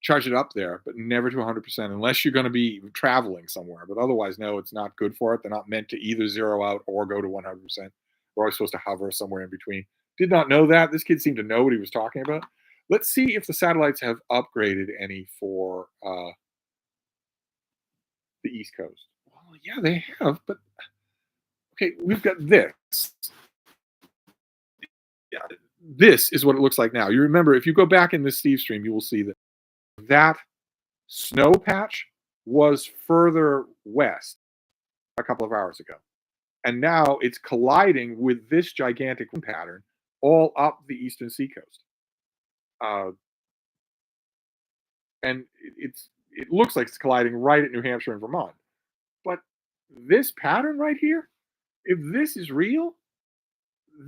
Charge it up there, but never to 100% unless you're going to be traveling somewhere. But otherwise, no, it's not good for it. They're not meant to either zero out or go to 100%. We're always supposed to hover somewhere in between. Did not know that. This kid seemed to know what he was talking about. Let's see if the satellites have upgraded any for the East Coast. Well, yeah, they have, but okay, we've got this. Yeah, this is what it looks like now. You remember, if you go back in this Steve stream, you will see that snow patch was further west a couple of hours ago. And now it's colliding with this gigantic wind pattern all up the eastern seacoast. And it looks like it's colliding right at New Hampshire and Vermont. But this pattern right here, if this is real,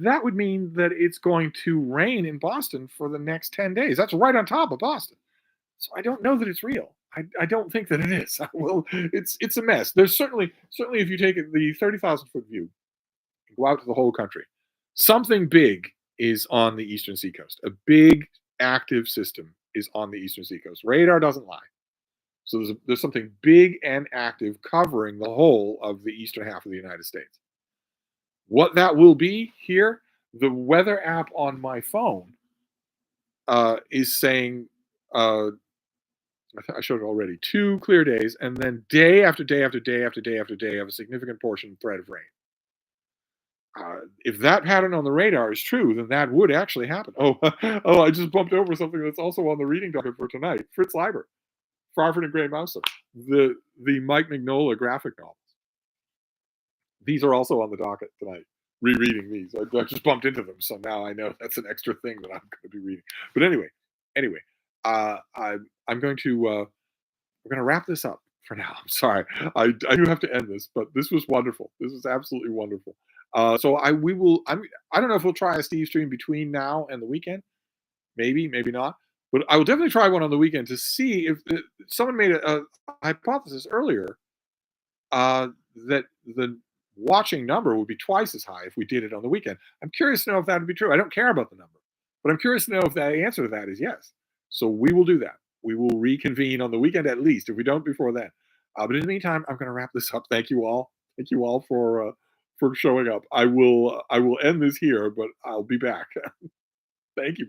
that would mean that it's going to rain in Boston for the next 10 days. That's right on top of Boston. So I don't know that it's real. I don't think that it is. Well, it's a mess. There's certainly if you take it the 30,000-foot view, go out to the whole country, something big is on the eastern seacoast. A big active system is on the eastern seacoast. Radar doesn't lie. So there's something big and active covering the whole of the eastern half of the United States. What that will be here, the weather app on my phone is saying, I showed it already, 2 clear days, and then day after day after day after day after day of a significant portion threat of rain. If that pattern on the radar is true, then that would actually happen. Oh, oh, I just bumped over something that's also on the reading docket for tonight. Fritz Leiber, Farford and Grey Mouser, the Mike Mignola graphic novels. These are also on the docket tonight. Rereading these, I just bumped into them, so now I know that's an extra thing that I'm going to be reading. But anyway, I'm going to we're going to wrap this up for now. I'm sorry, I do have to end this, but this was wonderful. This was absolutely wonderful. So I don't know if we'll try a Steve stream between now and the weekend. Maybe, maybe not. But I will definitely try one on the weekend to see if someone made a hypothesis earlier that the watching number would be twice as high if we did it on the weekend. I'm curious to know if that would be true. I don't care about the number, but I'm curious to know if the answer to that is yes. So we will do that. We will reconvene on the weekend at least, if we don't before then. But in the meantime, I'm going to wrap this up. Thank you all. Thank you all for showing up. I will end this here, but I'll be back. Thank you.